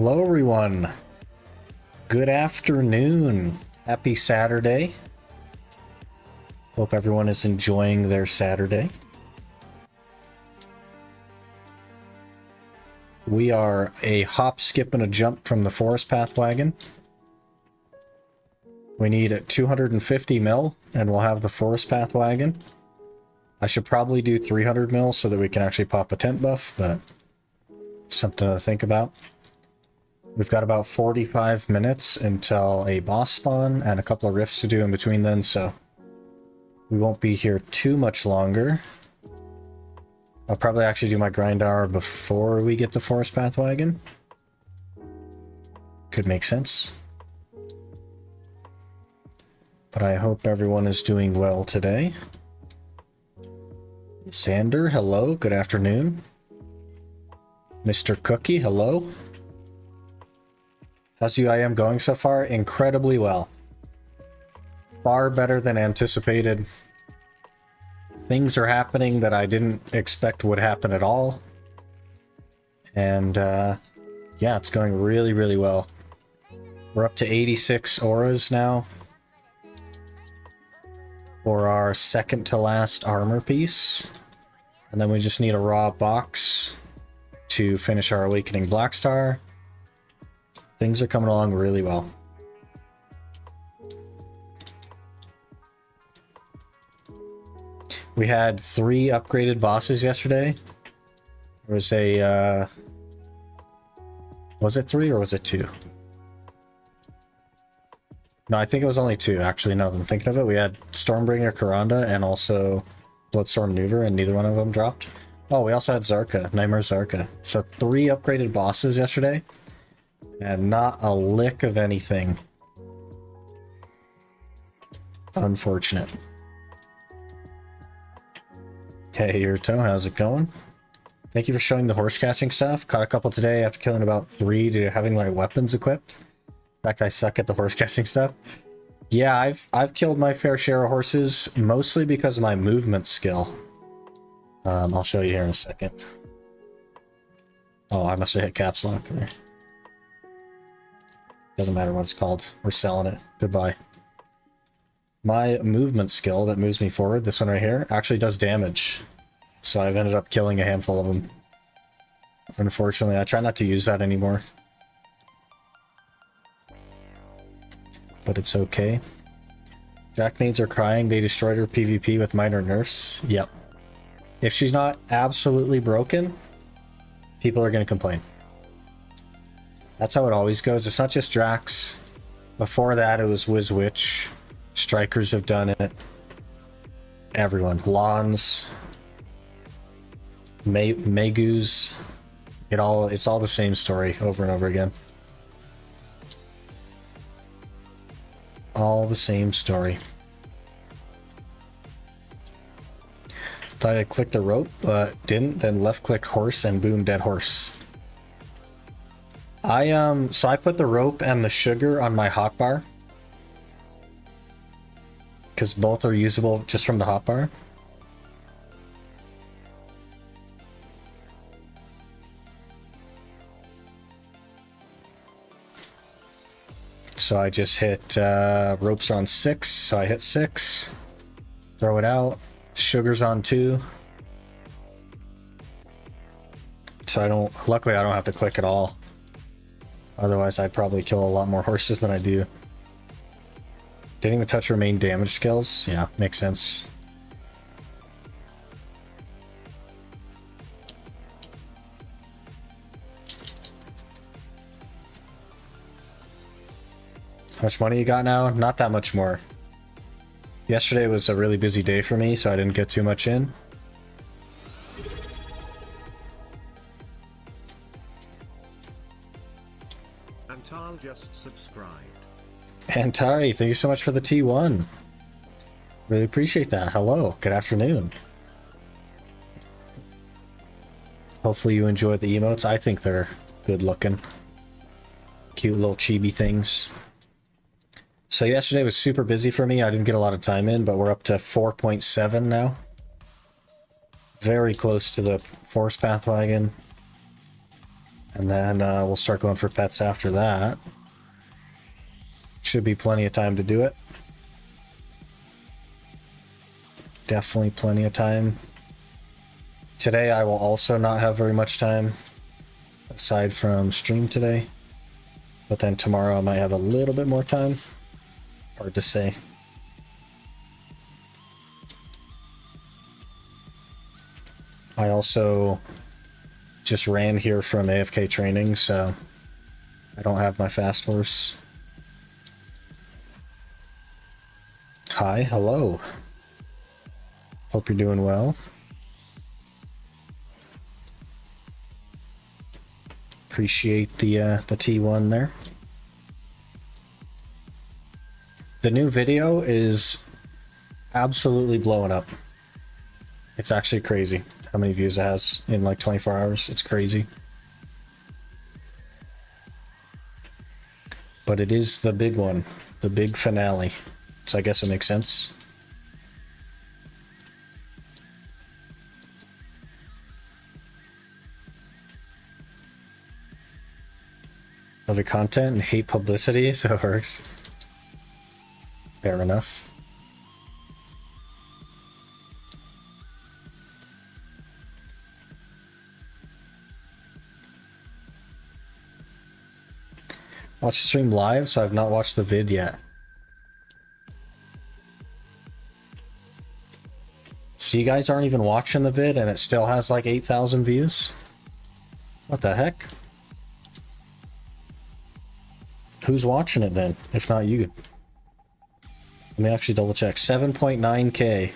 Hello everyone. Good afternoon. Happy Saturday. Hope everyone is enjoying their Saturday. We are a hop, skip, and a jump from the Forest Path Wagon. We need 250 mil, and we'll have the Forest Path Wagon. I should probably do 300 mil so that we can actually pop a tent buff, but something to think about. We've got about 45 minutes until a boss spawn and a couple of rifts to do in between then, so we won't be here too much longer. I'll probably actually do my grind hour before we get the Forest Path Wagon. Could make sense. But I hope everyone is doing well today. Sander, hello, good afternoon. Mr. Cookie, hello. How's UIM going so far? Incredibly well. Far better than anticipated. Things are happening that I didn't expect would happen at all. And yeah, it's going really, really well. We're up to 86 auras now for our second to last armor piece. And then we just need a raw box to finish our Awakening Blackstar. Things are coming along really well. We had 3 upgraded bosses yesterday. There was a, was it 3 or was it 2? No, I think it was only 2, actually, now that I'm thinking of it. We had Stormbringer Karanda and also Bloodstorm Nuver, and neither one of them dropped. Oh, we also had Zarka, Nightmare Zarka. So 3 upgraded bosses yesterday. And not a lick of anything. Unfortunate. Hey, Yurto, how's it going? Thank you for showing the horse catching stuff. Caught a couple today after killing about 3 to having my weapons equipped. In fact, I suck at the horse catching stuff. Yeah, I've killed my fair share of horses, mostly because of my movement skill. I'll show you here in a second. Oh, I must have hit caps lock there. Doesn't matter what it's called. We're selling it. Goodbye. My movement skill that moves me forward, this one right here, actually does damage. So I've ended up killing a handful of them. Unfortunately, I try not to use that anymore. But it's okay. Jackmaids are crying. They destroyed her PvP with minor nerfs. Yep. If she's not absolutely broken, people are going to complain. That's how it always goes. It's not just Drax. Before that, it was Wizwitch. Strikers have done it. Everyone. Lons. Megus. It's all the same story over and over again. All the same story. Thought I clicked the rope, but didn't. Then left click horse and boom, dead horse. So I put the rope and the sugar on my hotbar. Because both are usable just from the hotbar. So I just hit, ropes on 6, so I hit 6. Throw it out. Sugar's on 2. So luckily I don't have to click at all. Otherwise, I'd probably kill a lot more horses than I do. Didn't even touch her main damage skills. Yeah, makes sense. How much money you got now? Not that much more. Yesterday was a really busy day for me, so I didn't get too much in. Antal just subscribed. Antari, thank you so much for the T1. Really appreciate that. Hello, good afternoon. Hopefully you enjoyed the emotes. I think they're good looking. Cute little chibi things. So yesterday was super busy for me. I didn't get a lot of time in, but we're up to 4.7 now. Very close to the Forest Path Wagon. And then we'll start going for pets after that. Should be plenty of time to do it. Definitely plenty of time. Today I will also not have very much time, aside from stream today. But then tomorrow I might have a little bit more time. Hard to say. I also just ran here from AFK training, so I don't have my fast horse. Hi, hello. Hope you're doing well. Appreciate the T1 there. The new video is absolutely blowing up. It's actually crazy how many views it has in like 24 hours. It's crazy. But it is the big one, the big finale. So I guess it makes sense. Love your content and hate publicity, so it works. Fair enough. Watch the stream live, so I've not watched the vid yet. So you guys aren't even watching the vid and it still has like 8,000 views? What the heck? Who's watching it then, if not you? Let me actually double check. 7.9k.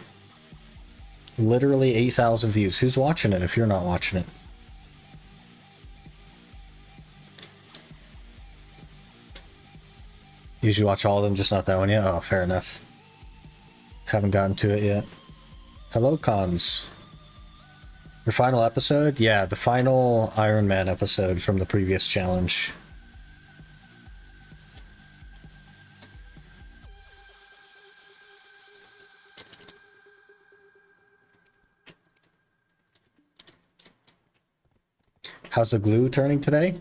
Literally 8,000 views. Who's watching it if you're not watching it? Usually watch all of them, just not that one yet? Oh, fair enough. Haven't gotten to it yet. Hello, Cons. Your final episode? Yeah, the final Iron Man episode from the previous challenge. How's the glue turning today?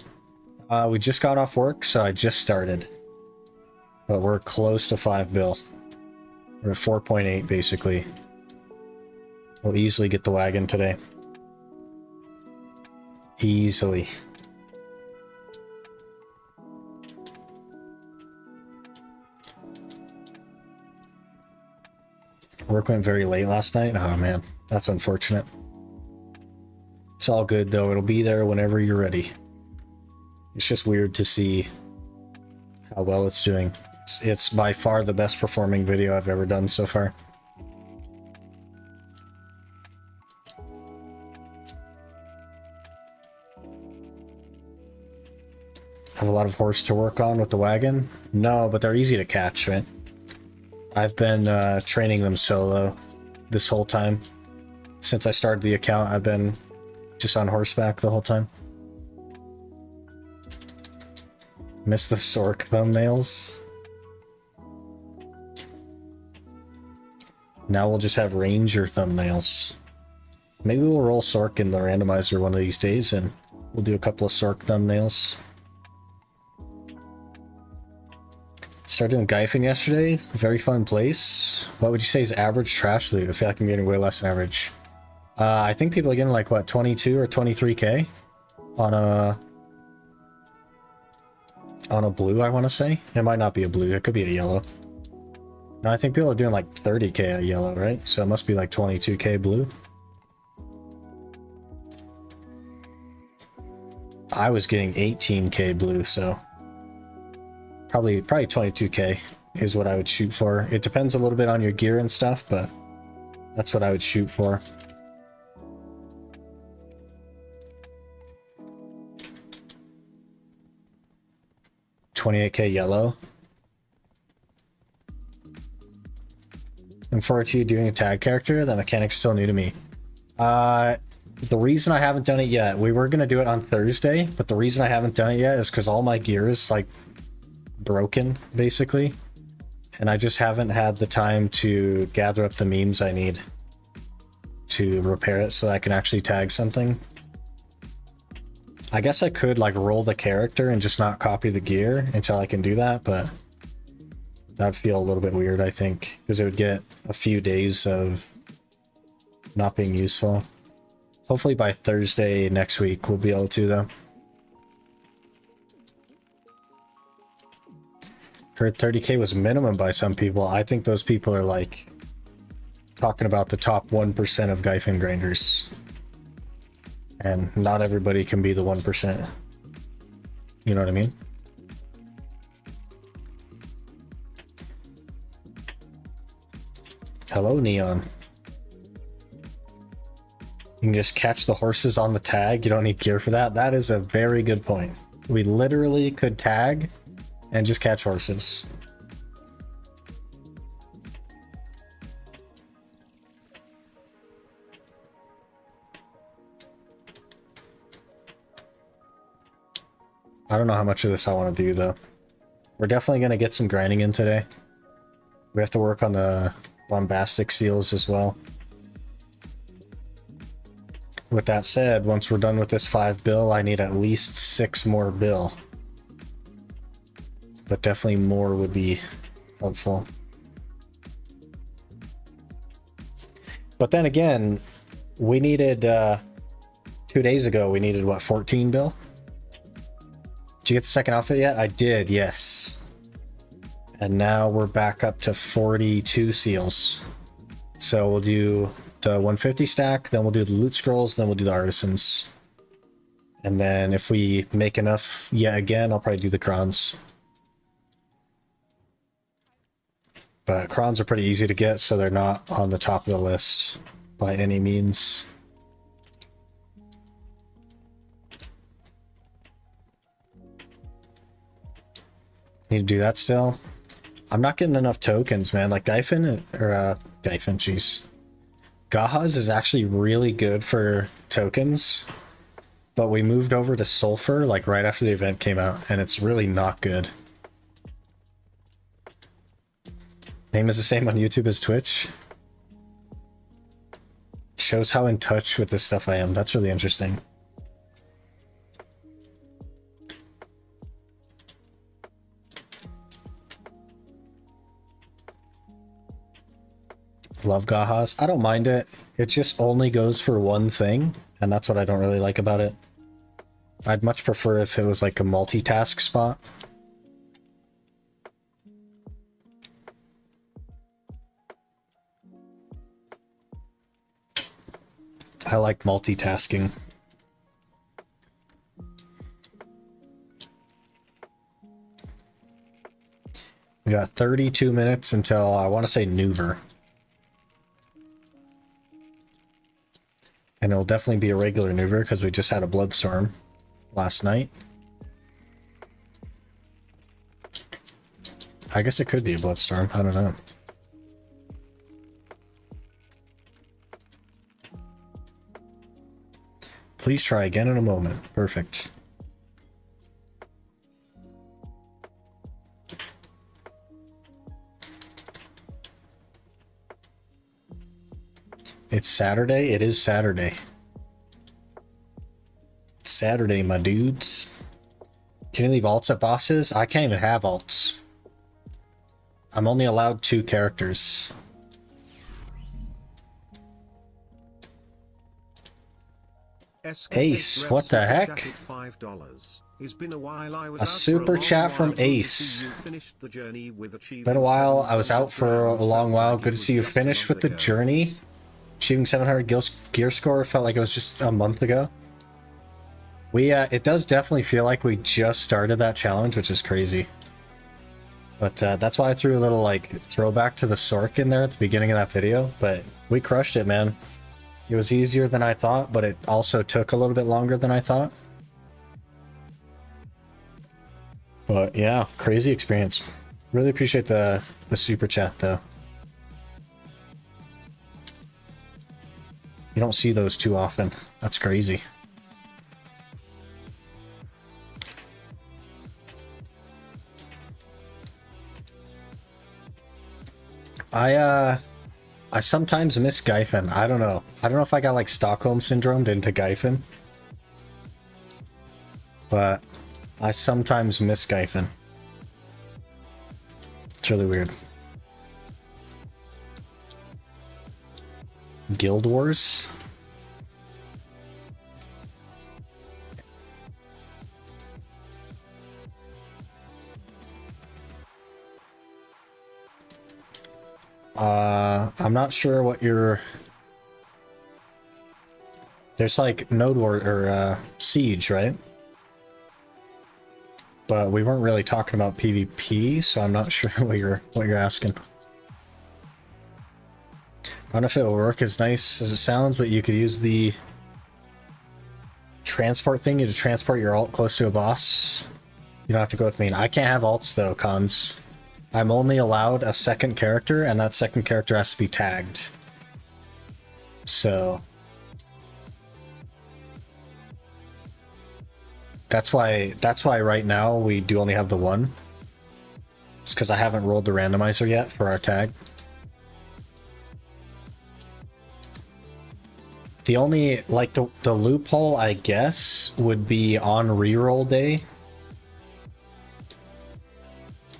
We just got off work, so I just started. But we're close to 5 bill. We're at 4.8 basically. We'll easily get the wagon today. Easily. Work went very late last night. Oh man, that's unfortunate. It's all good though. It'll be there whenever you're ready. It's just weird to see how well it's doing. It's by far the best performing video I've ever done so far. Have a lot of horse to work on with the wagon? No, but they're easy to catch, right? I've been training them solo this whole time. Since I started the account, I've been just on horseback the whole time. Miss the Sork thumbnails. Now we'll just have Ranger thumbnails. Maybe we'll roll Sork in the randomizer one of these days and we'll do a couple of Sork thumbnails. Started doing Gyphing yesterday. Very fun place. What would you say is average trash loot? I feel like I'm getting way less than average. I think people are getting like, what, 22 or 23k on a blue, I want to say. It might not be a blue. It could be a yellow. No, I think people are doing like 30k a yellow, right? So it must be like 22k blue. I was getting 18k blue, so probably 22k is what I would shoot for. It depends a little bit on your gear and stuff, but that's what I would shoot for. $28k yellow. I'm forward to you doing a tag character. That mechanic's still new to me. The reason I haven't done it yet, we were gonna do it on Thursday, but the reason I haven't done it yet is because all my gear is like broken, basically, and I just haven't had the time to gather up the memes I need to repair it so that I can actually tag something. I guess I could like roll the character and just not copy the gear until I can do that, but that'd feel a little bit weird, I think, because it would get a few days of not being useful. Hopefully by Thursday next week we'll be able to, though. Heard 30k was minimum by some people. I think those people are like talking about the top 1% of Gyfin grinders. And not everybody can be the 1%. You know what I mean? Hello, Neon. You can just catch the horses on the tag. You don't need gear for that. That is a very good point. We literally could tag and just catch horses. I don't know how much of this I want to do, though. We're definitely going to get some grinding in today. We have to work on the bombastic seals as well. With that said, once we're done with this 5 bill, I need at least 6 more bill. But definitely more would be helpful. But then again, we needed, 2 days ago, we needed, what, 14 bill? Did you get the second outfit yet? I did, yes. And now we're back up to 42 seals. So we'll do the 150 stack, then we'll do the loot scrolls, then we'll do the artisans. And then if we make enough yet again, I'll probably do the crons. But crons are pretty easy to get, so they're not on the top of the list by any means. Need to do that still. I'm not getting enough tokens, man. Like Gyfin, or Gyfin, jeez. Gahaz is actually really good for tokens, but we moved over to Sulfur like right after the event came out, and it's really not good. Name is the same on YouTube as Twitch. Shows how in touch with this stuff I am. That's really interesting. Love Gahaz. I don't mind it. It just only goes for one thing, and that's what I don't really like about it. I'd much prefer if it was like a multitask spot. I like multitasking. We got 32 minutes until, I want to say, Nuver. And it'll definitely be a regular Nuver because we just had a Bloodstorm last night. I guess it could be a Bloodstorm. I don't know. Please try again in a moment. Perfect. It's Saturday. It is Saturday. It's Saturday, my dudes. Can you leave alts at bosses? I can't even have alts. I'm only allowed 2 characters. Ace, what the heck? A super chat from Ace. Been a while. I was out for a long while. Good to see you finished with the journey. Achieving 700 gear score felt like it was just a month ago. It does definitely feel like we just started that challenge, which is crazy. But that's why I threw a little like throwback to the Sork in there at the beginning of that video. But we crushed it, man. It was easier than I thought, but it also took a little bit longer than I thought. But yeah, crazy experience. Really appreciate the super chat though. You don't see those too often. That's crazy. I sometimes miss Gyfin. I don't know. I don't know if I got like Stockholm syndrome into Gyfin. but I sometimes miss Gyphon. It's really weird. Guild Wars? I'm not sure what your... There's like Node War or Siege, right? But we weren't really talking about PvP, so I'm not sure what you're asking. I don't know if it will work as nice as it sounds, but you could use the transport thing to transport your alt close to a boss. You don't have to go with me. I can't have alts though, cons. I'm only allowed a second character, and that second character has to be tagged. So that's why right now we do only have the one. It's because I haven't rolled the randomizer yet for our tag. The only, like, the loophole, I guess, would be on reroll day.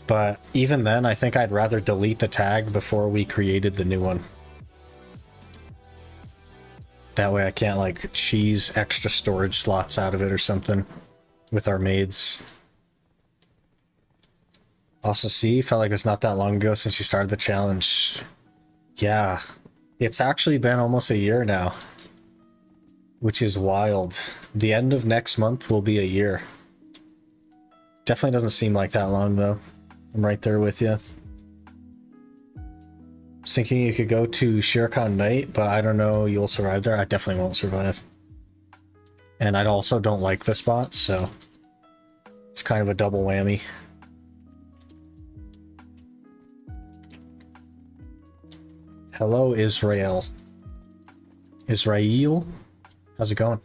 But even then, I think I'd rather delete the tag before we created the new one. That way I can't, like, cheese extra storage slots out of it or something with our maids. Also, see, felt like it was not that long ago since you started the challenge. Yeah, it's actually been almost a year now, which is wild. The end of next month will be a year. Definitely doesn't seem like that long, though. I'm right there with you. Thinking you could go to Shirkan Night, but I don't know you'll survive there. I definitely won't survive. And I also don't like the spot, so it's kind of a double whammy. Hello, Israel. Israel? How's it going?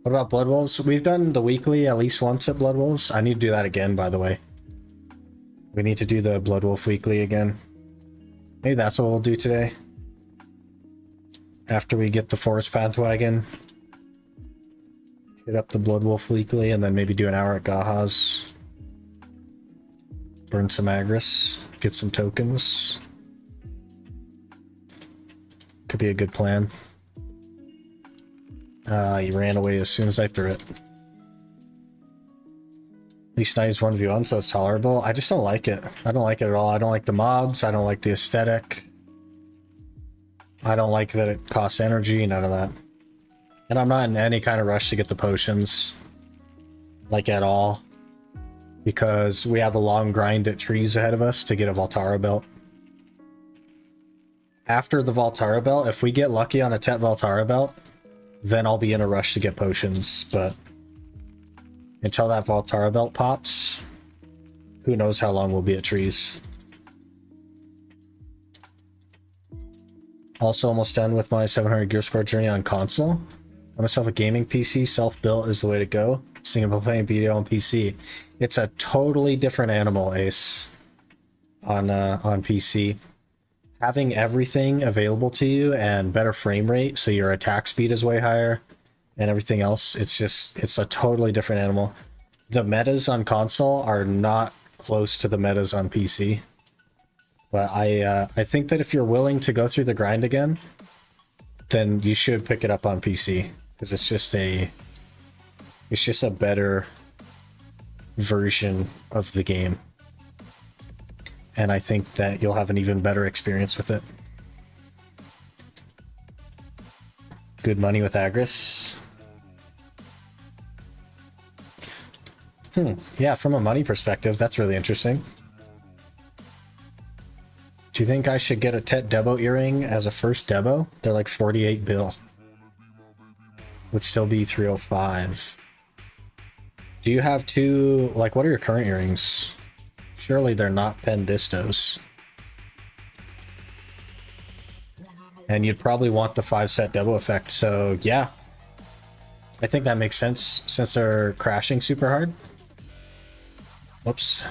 What about Blood Wolves? We've done the weekly at least once at Blood Wolves. I need to do that again, by the way. We need to do the Blood Wolf weekly again. Maybe that's what we'll do today. After we get the Forest Path Wagon. Hit up the Blood Wolf weekly and then maybe do an hour at Gaha's. Burn some Agris. Get some tokens. Could be a good plan. You ran away as soon as I threw it. At least now he's 1v1, so it's tolerable. I just don't like it. I don't like it at all. I don't like the mobs. I don't like the aesthetic. I don't like that it costs energy, none of that. And I'm not in any kind of rush to get the potions. Like, at all. Because we have a long grind at trees ahead of us to get a Valtara belt. After the Valtara belt, if we get lucky on a Tet Valtara belt, then I'll be in a rush to get potions, but until that Valtara belt pops, who knows how long we'll be at trees. Also almost done with my 700 gear score journey on console. Got myself a gaming PC, self-built is the way to go. Thinking about playing BDO on PC. It's a totally different animal, Ace, on PC. Having everything available to you and better frame rate, so your attack speed is way higher and everything else, it's a totally different animal. The metas on console are not close to the metas on PC. But I think that if you're willing to go through the grind again, then you should pick it up on PC, because it's just a better version of the game. And I think that you'll have an even better experience with it. Good money with Agris. Yeah, from a money perspective, that's really interesting. Do you think I should get a Tet Debo earring as a first Debo? They're like 48 bill. Would still be 305. Do you have two, like, what are your current earrings? Surely they're not Pendistos. And you'd probably want the 5-set Debo effect, so yeah. I think that makes sense since they're crashing super hard. Whoops.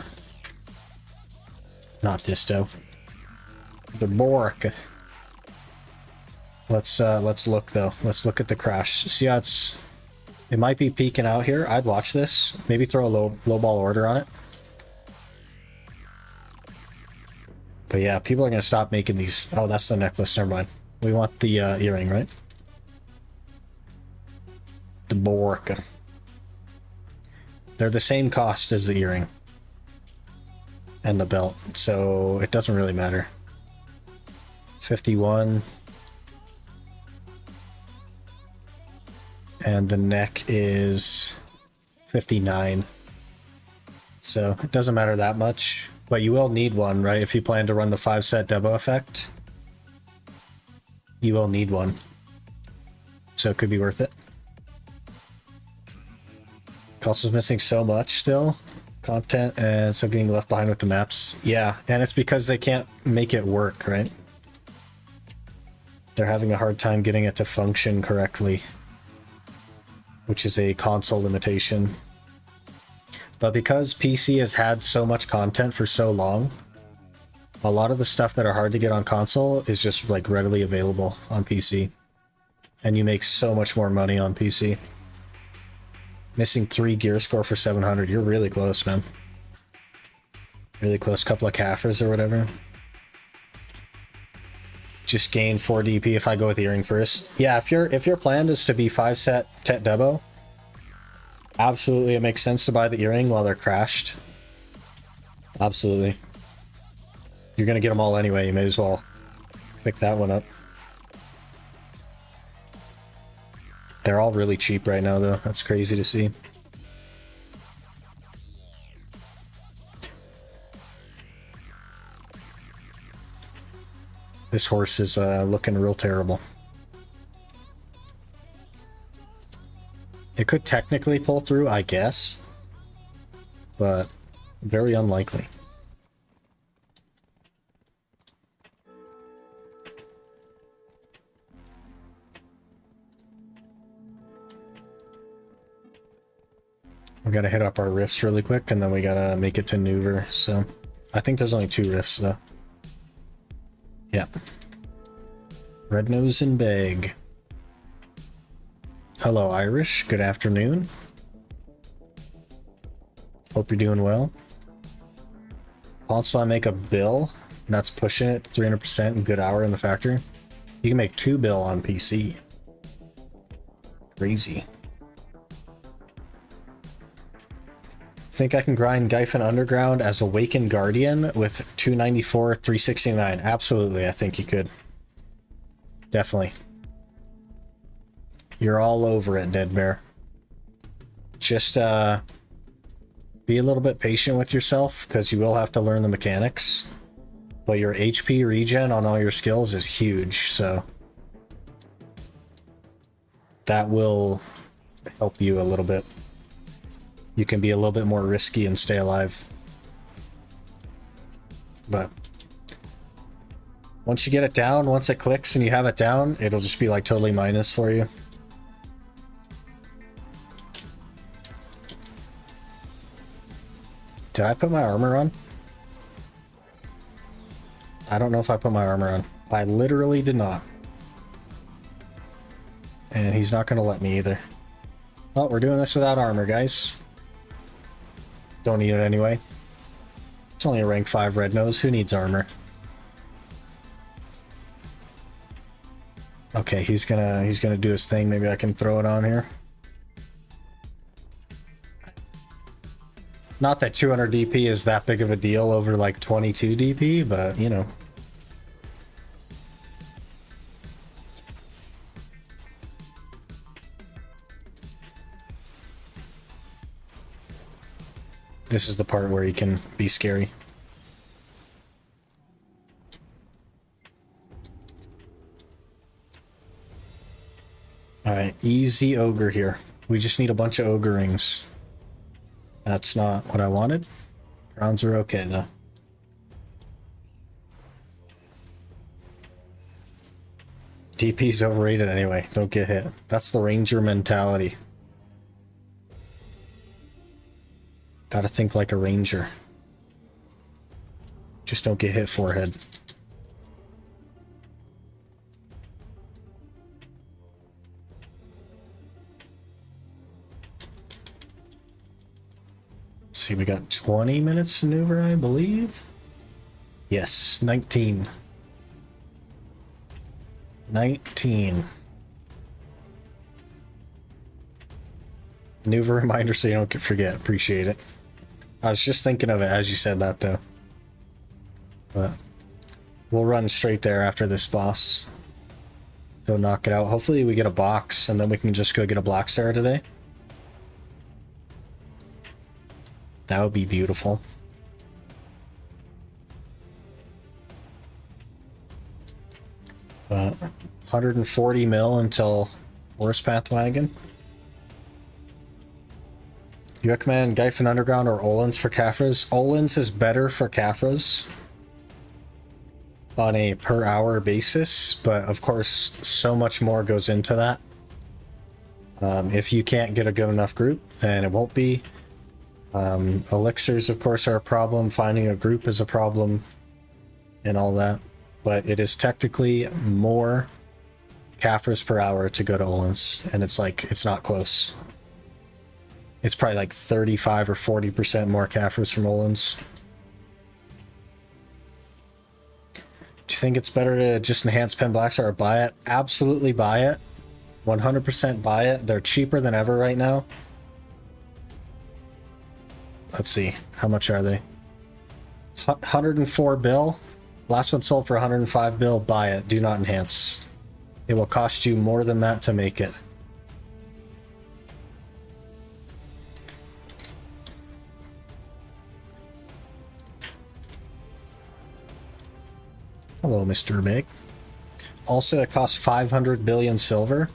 Not Disto. The Bork. Let's look though. Let's look at the crash. See how it's It might be peeking out here. I'd watch this. Maybe throw a low ball order on it. But yeah, people are going to stop making these. Oh, that's the necklace. Never mind. We want the earring, right? The Borka. They're the same cost as the earring. And the belt. So it doesn't really matter. 51. And the neck is 59. So it doesn't matter that much. But you will need one, right? If you plan to run the 5-set Debo effect, you will need one. So it could be worth it. Console's missing so much still. Content, and so getting left behind with the maps. Yeah, and it's because they can't make it work, right? They're having a hard time getting it to function correctly, which is a console limitation. But because PC has had so much content for so long, a lot of the stuff that are hard to get on console is just like readily available on PC. And you make so much more money on PC. Missing 3 gear score for 700. You're really close, man. Really close. Couple of Kaffers or whatever. Just gain 4 DP if I go with the earring first. Yeah, if your plan is to be 5-set Tet Debo, absolutely it makes sense to buy the earring while they're crashed. Absolutely. You're gonna get them all anyway, you may as well pick that one up. They're all really cheap right now though, that's crazy to see. This horse is looking real terrible. It could technically pull through, I guess, but very unlikely. We gotta hit up our rifts really quick, and then we gotta make it to Neuver, so... I think there's only 2 rifts, though. Yeah. Red Nose and Beg. Hello, Irish. Good afternoon. Hope you're doing well. Also, I make a bill. That's pushing it 300% and good hour in the factory. You can make 2 bill on PC. Crazy. Think I can grind Gyphon Underground as a Wagon Guardian with 294, 369. Absolutely, I think you could. Definitely. You're all over it, Dead Bear. Just be a little bit patient with yourself, because you will have to learn the mechanics. But your HP regen on all your skills is huge, so that will help you a little bit. You can be a little bit more risky and stay alive. But once you get it down, once it clicks and you have it down, it'll just be like totally minus for you. Did I put my armor on? I don't know if I put my armor on. I literally did not. And he's not going to let me either. Well, we're doing this without armor, guys. Don't need it anyway. It's only a rank 5 Red Nose. Who needs armor? Okay, he's gonna do his thing. Maybe I can throw it on here. Not that 200 DP is that big of a deal over like 22 DP, but you know. This is the part where he can be scary. Alright, easy ogre here. We just need a bunch of ogre rings. That's not what I wanted. Crowns are okay though. DP's overrated anyway. Don't get hit. That's the ranger mentality. Gotta think like a ranger. Just don't get hit forehead. see, we got 20 minutes to maneuver, I believe. Yes, 19. 19. Maneuver reminder so you don't forget. Appreciate it. I was just thinking of it as you said that, though. But we'll run straight there after this boss. Go knock it out. Hopefully we get a box, and then we can just go get a Black Star today. That would be beautiful. But 140 mil until Forest Path Wagon. You recommend Gyphon Underground or Olins for Caphras? Olins is better for Caphras on a per hour basis, but of course so much more goes into that. If you can't get a good enough group, then it won't be. Elixirs, of course, are a problem. Finding a group is a problem and all that. But it is technically more Caphras per hour to go to Olins, and it's like, it's not close. It's probably like 35 or 40% more Caphras from Olins. Do you think it's better to just enhance Pen Blackstar or buy it? Absolutely buy it. 100% buy it. They're cheaper than ever right now. Let's see. How much are they? 104 bill. Last one sold for 105 bill. Buy it. Do not enhance. It will cost you more than that to make it. Hello, Mr. Big. Also, it costs 500 billion silver,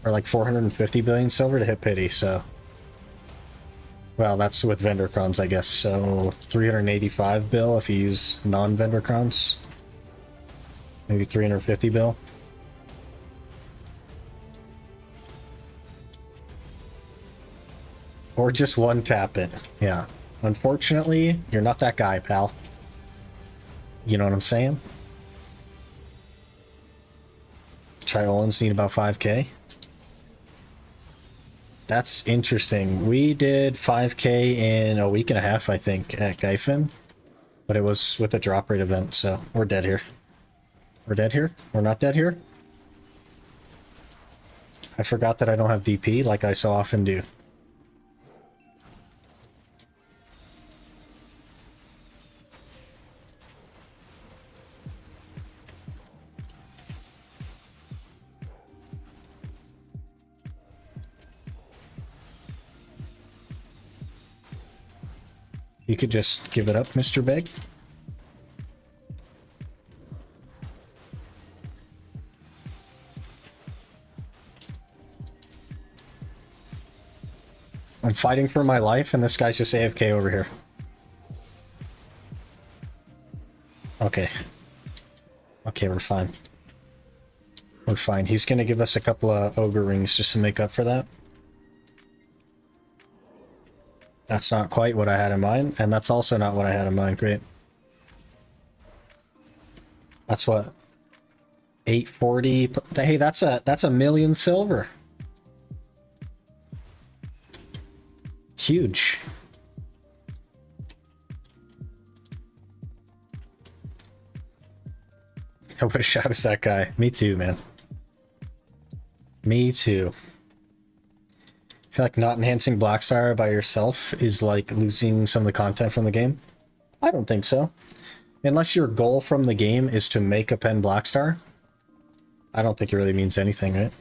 or like 450 billion silver to hit pity, so... Well, that's with vendor crowns, I guess, so 385 bill if you use non-vendor crowns. Maybe 350 bill. Or just one tap it, yeah. Unfortunately, you're not that guy, pal. You know what I'm saying? Triolans need about 5k. That's interesting. We did 5k in a week and a half, I think, at Gyphon. But it was with a drop rate event, so we're dead here. We're dead here? We're not dead here? I forgot that I don't have DP like I so often do. You could just give it up, Mr. Big. I'm fighting for my life, and this guy's just AFK over here. Okay. Okay, we're fine. We're fine. He's gonna give us a couple of ogre rings just to make up for that. That's not quite what I had in mind, and that's also not what I had in mind. Great. That's what? 840. Hey, that's a million silver. Huge. I wish I was that guy. Me too, man. Me too. I feel like not enhancing Blackstar by yourself is like losing some of the content from the game. I don't think so. Unless your goal from the game is to make a pen Blackstar, I don't think it really means anything, right?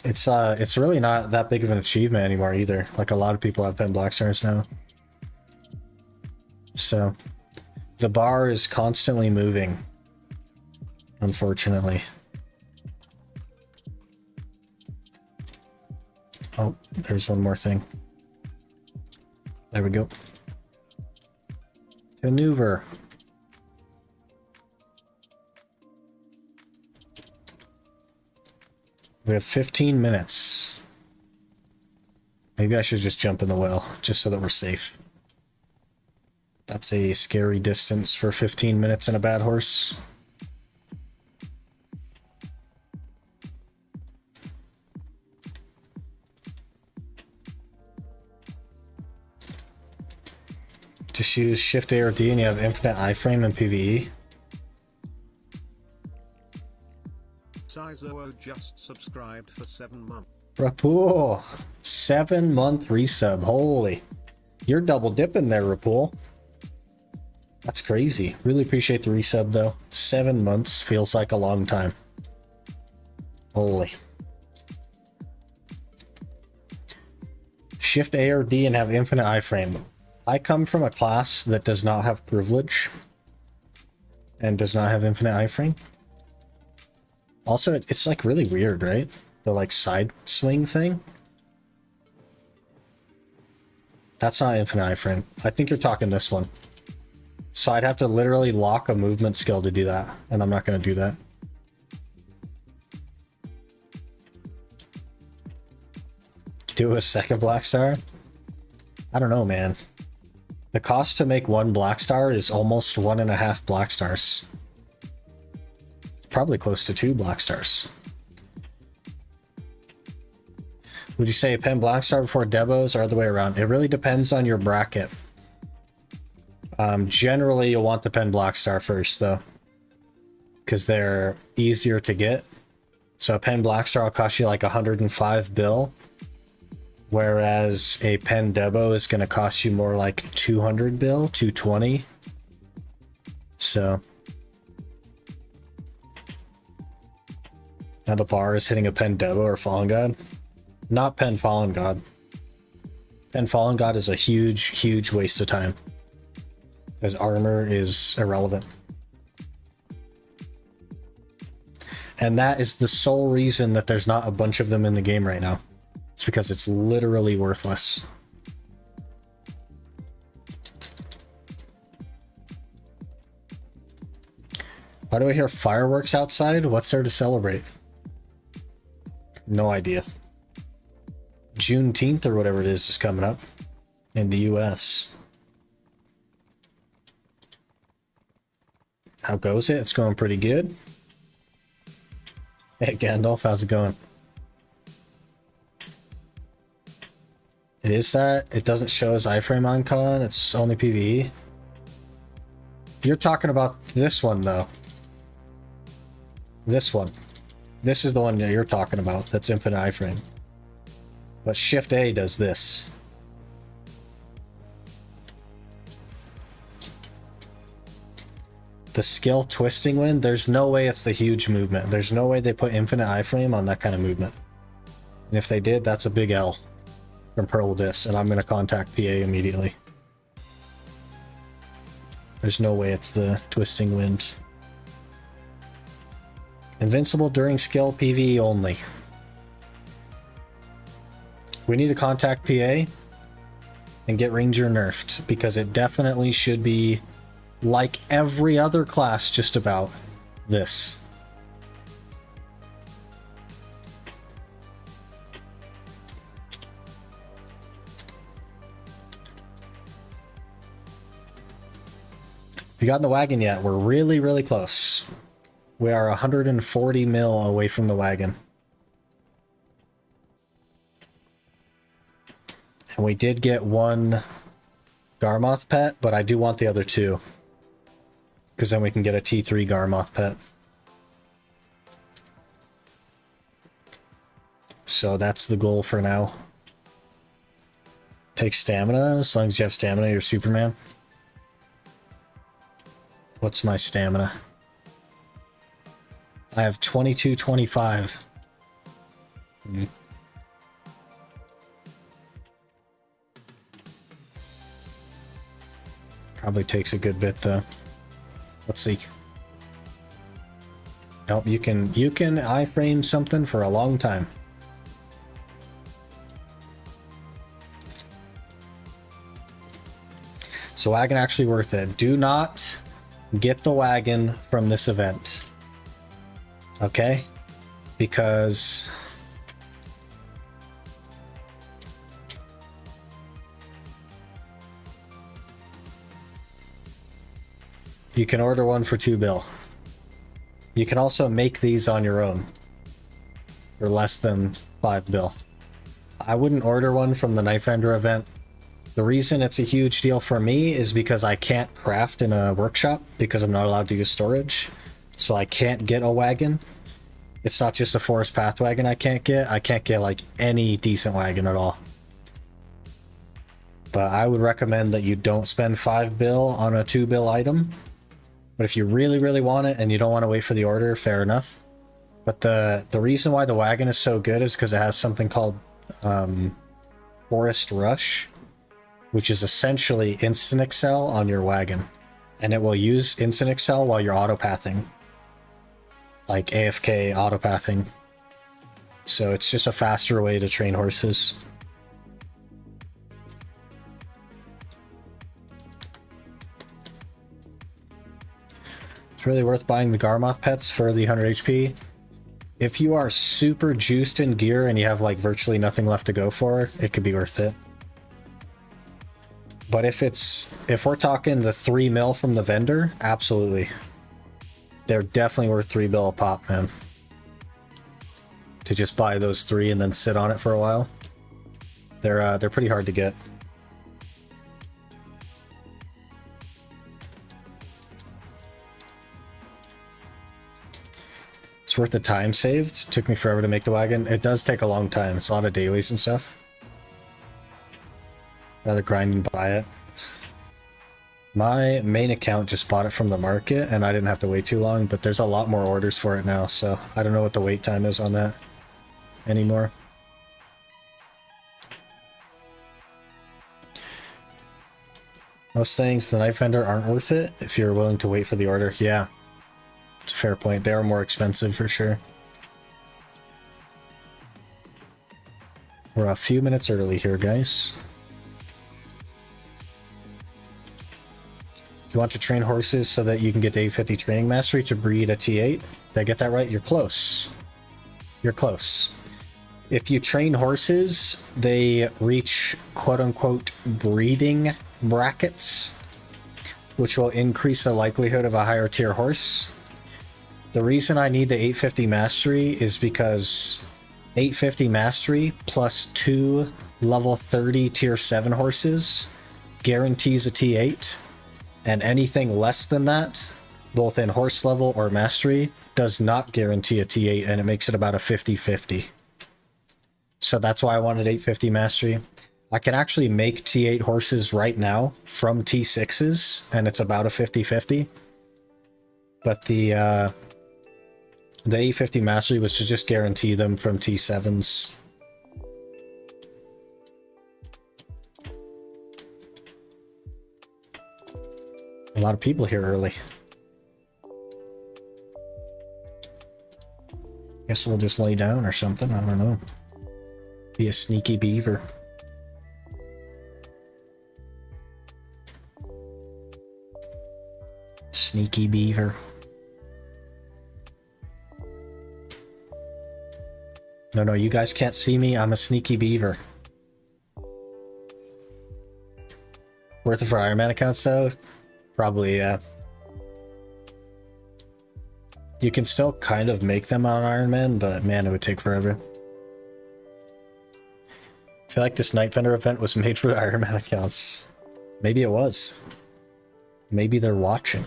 It's really not that big of an achievement anymore either. Like a lot of people have pen Blackstars now. So the bar is constantly moving, unfortunately. Oh, there's one more thing. There we go. Maneuver. We have 15 minutes. Maybe I should just jump in the well, just so that we're safe. That's a scary distance for 15 minutes in a bad horse. Just use Shift A or D and you have infinite iframe and PvE. Sizo just subscribed for 7 months. Rapool, 7-month resub. Holy, you're double dipping there, Rapool. That's crazy. Really appreciate the resub though. 7 months feels like a long time. Holy. Shift A or D and have infinite iframe. I come from a class that does not have privilege and does not have infinite iframe. Also, it's like really weird, right? The like side swing thing. That's not infinite iframe. I think you're talking this one. So I'd have to literally lock a movement skill to do that, and I'm not going to do that. Do a second black star? I don't know, man. The cost to make 1 black star is almost 1.5 black stars. Probably close to 2 black stars. Would you say a pen black star before debos or the way around? It really depends on your bracket. Generally, you'll want the pen black star first, though, because they're easier to get. So a pen black star will cost you like 105 bill, whereas a pen debo is going to cost you more like 200 bill, 220. So now the bar is hitting a pen debo or fallen god. Not pen fallen god. Pen fallen god is a huge waste of time, as armor is irrelevant. And that is the sole reason that there's not a bunch of them in the game right now. It's because it's literally worthless. Why do I hear fireworks outside? What's there to celebrate? No idea. Juneteenth or whatever it is coming up in the US. How goes it? It's going pretty good. Hey Gandalf, how's it going? It is that. It doesn't show as iframe on con, it's only PvE. You're talking about this one though. This one. This is the one that you're talking about, that's infinite iframe. But Shift A does this. The skill twisting wind, there's no way it's the huge movement. There's no way they put infinite iframe on that kind of movement. And if they did, that's a big L from Pearl Abyss, and I'm going to contact PA immediately. There's no way it's the twisting wind. Invincible during skill, PvE only. We need to contact PA and get Ranger nerfed, because it definitely should be like every other class just about this. If you got in the wagon yet, we're really close. We are 140 mil away from the wagon. And we did get 1 Garmoth pet, but I do want the other 2. Because then we can get a T3 Garmoth pet. So that's the goal for now. Take stamina, as long as you have stamina, you're Superman. What's my stamina? I have 2225. Probably takes a good bit though. Let's see. Nope, you can iframe something for a long time. So wagon actually worth it. Do not get the wagon from this event. Okay? Because you can order one for 2 bill. You can also make these on your own for less than 5 bill. I wouldn't order one from the Knife Ender event The reason it's a huge deal for me is because I can't craft in a workshop because I'm not allowed to use storage. So I can't get a wagon. It's not just a forest path wagon I can't get like any decent wagon at all. But I would recommend that you don't spend 5 bill on a 2 bill item. But if you really, really want it and you don't want to wait for the order, fair enough. But the reason why the wagon is so good is because it has something called Forest Rush, which is essentially instant excel on your wagon. And it will use instant excel while you're autopathing. Like AFK autopathing. So it's just a faster way to train horses. It's really worth buying the Garmoth pets for the 100 HP. If you are super juiced in gear and you have like virtually nothing left to go for, it could be worth it. But if we're talking the 3 mil from the vendor, absolutely. They're definitely worth 3 bill a pop, man. To just buy those 3 and then sit on it for a while. They're pretty hard to get. It's worth the time saved. It took me forever to make the wagon. It does take a long time. It's a lot of dailies and stuff. Rather grind and buy it. My main account just bought it from the market and I didn't have to wait too long, but there's a lot more orders for it now, so I don't know what the wait time is on that anymore. Most things the knife vendor aren't worth it if you're willing to wait for the order. Yeah, it's a fair point. They are more expensive for sure. We're a few minutes early here, guys. You want to train horses so that you can get to 850 training mastery to breed a T8. Did I get that right? You're close. You're close. If you train horses, they reach quote-unquote breeding brackets, which will increase the likelihood of a higher tier horse. The reason I need the 850 mastery is because 850 mastery plus 2 level 30 tier 7 horses guarantees a T8. And anything less than that, both in horse level or mastery, does not guarantee a T8, and it makes it about a 50-50. So that's why I wanted 850 mastery. I can actually make T8 horses right now from T6s, and it's about a 50-50. But the 850 mastery was to just guarantee them from T7s. A lot of people here early. Guess we'll just lay down or something, I don't know. Be a sneaky beaver. Sneaky beaver. No, you guys can't see me, I'm a sneaky beaver. Worth it for Iron Man accounts though? Probably, yeah. You can still kind of make them on Iron Man, but man, it would take forever. I feel like this Night Vendor event was made for the Iron Man accounts. Maybe it was. Maybe they're watching.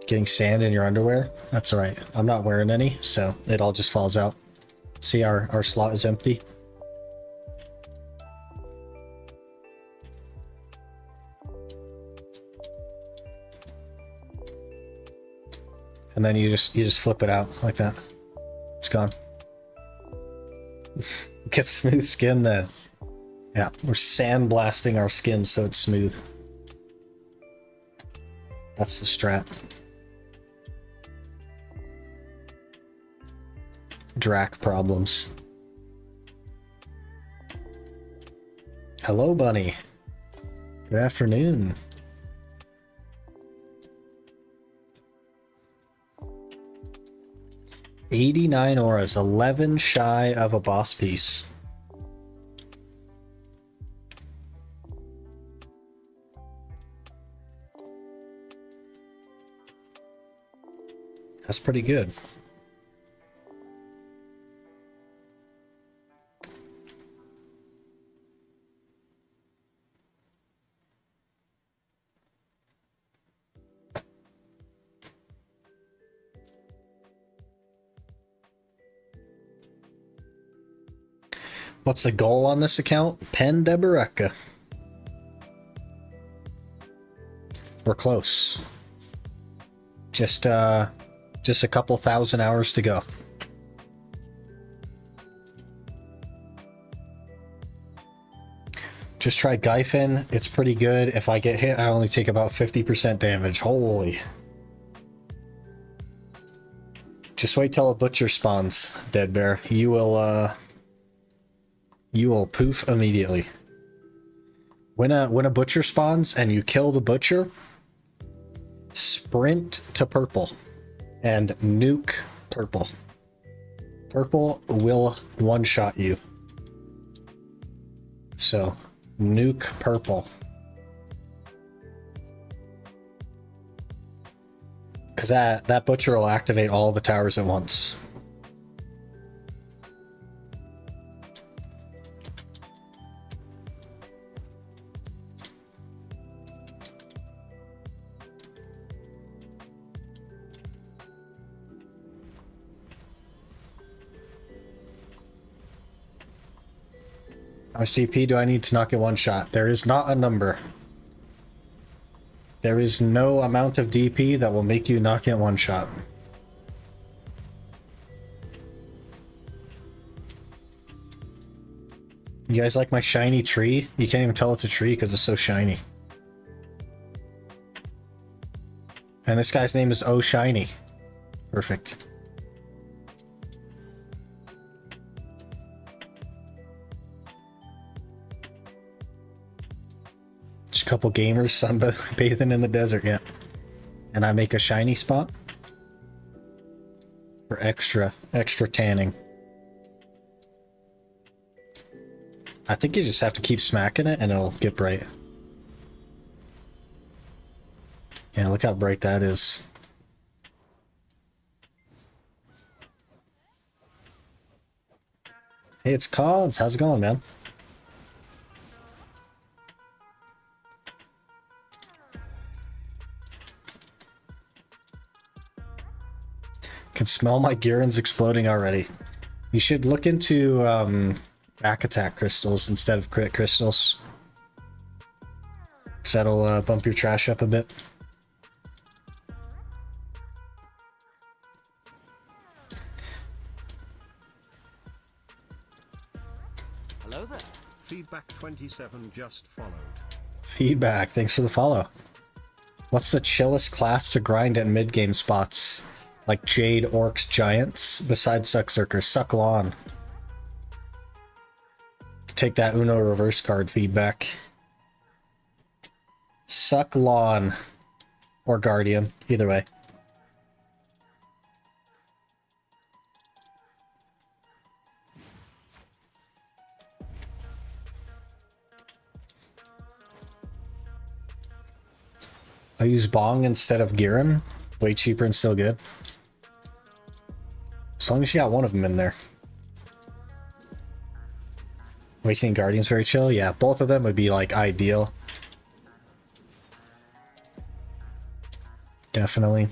Getting sand in your underwear? That's alright. I'm not wearing any, so it all just falls out. See, our slot is empty. And then you just flip it out like that. It's gone. Get smooth skin then. Yeah, we're sandblasting our skin so it's smooth. That's the strat. Drac problems. Hello, Bunny. Good afternoon. $89 auras, 11 shy of a boss piece. That's pretty good. What's the goal on this account? Pen de Baraka. We're close. Just a couple thousand hours to go. Just try Gyfin. It's pretty good. If I get hit, I only take about 50% damage. Holy. Just wait till a butcher spawns, Dead Bear. You will poof immediately. When a butcher spawns and you kill the butcher, sprint to purple and nuke purple. Purple will one-shot you. So, nuke purple. Because that butcher will activate all the towers at once. How much DP do I need to knock it one shot? There is not a number. There is no amount of DP that will make you knock it one shot. You guys like my shiny tree? You can't even tell it's a tree because it's so shiny. And this guy's name is Oh Shiny. Perfect. Just a couple gamers sunbathing in the desert, yeah. And I make a shiny spot for extra tanning. I think you just have to keep smacking it and it'll get bright. Yeah, look how bright that is. Hey, it's Cons. How's it going, man? Can smell my Girins exploding already. You should look into back attack crystals instead of crit crystals. Because that'll bump your trash up a bit. Hello there. Feedback 27 just followed. Feedback, thanks for the follow. What's the chillest class to grind at mid-game spots? Like Jade, Orcs, Giants, besides Suckzerker, Suck Lawn. Take that Uno reverse card feedback. Suck Lawn. Or Guardian, either way. I use Bong instead of Girin. Way cheaper and still good. As long as you got one of them in there. Awakening Guardian's very chill. Yeah, both of them would be like ideal. Definitely.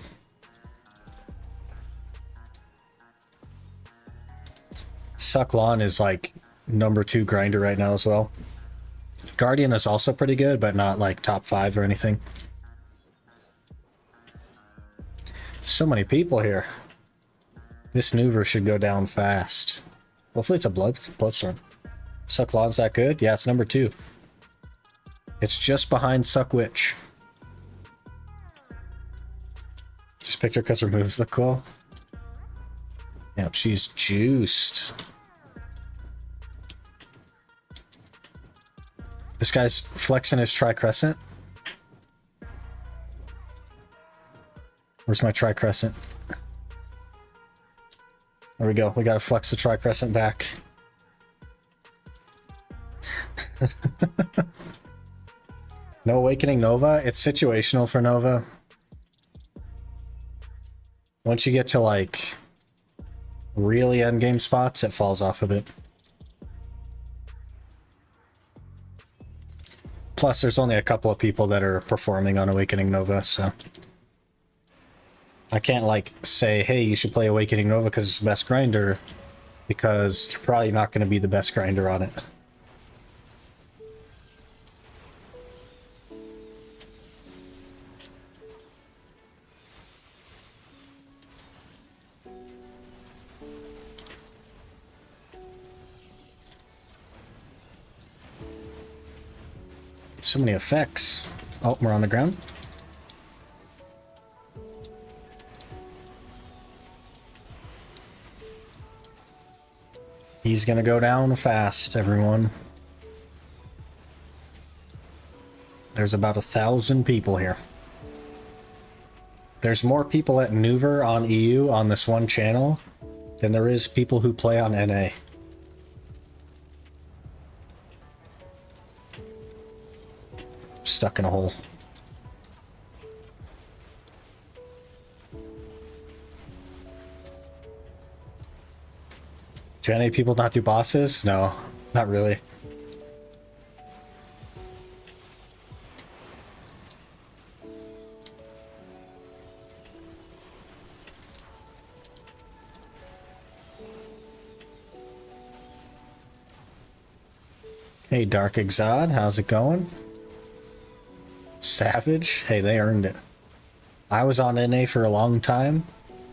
Suck Lawn is like #2 grinder right now as well. Guardian is also pretty good, but not like top 5 or anything. So many people here. This Nuver should go down fast. Hopefully it's a Bloodstorm. Suck Lawn's that good? Yeah, it's #2. It's just behind Suck Witch. Just picked her because her moves look cool. Yep, she's juiced. This guy's flexing his Tricrescent. Where's my Tricrescent? There we go. We gotta flex the Tricrescent back. No Awakening Nova? It's situational for Nova. Once you get to like really endgame spots, it falls off a bit. Plus, there's only a couple of people that are performing on Awakening Nova, so I can't like say, hey, you should play Awakening Nova because it's the best grinder because you're probably not going to be the best grinder on it. So many effects. Oh, we're on the ground. He's gonna go down fast, everyone. There's about 1,000 people here. There's more people at Nuver on EU on this one channel than there is people who play on NA. Stuck in a hole. Do NA people not do bosses? No, not really. Hey, Dark Exod, how's it going? Savage? Hey, they earned it. I was on NA for a long time,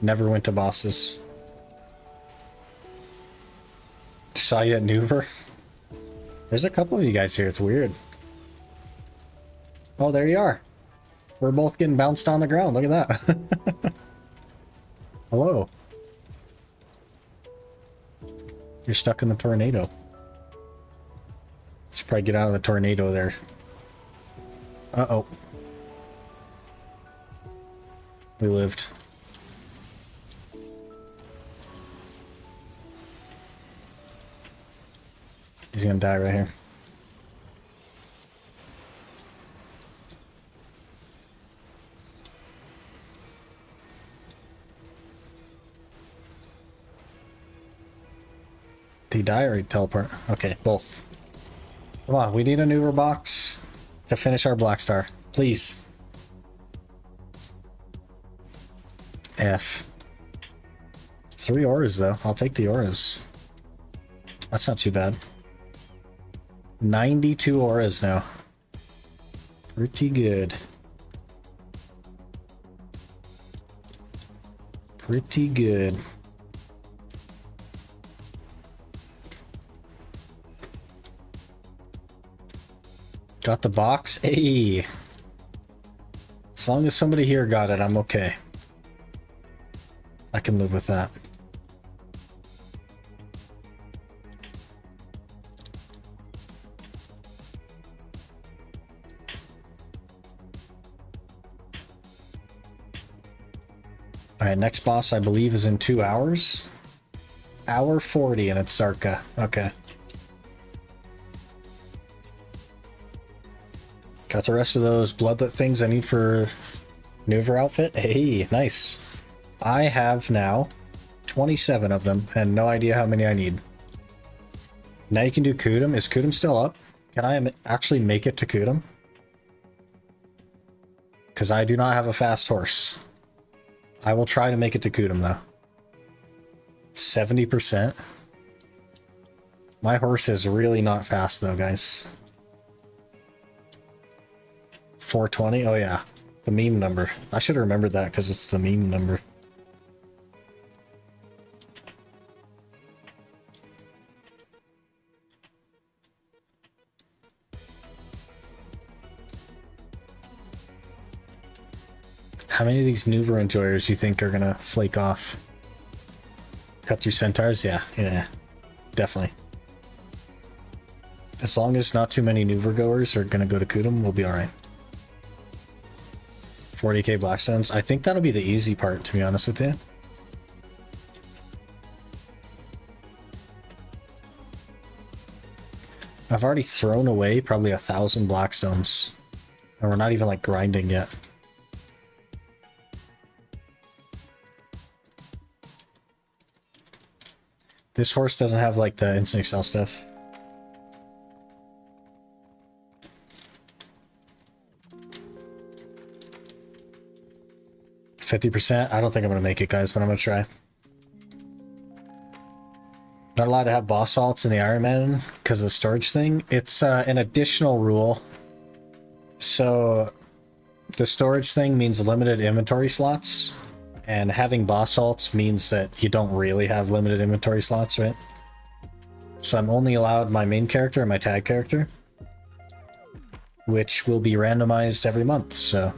never went to bosses. Saw you at Nuver. There's a couple of you guys here, it's weird. Oh, there you are. We're both getting bounced on the ground, look at that. Hello. You're stuck in the tornado. Should probably get out of the tornado there. Uh-oh. We lived. He's gonna die right here. Did he die or he teleport? Okay, both. Come on, we need a newer box to finish our Black Star. Please. F. 3 auras though. I'll take the auras. That's not too bad. 92 auras now. Pretty good. Pretty good. Got the box? Hey! As long as somebody here got it, I'm okay. I can live with that. Alright, next boss I believe is in 2 hours. Hour 40 and it's Zarka. Okay. Got the rest of those bloodlet things I need for Nuver outfit. Hey, nice. I have now 27 of them and no idea how many I need. Now you can do Kudum. Is Kudum still up? Can I actually make it to Kudum? Because I do not have a fast horse. I will try to make it to Kudum though. 70%. My horse is really not fast though, guys. 420? Oh yeah. The meme number. I should have remembered that because it's the meme number. How many of these Nuver enjoyers you think are gonna flake off? Cut through centaurs? Yeah, definitely. As long as not too many Nuver goers are gonna go to Kudum, we'll be alright. 40k Blackstones. I think that'll be the easy part, to be honest with you. I've already thrown away probably 1,000 Blackstones. And we're not even like grinding yet. This horse doesn't have like the instant excel stuff. %? I don't think I'm gonna make it, guys, but I'm gonna try. Not allowed to have boss salts in the Iron Man because of the storage thing. It's an additional rule. So the storage thing means limited inventory slots, and having boss salts means that you don't really have limited inventory slots, right? So I'm only allowed my main character and my tag character, which will be randomized every month, so.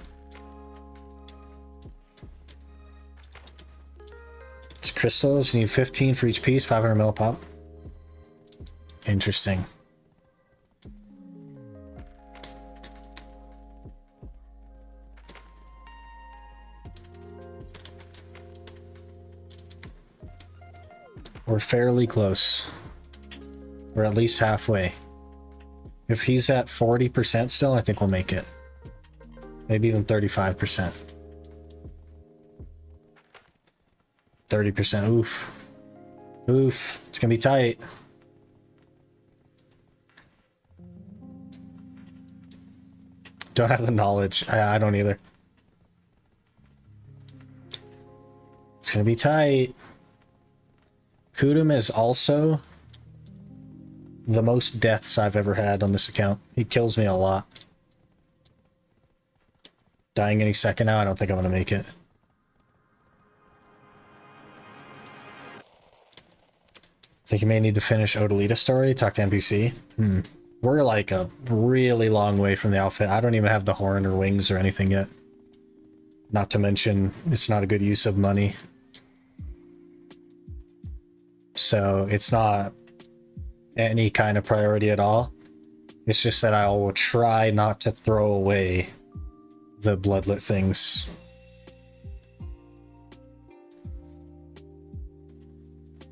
It's crystals, you need 15 for each piece, 500 mil pop. Interesting. We're fairly close. We're at least halfway. If he's at 40% still, I think we'll make it. Maybe even 35%. 30%, oof. Oof, it's gonna be tight. Don't have the knowledge. I don't either. It's gonna be tight. Kudum is also the most deaths I've ever had on this account. He kills me a lot. Dying any second now, I don't think I'm gonna make it. Think you may need to finish Odalita's story, talk to NPC. We're like a really long way from the outfit. I don't even have the horn or wings or anything yet. Not to mention, it's not a good use of money. So it's not any kind of priority at all. It's just that I will try not to throw away the bloodlet things.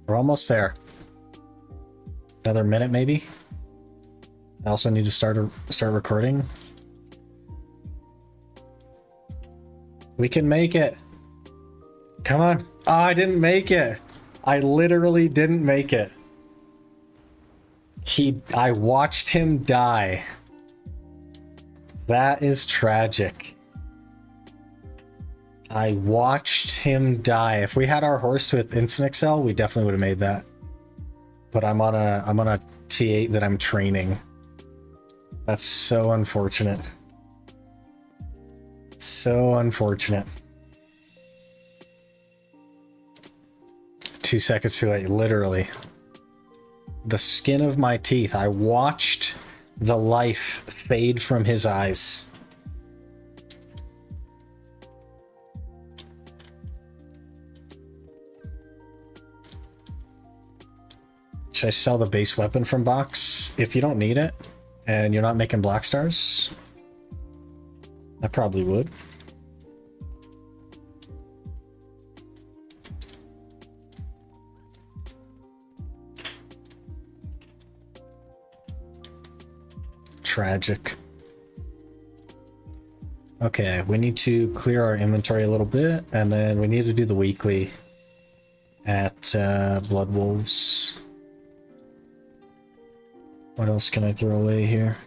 We're almost there. Another minute maybe. I also need to start recording. We can make it. Come on. Oh, I didn't make it. I literally didn't make it. I watched him die. That is tragic. I watched him die. If we had our horse with instant excel, we definitely would have made that. But I'm on a T8 that I'm training. That's so unfortunate. So unfortunate. 2 seconds too late, literally. The skin of my teeth. I watched the life fade from his eyes. Should I sell the base weapon from box? If you don't need it, and you're not making black stars, I probably would. Tragic. Okay, we need to clear our inventory a little bit, and then we need to do the weekly at Blood Wolves. What else can I throw away here?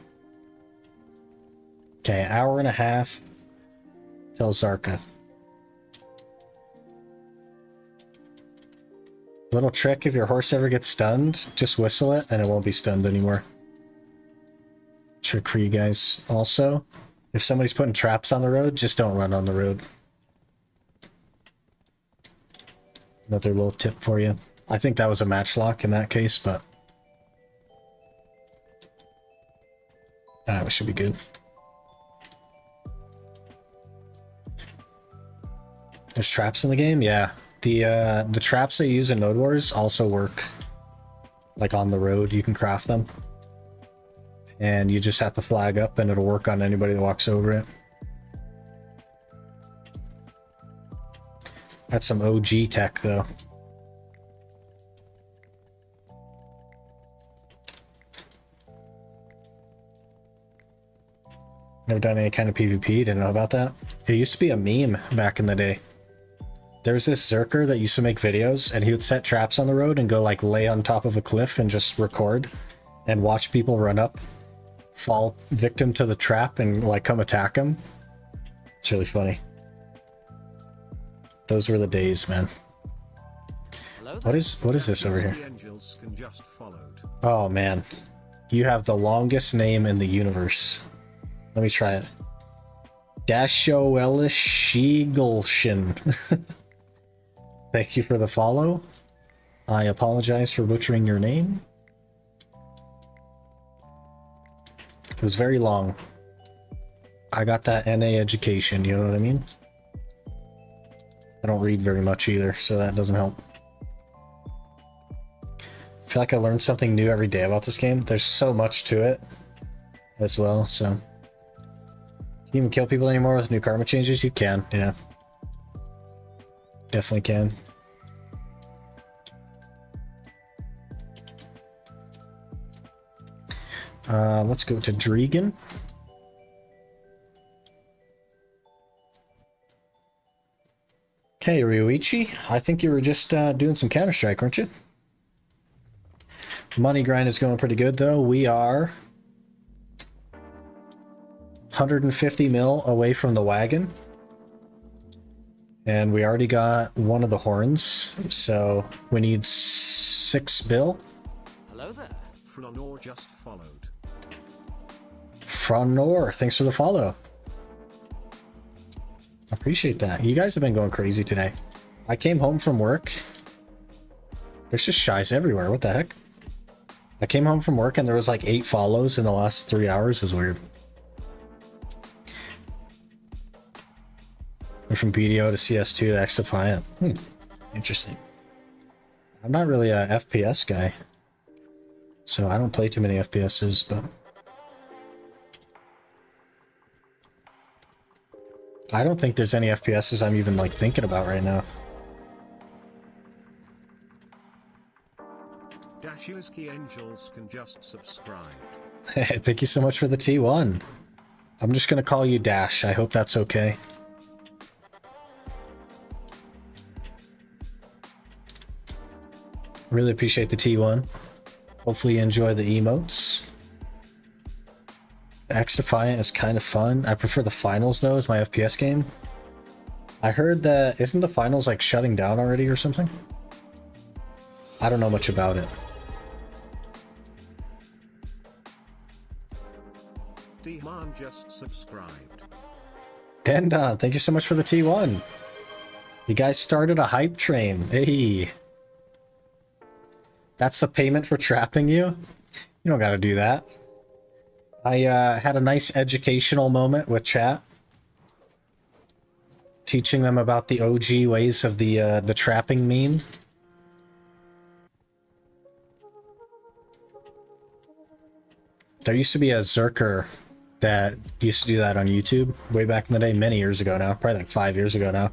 Okay, hour and a half till Zarka. Little trick, if your horse ever gets stunned, just whistle it and it won't be stunned anymore. Trick for you guys. Also, if somebody's putting traps on the road, just don't run on the road. Another little tip for you. I think that was a matchlock in that case, but we should be good. There's traps in the game? Yeah. The traps they use in Node Wars also work. Like on the road, you can craft them. And you just have to flag up and it'll work on anybody that walks over it. That's some OG tech though. Never done any kind of PvP, didn't know about that. It used to be a meme back in the day. There was this Zerker that used to make videos and he would set traps on the road and go like lay on top of a cliff and just record and watch people run up, fall victim to the trap and like come attack him. It's really funny. Those were the days, man. What is this over here? The angels can just followed. Oh man, you have the longest name in the universe. Let me try it. Dashoelishigelshin. Thank you for the follow. I apologize for butchering your name. It was very long. I got that NA education, you know what I mean? I don't read very much either, so that doesn't help. I feel like I learned something new every day about this game. There's so much to it as well, so. Can you even kill people anymore with new karma changes? You can, yeah. Definitely can. Let's go to Dregan. Okay, Ryuichi, I think you were just doing some Counter-Strike, weren't you? Money grind is going pretty good, though. We are 150 mil away from the wagon. And we already got one of the horns, so we need 6 bill. Hello there. Flanor just followed. Fronor, thanks for the follow. Appreciate that. You guys have been going crazy today. I came home from work. There's just shies everywhere. What the heck? I came home from work and there was like 8 follows in the last 3 hours. It was weird. Went from BDO to CS2 to X-Defiant. Interesting. I'm not really a FPS guy, so I don't play too many FPSs, but I don't think there's any FPSs I'm even like thinking about right now. Dashiuski Angels can just subscribe. Thank you so much for the T1. I'm just gonna call you Dash. I hope that's okay. Really appreciate the T1. Hopefully you enjoy the emotes. X-Defiant is kind of fun. I prefer the finals though as my FPS game. I heard that, isn't the finals like shutting down already or something? I don't know much about it. Dehan just subscribed. Dendon, thank you so much for the T1. You guys started a hype train. Hey. That's the payment for trapping you? You don't gotta do that. I had a nice educational moment with chat. Teaching them about the OG ways of the trapping meme. There used to be a Zerker that used to do that on YouTube way back in the day, many years ago now, probably like 5 years ago now.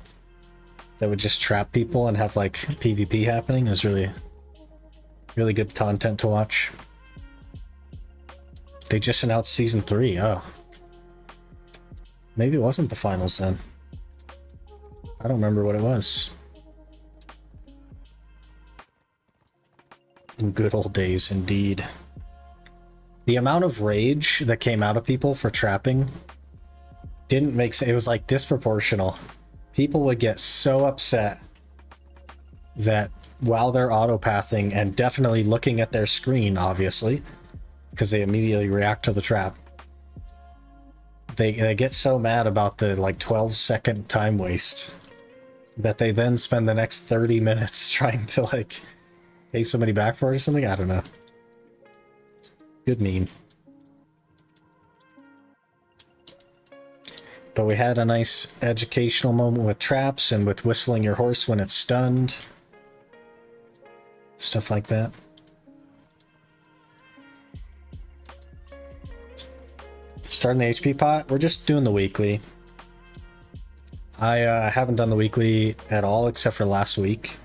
That would just trap people and have like PvP happening. It was really good content to watch. They just announced season 3. Oh. Maybe it wasn't the finals then. I don't remember what it was. Good old days indeed. The amount of rage that came out of people for trapping didn't make sense. It was like disproportional. People would get so upset that while they're autopathing and definitely looking at their screen, obviously, because they immediately react to the trap, they get so mad about the like 12-second time waste that they then spend the next 30 minutes trying to like pay somebody back for it or something. I don't know. Good meme. But we had a nice educational moment with traps and with whistling your horse when it's stunned. Stuff like that. Starting the HP pot, we're just doing the weekly. I haven't done the weekly at all except for last week.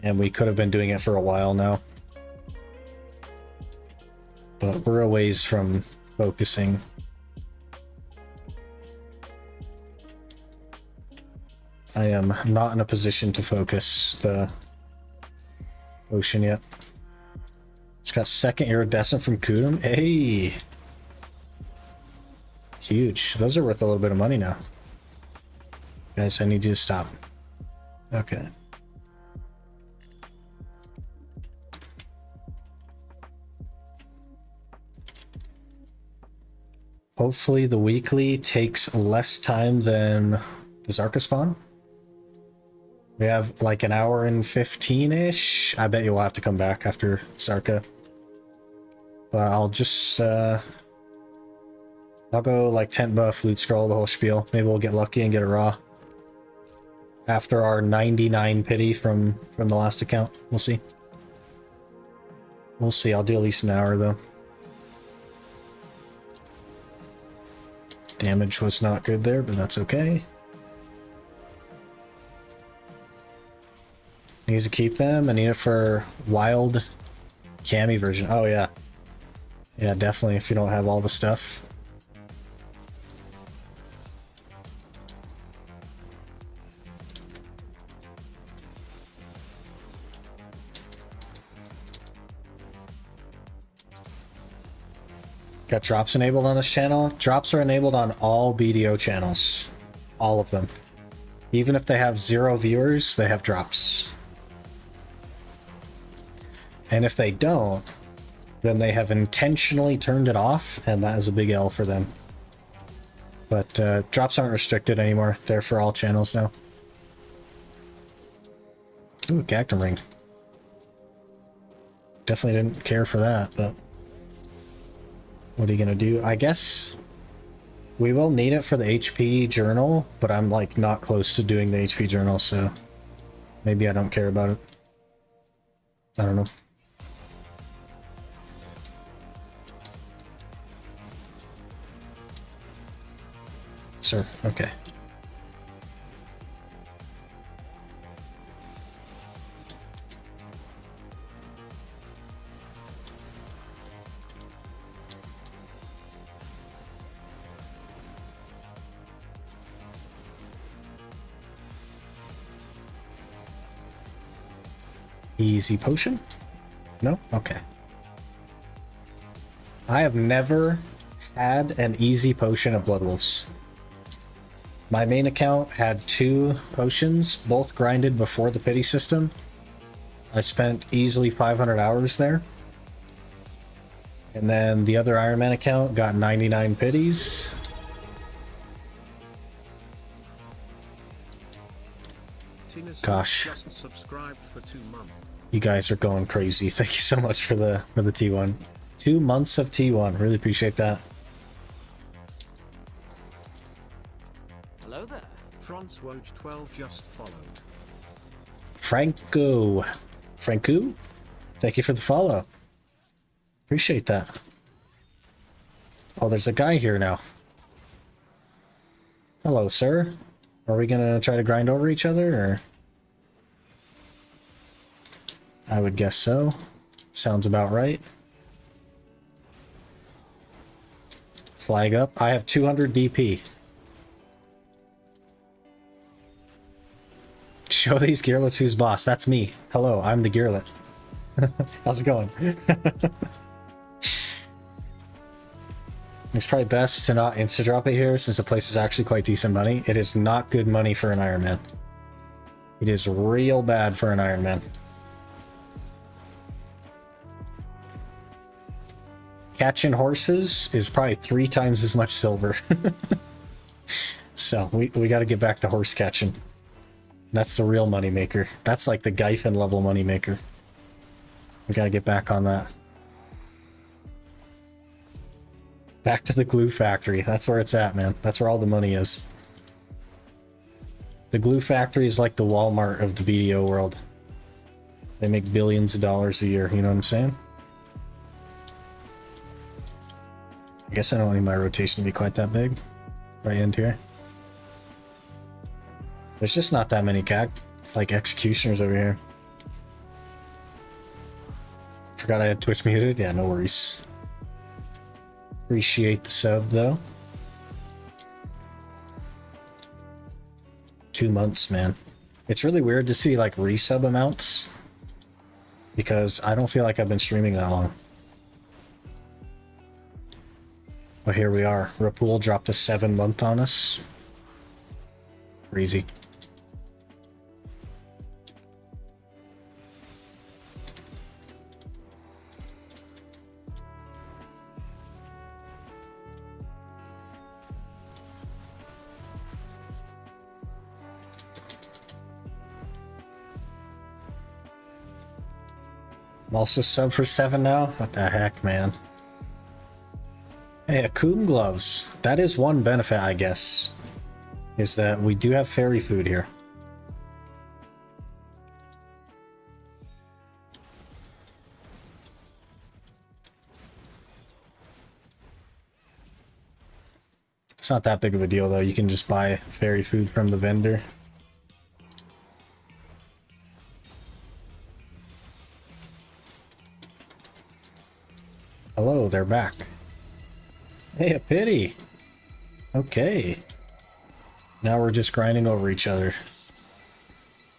And we could have been doing it for a while now. But we're a ways from focusing. I am not in a position to focus the ocean yet. Just got second iridescent from Kudum. Hey! Huge. Those are worth a little bit of money now. Guys, I need you to stop. Okay. Hopefully the weekly takes less time than the Zarka spawn. We have like an hour and 15-ish. I bet you'll have to come back after Zarka. But I'll just, I'll go like tent buff, loot scroll, the whole spiel. Maybe we'll get lucky and get a raw. After our 99 pity from the last account. We'll see. We'll see. I'll do at least an hour though. Damage was not good there, but that's okay. Needs to keep them. I need it for wild cami version. Oh yeah. Yeah, definitely if you don't have all the stuff. Got drops enabled on this channel. Drops are enabled on all BDO channels. All of them. Even if they have 0 viewers, they have drops. And if they don't, then they have intentionally turned it off, and that is a big L for them. But drops aren't restricted anymore. They're for all channels now. Ooh, cactum ring. Definitely didn't care for that, but... what are you gonna do? I guess we will need it for the HP journal, but I'm like not close to doing the HP journal, so maybe I don't care about it. I don't know. Sir, okay. Easy potion? No? Okay. I have never had an easy potion of Blood Wolves. My main account had 2 potions, both grinded before the pity system. I spent easily 500 hours there. And then the other Iron Man account got 99 pities. Gosh. Subscribed for 2 months. You guys are going crazy. Thank you so much for the T1. 2 months of T1. Really appreciate that. Hello there. Franz Woj 12 just followed. Franco. Franco? Thank you for the follow. Appreciate that. Oh, there's a guy here now. Hello, sir. Are we gonna try to grind over each other, or? I would guess so. Sounds about right. Flag up. I have 200 DP. Show these gearlets who's boss. That's me. Hello, I'm the gearlet. How's it going? It's probably best to not insta-drop it here since the place is actually quite decent money. It is not good money for an Iron Man. It is real bad for an Iron Man. Catching horses is probably 3 times as much silver. So we got to get back to horse catching. That's the real money maker. That's like the Gyfin level money maker. We got to get back on that. Back to the glue factory. That's where it's at, man. That's where all the money is. The glue factory is like the Walmart of the BDO world. They make billions of dollars a year, you know what I'm saying? I guess I don't need my rotation to be quite that big. Right in here. There's just not that many like executioners over here. Forgot I had Twitch muted. Yeah, no worries. Appreciate the sub though. 2 months, man. It's really weird to see like resub amounts because I don't feel like I've been streaming that long. But here we are. Rapul dropped a 7-month on us. Crazy. I'm also sub for 7 now. What the heck, man? Hey, Akum gloves. That is one benefit, I guess, is that we do have fairy food here. It's not that big of a deal, though. You can just buy fairy food from the vendor. Hello, they're back. Hey, a pity. Okay. Now we're just grinding over each other.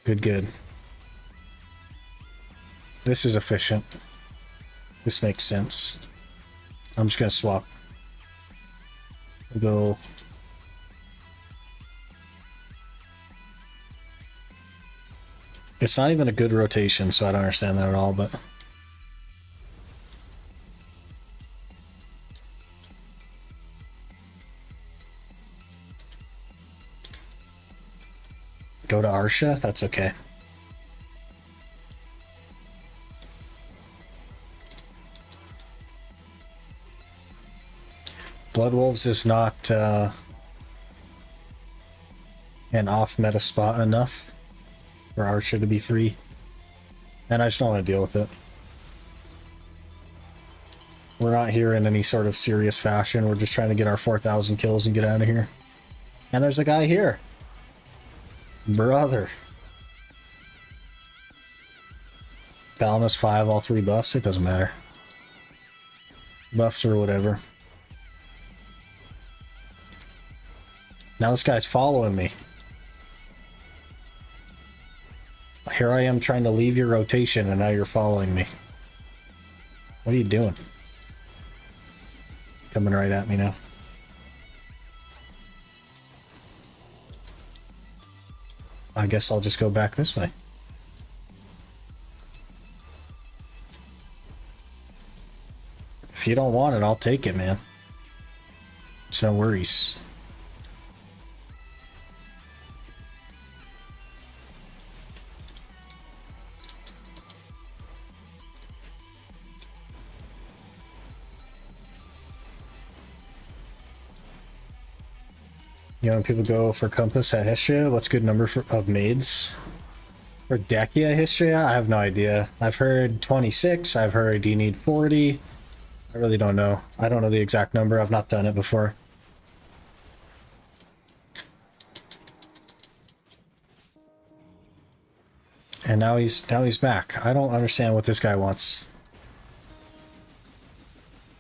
Good, good. This is efficient. This makes sense. I'm just gonna swap. We'll go. It's not even a good rotation, so I don't understand that at all, but. Go to Arsha? That's okay. Blood Wolves is not an off-meta spot enough for Arsha to be free. And I just don't want to deal with it. We're not here in any sort of serious fashion. We're just trying to get our 4,000 kills and get out of here. And there's a guy here. Brother. Balance 5, all 3 buffs. It doesn't matter. Buffs or whatever. Now this guy's following me. Here I am trying to leave your rotation and now you're following me. What are you doing? Coming right at me now. I guess I'll just go back this way. If you don't want it, I'll take it, man. It's no worries. You know, when people go for Compass at Histria, what's a good number of maids? For Dekia Histria, I have no idea. I've heard 26, I've heard you need 40. I really don't know. I don't know the exact number, I've not done it before. And now he's back. I don't understand what this guy wants.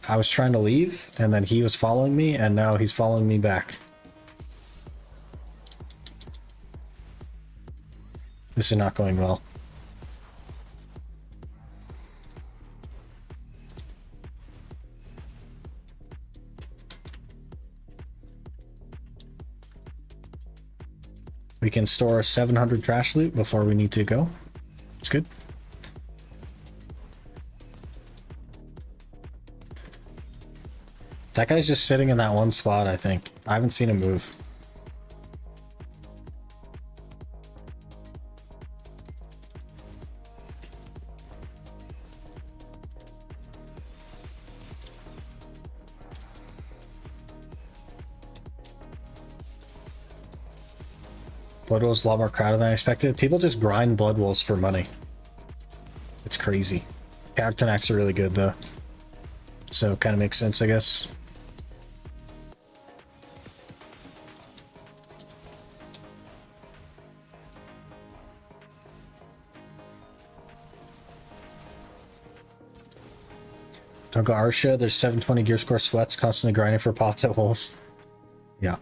I was trying to leave, and then he was following me, and now he's following me back. This is not going well. We can store 700 trash loot before we need to go. It's good. That guy's just sitting in that one spot, I think. I haven't seen him move. Blood Wolves a lot more crowded than I expected. People just grind Blood Wolves for money. It's crazy. Character acts are really good though. So it kind of makes sense, I guess. Don't go Arsha, there's 720 gear score sweats, constantly grinding for pots at wolves. Yeah.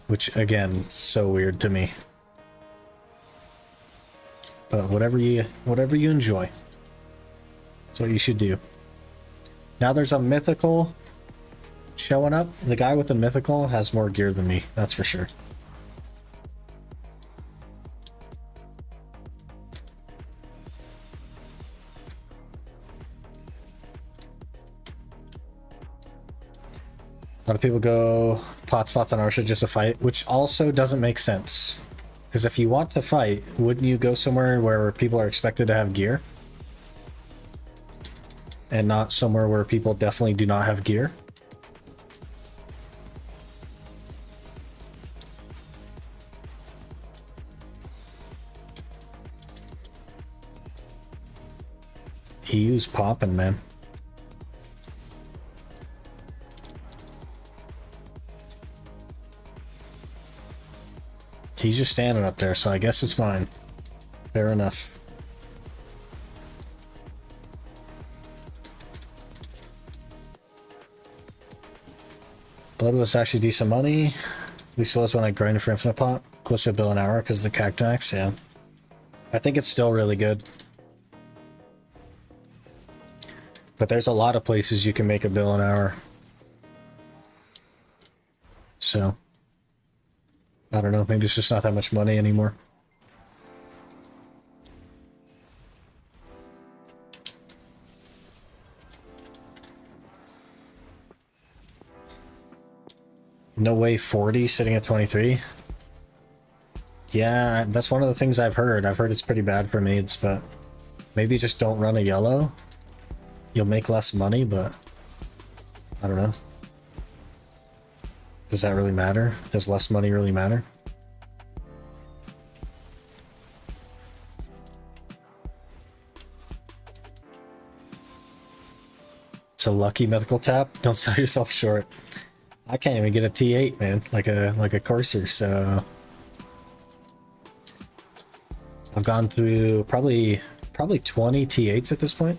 Which, again, so weird to me. But whatever you enjoy. That's what you should do. Now there's a mythical showing up. The guy with the mythical has more gear than me, that's for sure. A lot of people go pot spots on Arsha just to fight, which also doesn't make sense. Because if you want to fight, wouldn't you go somewhere where people are expected to have gear? And not somewhere where people definitely do not have gear? EU's popping, man. He's just standing up there, so I guess it's mine. Fair enough. Blood was actually decent money. At least it was when I grinded for Infinite Pot. Close to $1 billion an hour because of the Cactax, yeah. I think it's still really good. But there's a lot of places you can make $1 billion an hour. So, I don't know, maybe it's just not that much money anymore. No way 40 sitting at 23. Yeah, that's one of the things I've heard. I've heard it's pretty bad for maids, but maybe just don't run a yellow. You'll make less money, but I don't know. Does that really matter? Does less money really matter? It's a lucky mythical tap. Don't sell yourself short. I can't even get a T8, man, like a courser, so I've gone through probably 20 T8s at this point.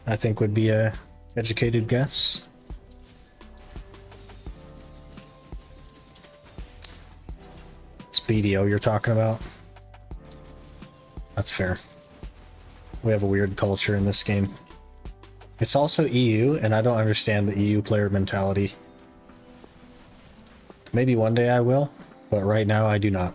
I think would be a educated guess. It's BDO you're talking about. That's fair. We have a weird culture in this game. It's also EU, and I don't understand the EU player mentality. Maybe one day I will, but right now I do not.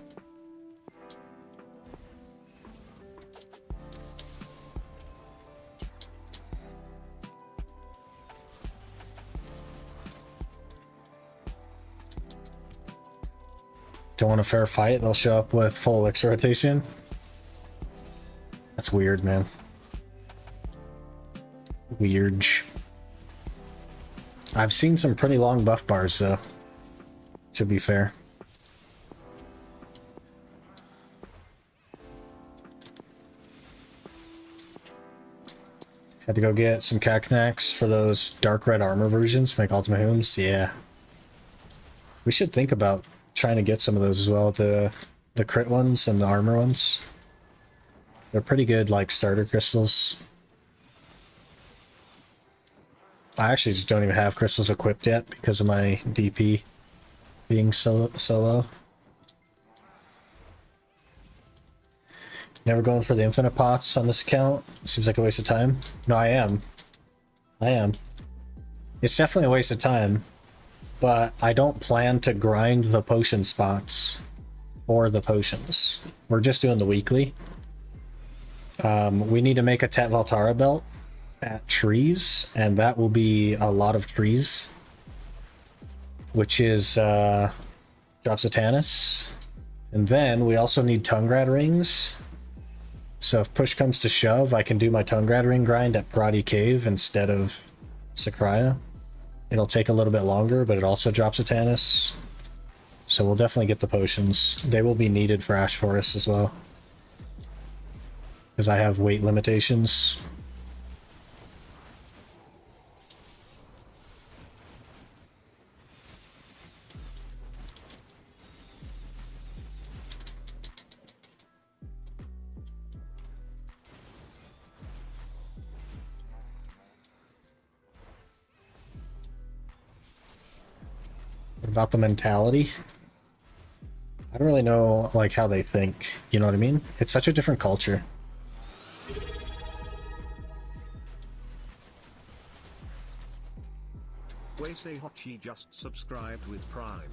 Don't want a fair fight, they'll show up with full elixir rotation. That's weird, man. Weird. I've seen some pretty long buff bars, though, to be fair. Had to go get some Cactax for those dark red armor versions, make Ultima Hooms. Yeah. We should think about trying to get some of those as well, the crit ones and the armor ones. They're pretty good, like, starter crystals. I actually just don't even have crystals equipped yet because of my DP being so low. Never going for the infinite pots on this account. Seems like a waste of time. No, I am. It's definitely a waste of time, but I don't plan to grind the potion spots or the potions. We're just doing the weekly. We need to make a Tet Valtara belt at trees, and that will be a lot of trees, which is drops a Tannis. And then we also need Tungrad rings. So if push comes to shove, I can do my Tungrad ring grind at Parati Cave instead of Sakraya. It'll take a little bit longer, but it also drops a Tannis. So we'll definitely get the potions. They will be needed for Ash Forest as well, because I have weight limitations. What about the mentality? I don't really know, like, how they think, you know what I mean? It's such a different culture. Waysay Hochi just subscribed with Prime.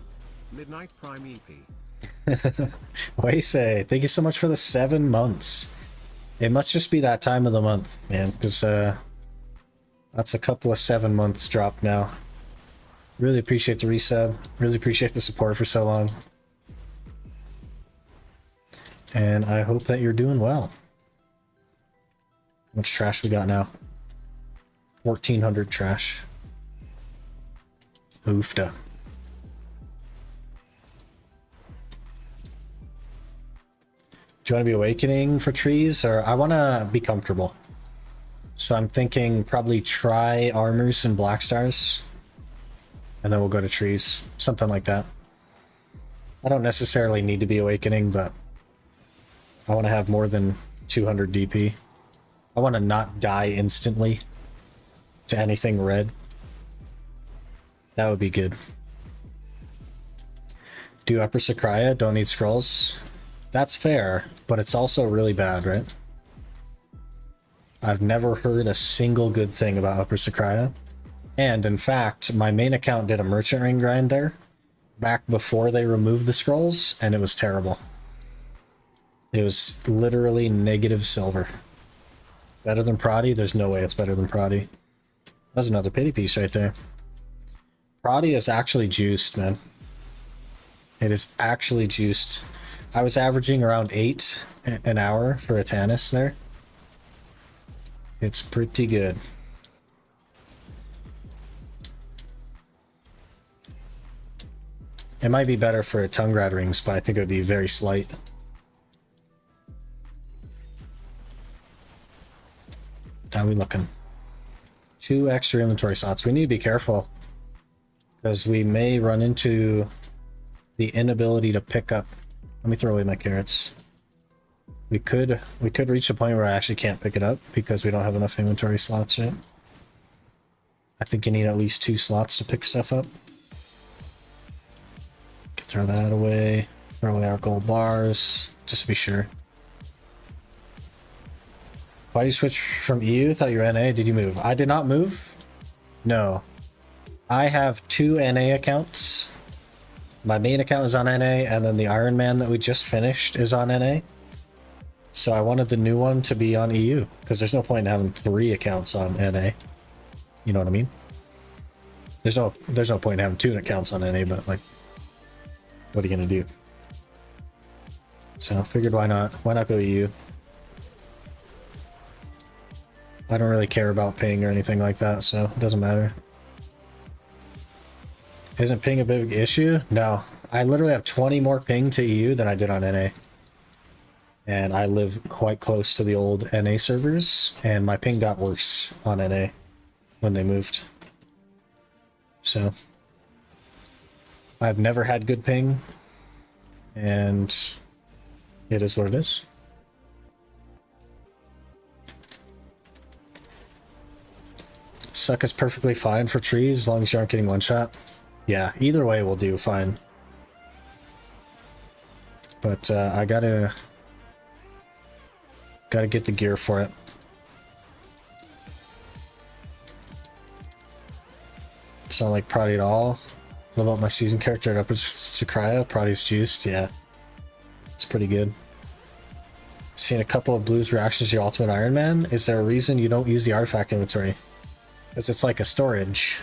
Midnight Prime EP. Waysay, thank you so much for the 7 months. It must just be that time of the month, man, because that's a couple of 7 months dropped now. Really appreciate the resub. Really appreciate the support for so long. And I hope that you're doing well. How much trash we got now? 1,400 trash. Oofda. Do you want to be awakening for trees, or I want to be comfortable? So I'm thinking probably try armors and black stars, and then we'll go to trees, something like that. I don't necessarily need to be awakening, but I want to have more than 200 DP. I want to not die instantly to anything red. That would be good. Do Upper Sakraya, don't need scrolls. That's fair, but it's also really bad, right? I've never heard a single good thing about Upper Sakraya. And in fact, my main account did a merchant ring grind there back before they removed the scrolls, and it was terrible. It was literally negative silver. Better than Prodi? There's no way it's better than Prodi. That's another pity piece right there. Prodi is actually juiced, man. It is actually juiced. I was averaging around 8 an hour for a Tannis there. It's pretty good. It might be better for tongue grad rings, but I think it would be very slight. How are we looking? 2 extra inventory slots. We need to be careful, because we may run into the inability to pick up. Let me throw away my carrots. We could reach a point where I actually can't pick it up because we don't have enough inventory slots yet. I think you need at least 2 slots to pick stuff up. Throw that away. Throw away our gold bars, just to be sure. Why did you switch from EU? Thought you were NA. Did you move? I did not move. No. I have 2 NA accounts. My main account is on NA, and then the Iron Man that we just finished is on NA. So I wanted the new one to be on EU, because there's no point in having 3 accounts on NA. You know what I mean? There's no point in having 2 accounts on NA, but like, what are you gonna do? So I figured why not go EU? I don't really care about ping or anything like that, so it doesn't matter. Isn't ping a big issue? No. I literally have 20 more ping to EU than I did on NA. And I live quite close to the old NA servers, and my ping got worse on NA when they moved. So I've never had good ping, and it is what it is. Suck is perfectly fine for trees as long as you aren't getting one shot. Yeah, either way will do fine. But I gotta get the gear for it. It's not like Prodi at all. Level up my season character at Upper Sakraya. Prodi's juiced, yeah. It's pretty good. Seen a couple of blues reactions to your Ultimate Iron Man. Is there a reason you don't use the artifact inventory? Because it's like a storage.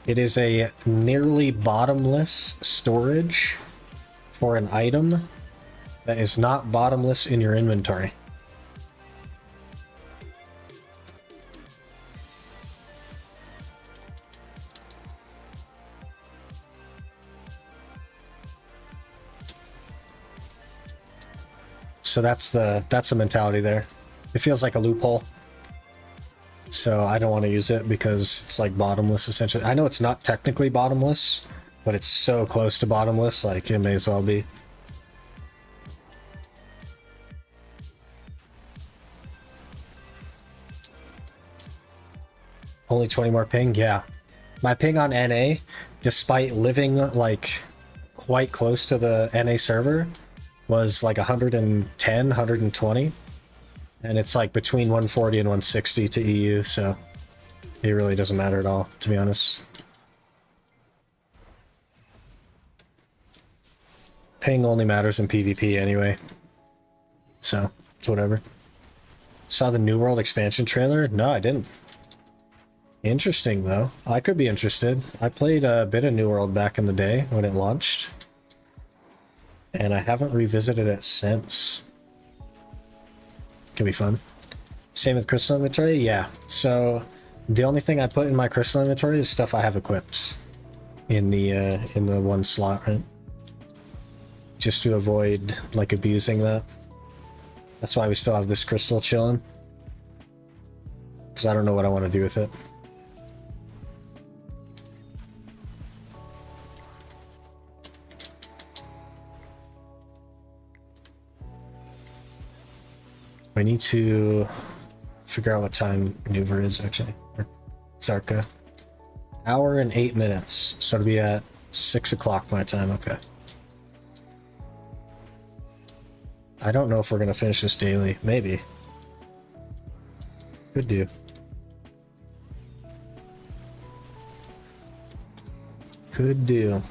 It is a nearly bottomless storage for an item that is not bottomless in your inventory. So that's the mentality there. It feels like a loophole. So I don't want to use it because it's like bottomless essentially. I know it's not technically bottomless, but it's so close to bottomless, like it may as well be. Only 20 more ping? Yeah. My ping on NA, despite living like quite close to the NA server, was like 110, 120. And it's like between 140 and 160 to EU, so it really doesn't matter at all, to be honest. Ping only matters in PvP anyway. So, it's whatever. Saw the New World expansion trailer? No, I didn't. Interesting, though. I could be interested. I played a bit of New World back in the day when it launched. And I haven't revisited it since. Could be fun. Same with crystal inventory, yeah. So the only thing I put in my crystal inventory is stuff I have equipped in the one slot, right? Just to avoid like abusing that. That's why we still have this crystal chilling. Because I don't know what I want to do with it. We need to figure out what time maneuver is actually. Zarka. Hour and 8 minutes. So it'll be at 6 o'clock my time, okay. I don't know if we're gonna finish this daily. Maybe. Could do. Could do.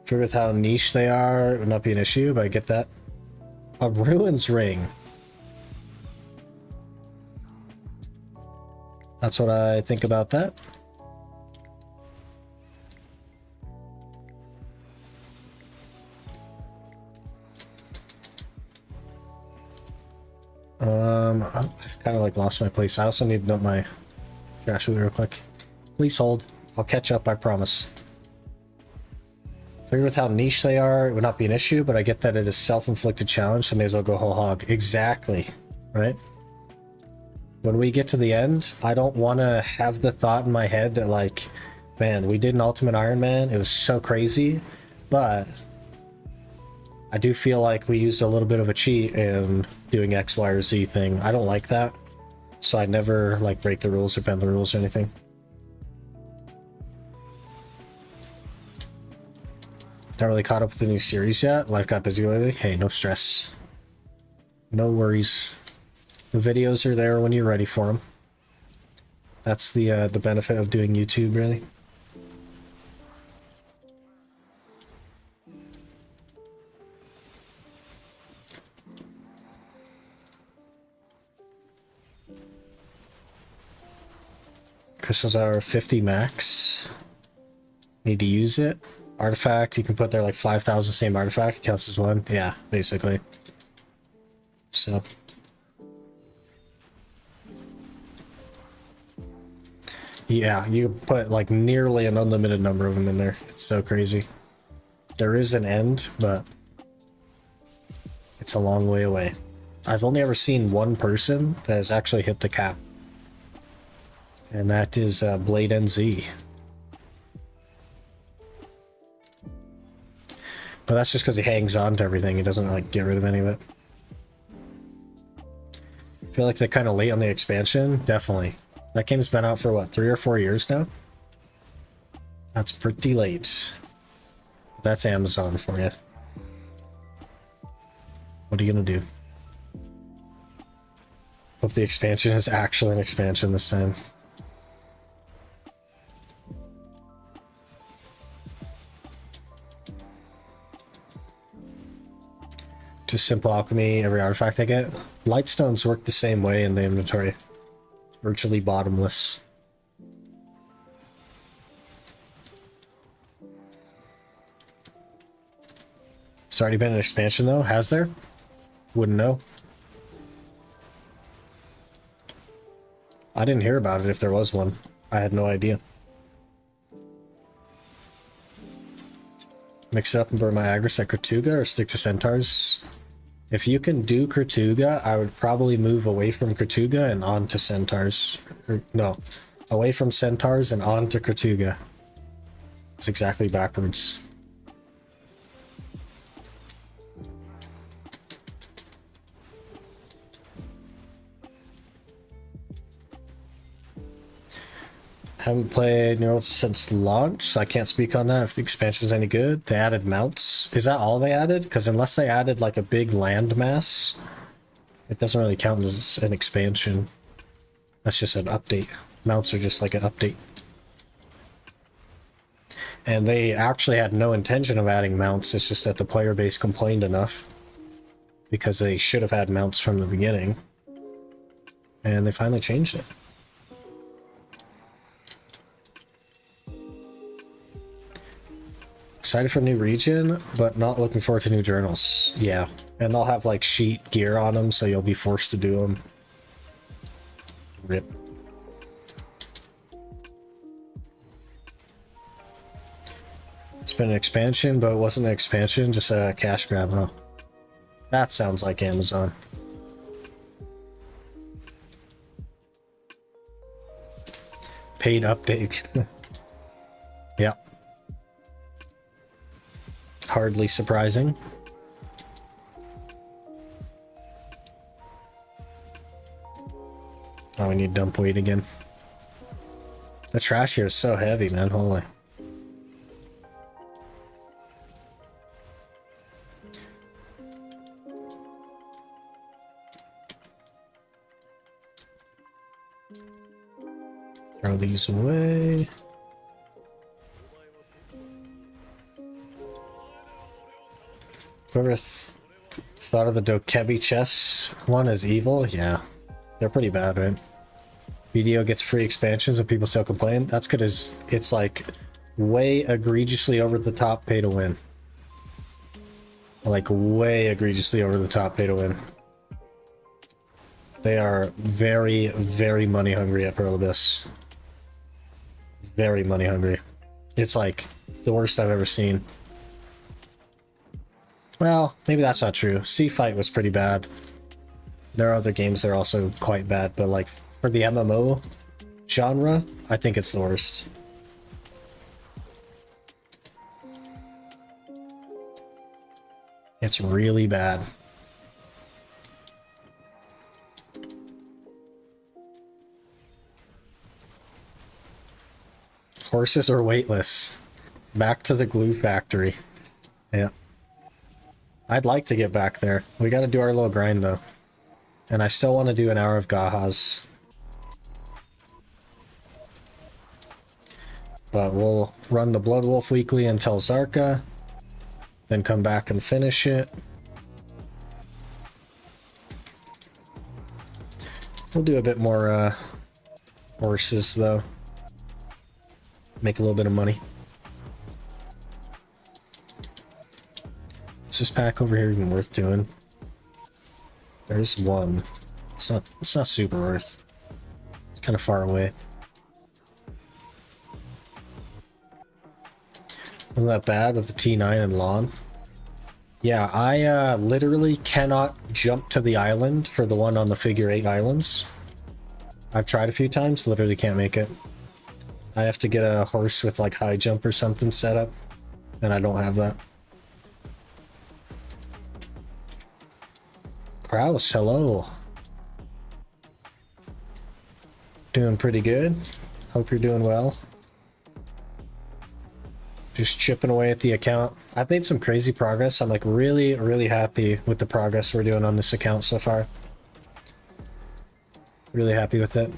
For with how niche they are, it would not be an issue, but I get that. A ruins ring. That's what I think about that. I've kind of like lost my place. I also need to note my trash real quick. Please hold. I'll catch up, I promise. Figure with how niche they are, it would not be an issue, but I get that it is self-inflicted challenge, so may as well go whole hog. Exactly, right? When we get to the end, I don't want to have the thought in my head that like, man, we did an Ultimate Iron Man, it was so crazy, but I do feel like we used a little bit of a cheat in doing X, Y, or Z thing. I don't like that, so I never like break the rules or bend the rules or anything. Not really caught up with the new series yet. Life got busy lately. Hey, no stress. No worries. The videos are there when you're ready for them. That's the benefit of doing YouTube, really. Crystals are 50 max. Need to use it. Artifact, you can put there like 5,000 same artifact, it counts as one. Yeah, basically. So. Yeah, you can put like nearly an unlimited number of them in there. It's so crazy. There is an end, but it's a long way away. I've only ever seen one person that has actually hit the cap. And that is Blade NZ. But that's just because he hangs on to everything. He doesn't like get rid of any of it. I feel like they're kind of late on the expansion. Definitely. That game's been out for what, 3 or 4 years now? That's pretty late. That's Amazon for you. What are you gonna do? Hope the expansion is actually an expansion this time. Just simple alchemy, every artifact I get. Lightstones work the same way in the inventory. It's virtually bottomless. It's already been an expansion though, has there? Wouldn't know. I didn't hear about it if there was one. I had no idea. Mix it up and burn my Agris at Kertuga or stick to Centaurs? If you can do Kertuga, I would probably move away from Kertuga and on to Centaurs. Or, no, away from Centaurs and on to Kertuga. It's exactly backwards. Haven't played New World since launch, so I can't speak on that if the expansion is any good. They added mounts. Is that all they added? Because unless they added like a big land mass, it doesn't really count as an expansion. That's just an update. Mounts are just like an update. And they actually had no intention of adding mounts, it's just that the player base complained enough. Because they should have had mounts from the beginning. And they finally changed it. Excited for new region, but not looking forward to new journals. Yeah, and they'll have like sheet gear on them, so you'll be forced to do them. Rip. It's been an expansion, but it wasn't an expansion, just a cash grab, huh? That sounds like Amazon. Paid update. Yeah. Hardly surprising. Oh, we need dump weight again. The trash here is so heavy, man. Holy. Throw these away. Whoever thought of the Dokebi chess one as evil? Yeah. They're pretty bad, right? Video gets free expansions and people still complain. That's good as it's like way egregiously over the top pay to win. Like way egregiously over the top pay to win. They are very, very money hungry at Pearl Abyss. Very money hungry. It's like the worst I've ever seen. Well, maybe that's not true. Sea Fight was pretty bad. There are other games that are also quite bad, but like for the MMO genre, I think it's the worst. It's really bad. Horses are weightless. Back to the glue factory. Yeah. I'd like to get back there. We gotta do our little grind though. And I still want to do an hour of Gahas. But we'll run the Blood Wolf weekly until Zarka. Then come back and finish it. We'll do a bit more horses though. Make a little bit of money. Is this pack over here even worth doing? There's one. It's not super worth. It's kind of far away. Wasn't that bad with the T9 and lawn? Yeah, I literally cannot jump to the island for the one on the figure 8 islands. I've tried a few times, literally can't make it. I have to get a horse with like high jump or something set up, and I don't have that. Kraus, hello. Doing pretty good. Hope you're doing well. Just chipping away at the account. I've made some crazy progress. I'm like really, really happy with the progress we're doing on this account so far. Really happy with it.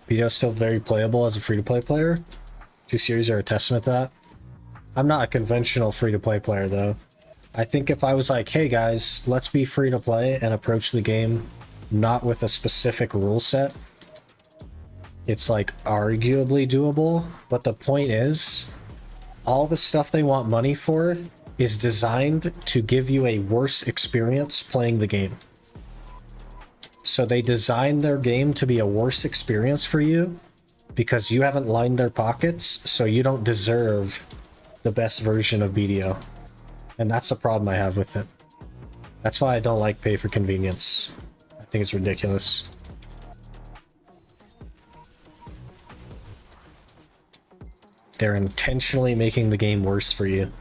Vito's still very playable as a free-to-play player. 2 series are a testament to that. I'm not a conventional free-to-play player though. I think if I was like, hey guys, let's be free to play and approach the game not with a specific rule set, it's like arguably doable. But the point is, all the stuff they want money for is designed to give you a worse experience playing the game. So they designed their game to be a worse experience for you because you haven't lined their pockets, so you don't deserve the best version of BDO. And that's the problem I have with it. That's why I don't like pay for convenience. I think it's ridiculous. They're intentionally making the game worse for you.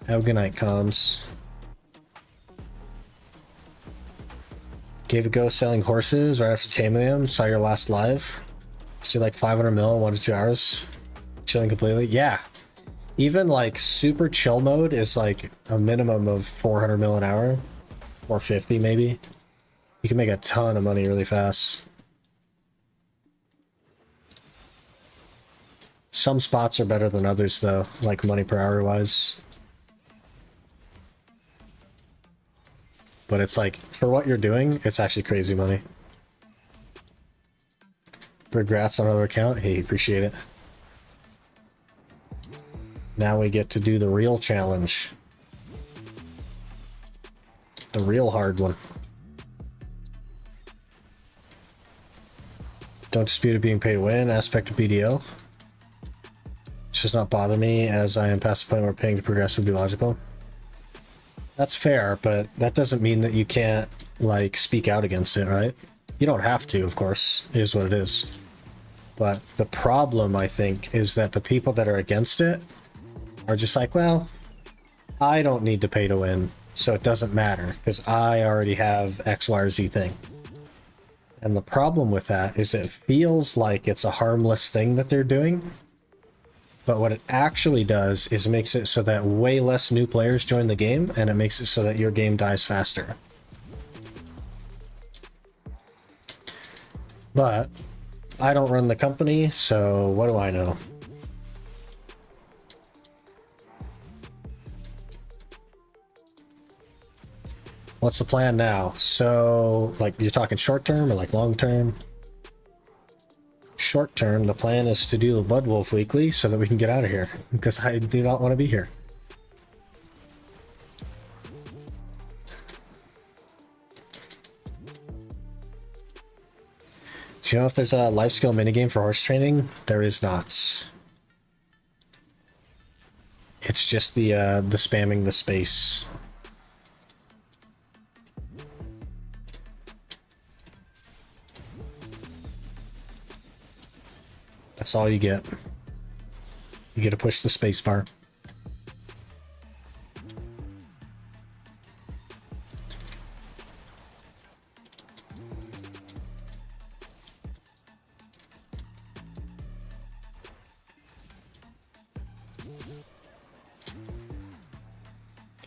Have a good night, comms. Gave a go selling horses right after taming them. Saw your last live. See like 500 mil in 1 to 2 hours. Chilling completely. Yeah. Even like super chill mode is like a minimum of 400 mil an hour. 450 maybe. You can make a ton of money really fast. Some spots are better than others though, like money per hour wise. But it's like, for what you're doing, it's actually crazy money. Regrets on another account. Hey, appreciate it. Now we get to do the real challenge. The real hard one. Don't dispute it being pay to win. Aspect of BDO. It does not bother me as I am past the point where paying to progress would be logical. That's fair, but that doesn't mean that you can't, like, speak out against it, right? You don't have to, of course. It is what it is. But the problem, I think, is that the people that are against it are just like, well, I don't need to pay to win, so it doesn't matter, because I already have X, Y, or Z thing. And the problem with that is it feels like it's a harmless thing that they're doing, but what it actually does is makes it so that way less new players join the game, and it makes it so that your game dies faster. But I don't run the company, so what do I know? What's the plan now? So, like, you're talking short term or like long term? Short term, the plan is to do a Blood Wolf weekly so that we can get out of here, because I do not want to be here. Do you know if there's a life skill minigame for horse training? There is not. It's just the spamming the space. That's all you get. You get to push the space bar.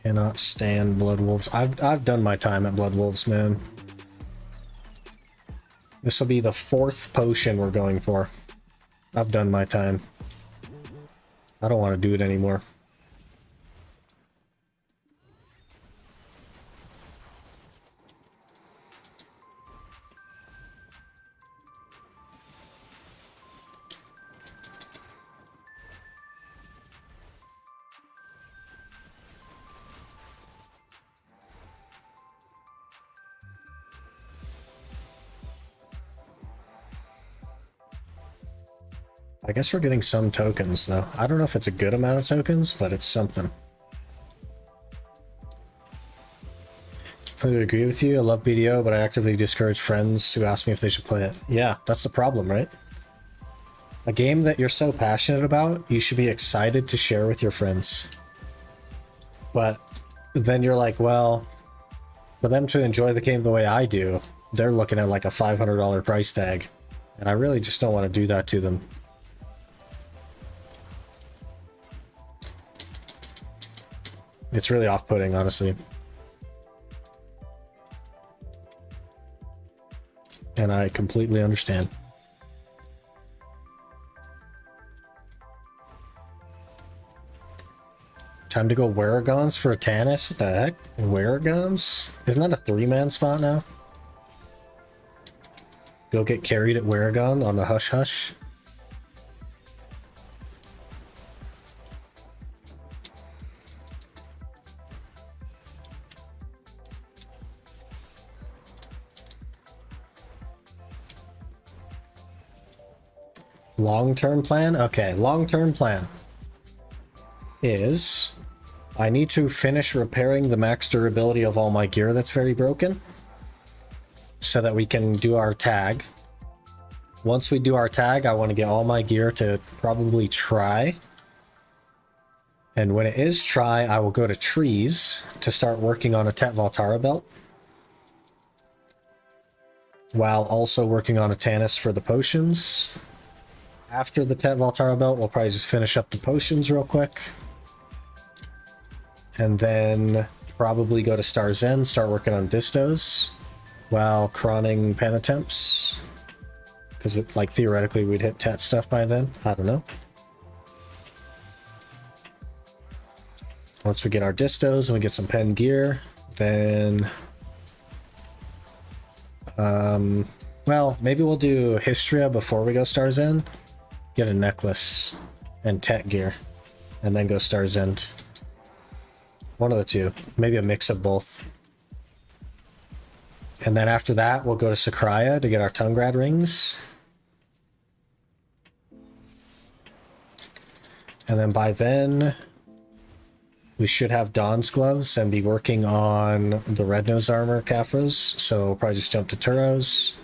Cannot stand Blood Wolves. I've done my time at Blood Wolves, man. This will be the 4th potion we're going for. I've done my time. I don't want to do it anymore. I guess we're getting some tokens, though. I don't know if it's a good amount of tokens, but it's something. I completely agree with you. I love BDO, but I actively discourage friends who ask me if they should play it. Yeah, that's the problem, right? A game that you're so passionate about, you should be excited to share with your friends. But then you're like, well, for them to enjoy the game the way I do, they're looking at like a $500 price tag. And I really just don't want to do that to them. It's really off-putting, honestly. And I completely understand. Time to go Waragons for a Tannis? What the heck? Waragons? Isn't that a 3-man spot now? Go get carried at Waragon on the Hush Hush? Long-term plan? Okay, long-term plan is I need to finish repairing the max durability of all my gear that's very broken so that we can do our tag. Once we do our tag, I want to get all my gear to probably try. And when it is try, I will go to trees to start working on a Tet Valtara belt, while also working on a Tannis for the potions. After the Tet Valtara belt, we'll probably just finish up the potions real quick. And then probably go to Star's End, start working on distos, while crawling Panatemps. Because, like, theoretically we'd hit Tet stuff by then. I don't know. Once we get our distos and we get some pen gear, then Well, maybe we'll do Histria before we go Star's End. Get a necklace and tech gear, and then go Star's End. One of the two. Maybe a mix of both. And then after that, we'll go to Sakraya to get our Tungrad rings. And then by then, we should have Dawn's gloves and be working on the Red Nose armor Caphras. So we'll probably just jump to Turos.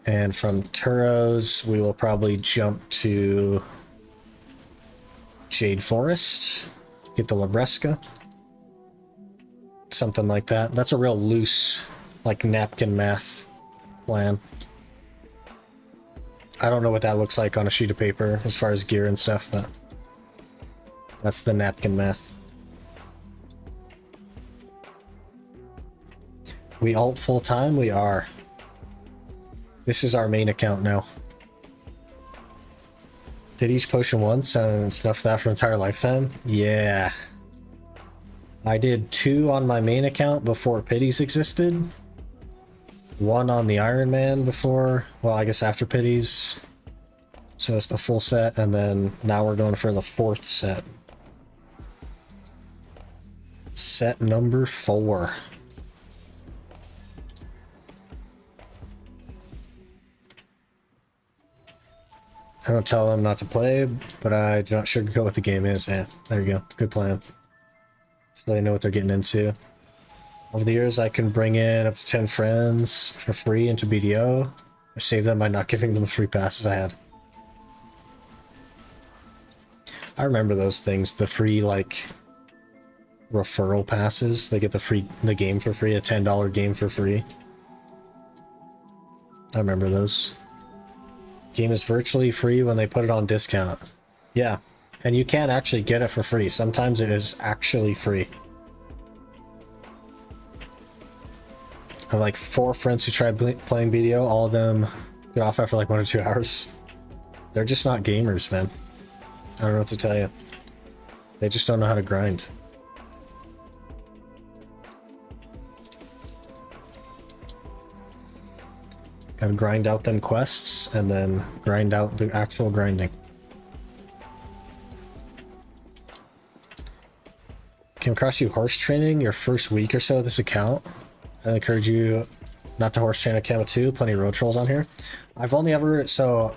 And from Turos, we will probably jump to Jade Forest, get the Labresca. Something like that. That's a real loose, like, napkin math plan. I don't know what that looks like on a sheet of paper as far as gear and stuff, but that's the napkin math. We alt full time? We are. This is our main account now. Did each potion once and stuff that for an entire lifetime? Yeah. I did 2 on my main account before Pities existed. 1 on the Iron Man before, well, I guess after Pities. So that's the full set, and then now we're going for the 4th set. Set number 4. I don't tell them not to play, but I do not sugarcoat what the game is. Yeah, there you go. Good plan. So they know what they're getting into. Over the years, I can bring in up to 10 friends for free into BDO. I saved them by not giving them the free passes I had. I remember those things, the free, like, referral passes. They get the game for free, a $10 game for free. I remember those. Game is virtually free when they put it on discount. Yeah, and you can actually get it for free. Sometimes it is actually free. I have like 4 friends who tried playing BDO. All of them get off after like 1 or 2 hours. They're just not gamers, man. I don't know what to tell you. They just don't know how to grind. Gotta grind out them quests, and then grind out the actual grinding. Came across you horse training your first week or so of this account. I encourage you not to horse train a Camo 2. Plenty of road trolls on here. I've only ever... So,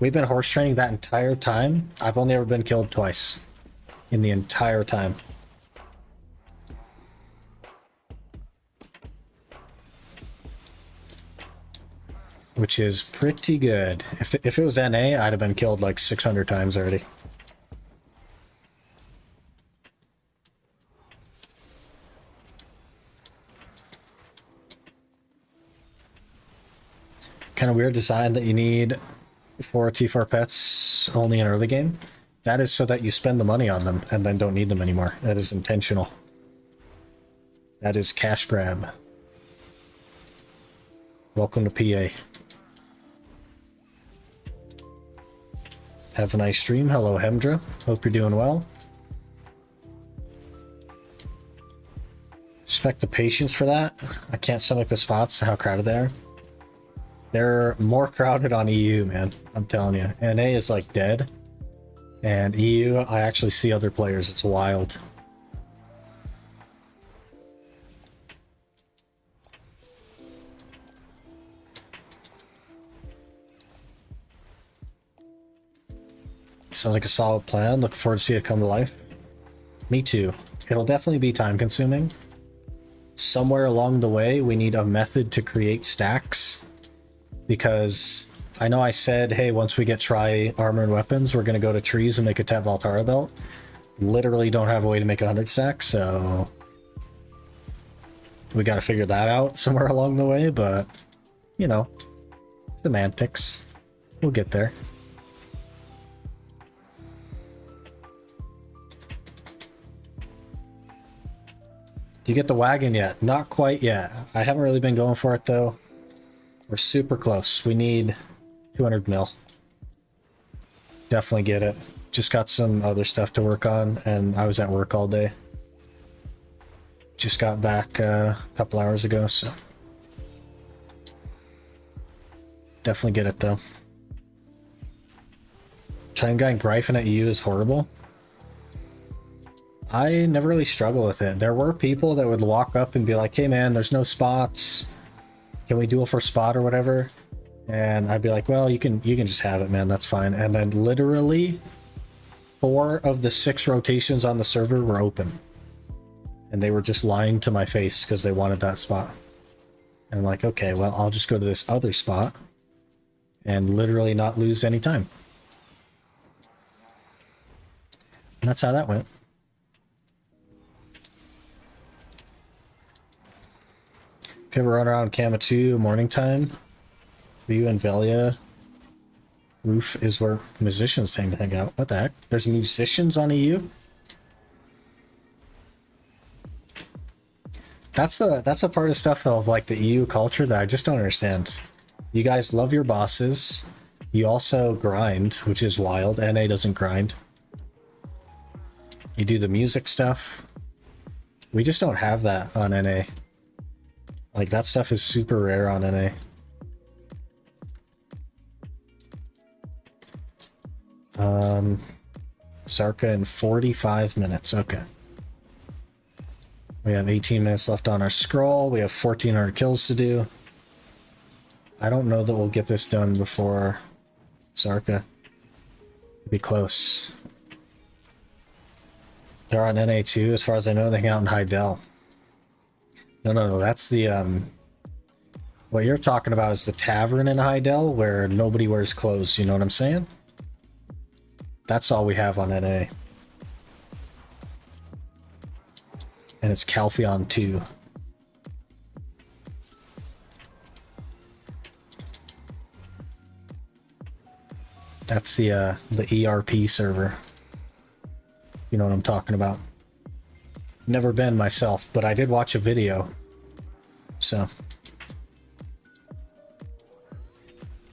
we've been horse training that entire time. I've only ever been killed twice. In the entire time. Which is pretty good. If it was NA, I'd have been killed like 600 times already. Kind of weird design that you need 4 T4 pets only in early game. That is so that you spend the money on them and then don't need them anymore. That is intentional. That is cash grab. Welcome to PA. Have a nice stream. Hello, Hemdra. Hope you're doing well. Respect the patience for that. I can't stomach the spots, how crowded they are. They're more crowded on EU, man. I'm telling you. NA is like dead. And EU, I actually see other players. It's wild. Sounds like a solid plan. Looking forward to see it come to life. Me too. It'll definitely be time consuming. Somewhere along the way, we need a method to create stacks. Because I know I said, hey, once we get tri armor and weapons, we're going to go to trees and make a Tet Valtara belt. Literally don't have a way to make 100 stacks, so we got to figure that out somewhere along the way, but, you know, semantics. We'll get there. Do you get the wagon yet? Not quite yet. I haven't really been going for it, though. We're super close. We need 200 mil. Definitely get it. Just got some other stuff to work on, and I was at work all day. Just got back a couple hours ago, so definitely get it though. Trying guy Gryphon at EU is horrible. I never really struggle with it. There were people that would walk up and be like, hey man, there's no spots. Can we duel for spot or whatever? And I'd be like, well, you can just have it, man. That's fine. And then literally 4 of the 6 rotations on the server were open. And they were just lying to my face because they wanted that spot. And I'm like, okay, well, I'll just go to this other spot and literally not lose any time. And that's how that went. If you ever run around Kama 2 morning time, View and Velia roof is where musicians tend to hang out. What the heck? There's musicians on EU? That's the part of stuff of like the EU culture that I just don't understand. You guys love your bosses. You also grind, which is wild. NA doesn't grind. You do the music stuff. We just don't have that on NA. Like that stuff is super rare on NA. Sarka in 45 minutes. Okay. We have 18 minutes left on our scroll. We have 1,400 kills to do. I don't know that we'll get this done before Sarka. Be close. They're on NA too, as far as I know. They hang out in Heidel. No. That's the what you're talking about is the tavern in Heidel where nobody wears clothes. You know what I'm saying? That's all we have on NA. And it's Calpheon 2. That's the ERP server. You know what I'm talking about. Never been myself, but I did watch a video. So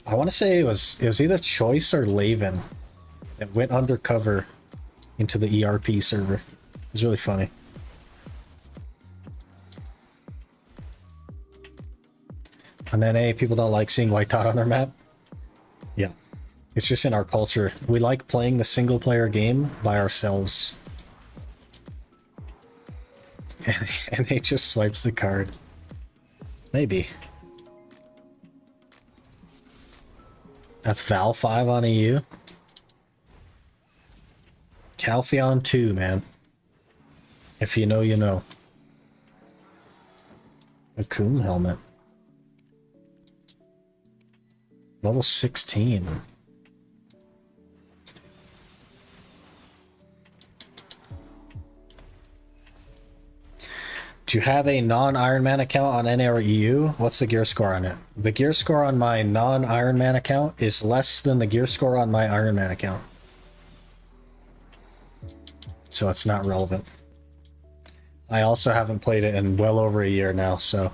I want to say it was either Choice or Laven that went undercover into the ERP server. It was really funny. On NA, people don't like seeing white dot on their map. Yeah. It's just in our culture. We like playing the single player game by ourselves. And he just swipes the card. Maybe. That's Val 5 on EU. Calpheon 2, man. If you know, you know. A Coom helmet. Level 16. Do you have a non-Iron Man account on NA or EU? What's the gear score on it? The gear score on my non-Iron Man account is less than the gear score on my Iron Man account. So it's not relevant. I also haven't played it in well over a year now, so...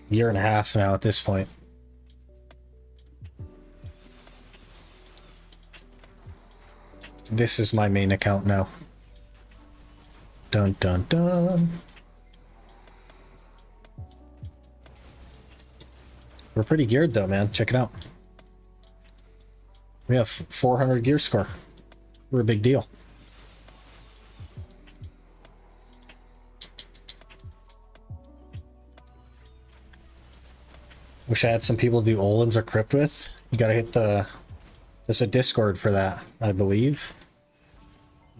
year and a half now at this point. This is my main account now. Dun dun dun. We're pretty geared though, man. Check it out. We have 400 gear score. We're a big deal. Wish I had some people to do Olins or Crypt with. You gotta hit the... there's a Discord for that, I believe.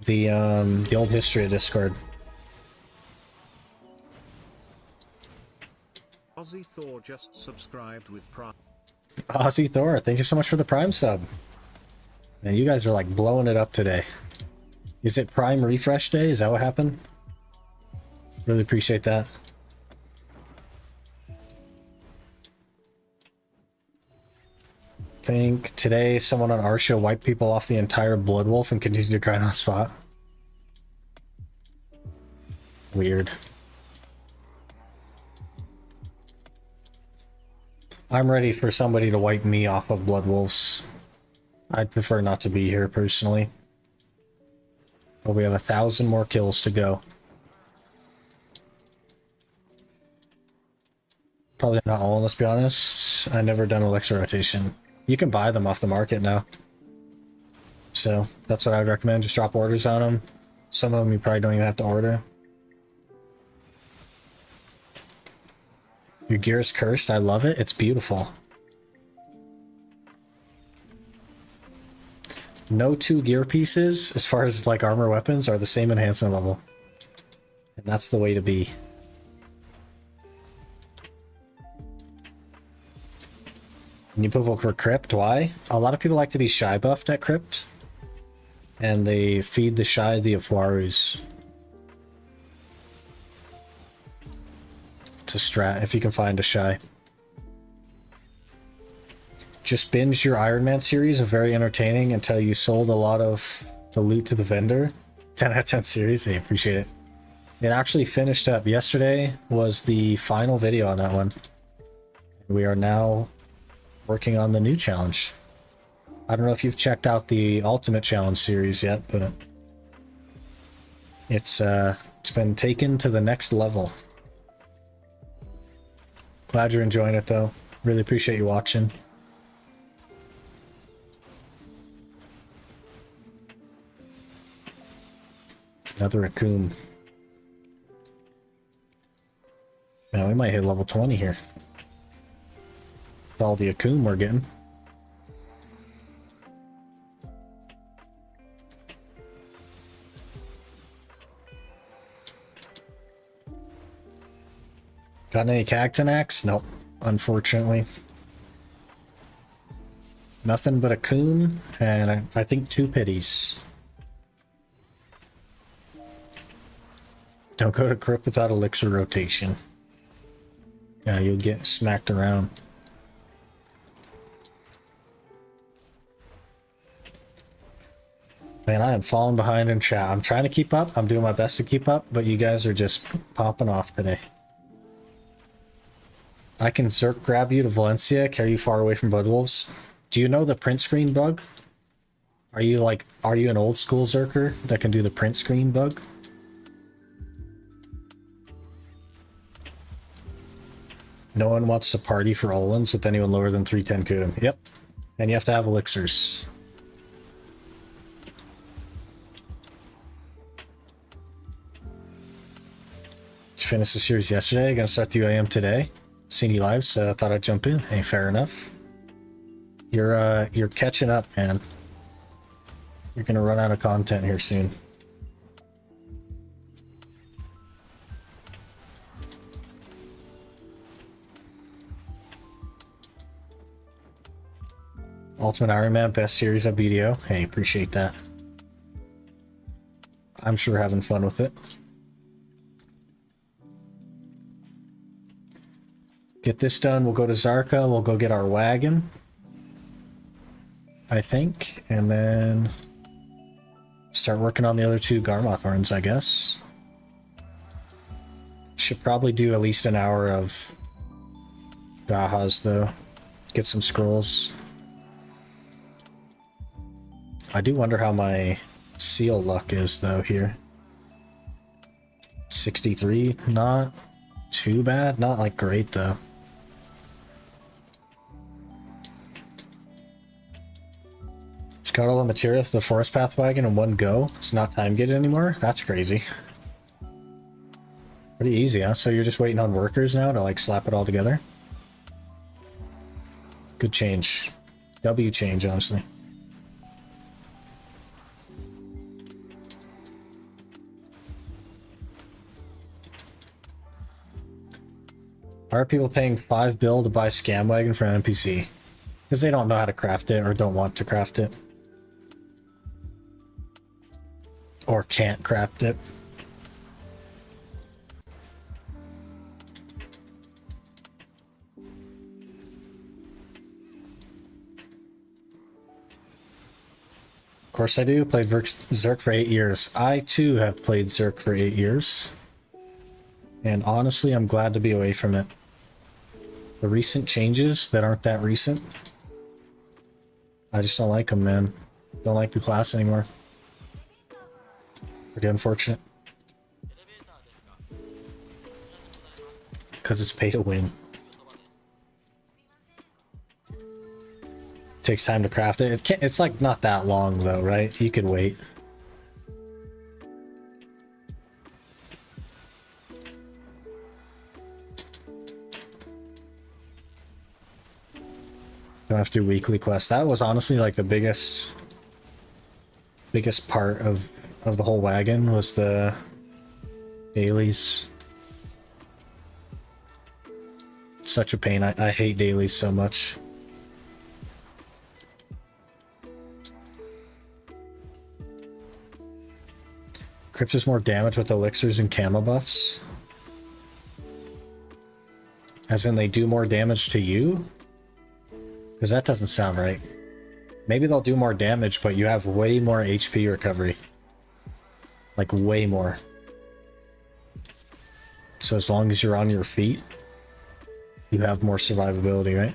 The old history of Discord. Aussie Thor just subscribed with Prime. Aussie Thor, thank you so much for the Prime sub. Man, you guys are like blowing it up today. Is it Prime Refresh Day? Is that what happened? Really appreciate that. Think today someone on our show wiped people off the entire Blood Wolf and continued to grind on spot. Weird. I'm ready for somebody to wipe me off of Blood Wolves. I'd prefer not to be here personally. But we have 1,000 more kills to go. Probably not all, let's be honest. I never done elixir rotation. You can buy them off the market now. So that's what I would recommend. Just drop orders on them. Some of them you probably don't even have to order. Your gear is cursed. I love it. It's beautiful. No two gear pieces, as far as like armor weapons, are the same enhancement level. And that's the way to be. New people for Crypt, why? A lot of people like to be shy buffed at Crypt. And they feed the shy the Afuarus. It's a strat if you can find a shy. Just binge your Iron Man series, very entertaining until you sold a lot of the loot to the vendor. 10 out of 10 series, I appreciate it. It actually finished up. Yesterday was the final video on that one. We are now working on the new challenge. I don't know if you've checked out the Ultimate Challenge series yet, but it's been taken to the next level. Glad you're enjoying it though. Really appreciate you watching. Another raccoon. Man, we might hit level 20 here. With all the Akkum we're getting. Got any Cactanax? Nope, unfortunately. Nothing but Akkum, and I think 2 pities. Don't go to Crypt without elixir rotation. Yeah, you'll get smacked around. Man, I am falling behind in chat. I'm trying to keep up. I'm doing my best to keep up, but you guys are just popping off today. I can Zerk grab you to Valencia, carry you far away from Bloodwolves. Do you know the print screen bug? Are you an old school Zerker that can do the print screen bug? No one wants to party for Olins with anyone lower than 310 Kutum. Yep. And you have to have elixirs. Just finished the series yesterday. Gonna start the UIM today. Seen you live, so I thought I'd jump in. Hey, fair enough. You're catching up, man. You're gonna run out of content here soon. Ultimate Iron Man, best series of BDO. Hey, appreciate that. I'm sure having fun with it. Get this done, we'll go to Zarka, we'll go get our wagon. I think, and then start working on the other 2 Garmoth horns, I guess. Should probably do at least an hour of Gahas though. Get some scrolls. I do wonder how my seal luck is though here. 63, not too bad, not like great though. Just got all the material for the Forest Path Wagon in one go. It's not time gated anymore. That's crazy. Pretty easy, huh? So you're just waiting on workers now to like slap it all together? Good change. W change, honestly. Why are people paying 5 bill to buy Scam Wagon from NPC? Because they don't know how to craft it or don't want to craft it. Or can't craft it. Of course I do. Played Zerk for 8 years. I too have played Zerk for 8 years. And honestly, I'm glad to be away from it. The recent changes that aren't that recent, I just don't like them, man. Don't like the class anymore. Pretty unfortunate. Because it's pay to win. Takes time to craft it. It's like not that long though, right? You could wait. Don't have to do weekly quests. That was honestly like the biggest part of the whole wagon was the dailies. Such a pain. I hate dailies so much. Crypt does more damage with elixirs and camo buffs. As in they do more damage to you? Because that doesn't sound right. Maybe they'll do more damage, but you have way more HP recovery. Like way more. So as long as you're on your feet, you have more survivability, right?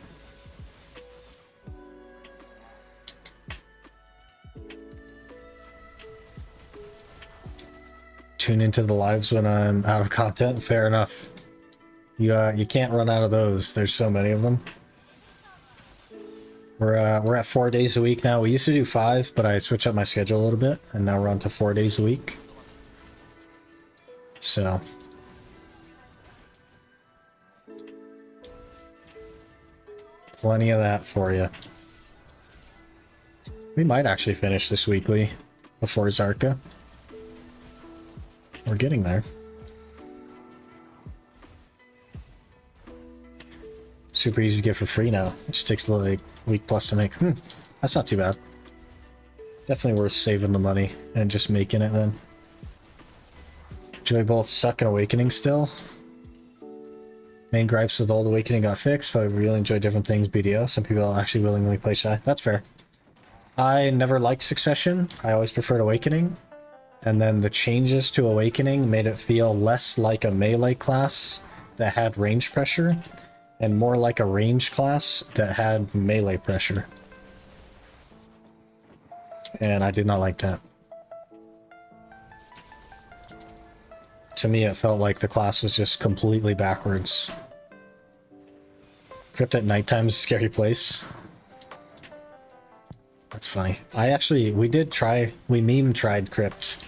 Tune into the lives when I'm out of content. Fair enough. You can't run out of those. There's so many of them. We're at 4 days a week now. We used to do 5, but I switched up my schedule a little bit, and now we're on to 4 days a week. So plenty of that for you. We might actually finish this weekly before Zarka. We're getting there. Super easy to get for free now. It just takes like a week plus to make. That's not too bad. Definitely worth saving the money and just making it then. Joy both suck and Awakening still. Main gripes with Old Awakening got fixed, but I really enjoy different things BDO. Some people actually willingly play Shy. That's fair. I never liked Succession. I always preferred Awakening. And then the changes to Awakening made it feel less like a melee class that had range pressure and more like a range class that had melee pressure. And I did not like that. To me, it felt like the class was just completely backwards. Crypt at nighttime is a scary place. That's funny. We meme tried Crypt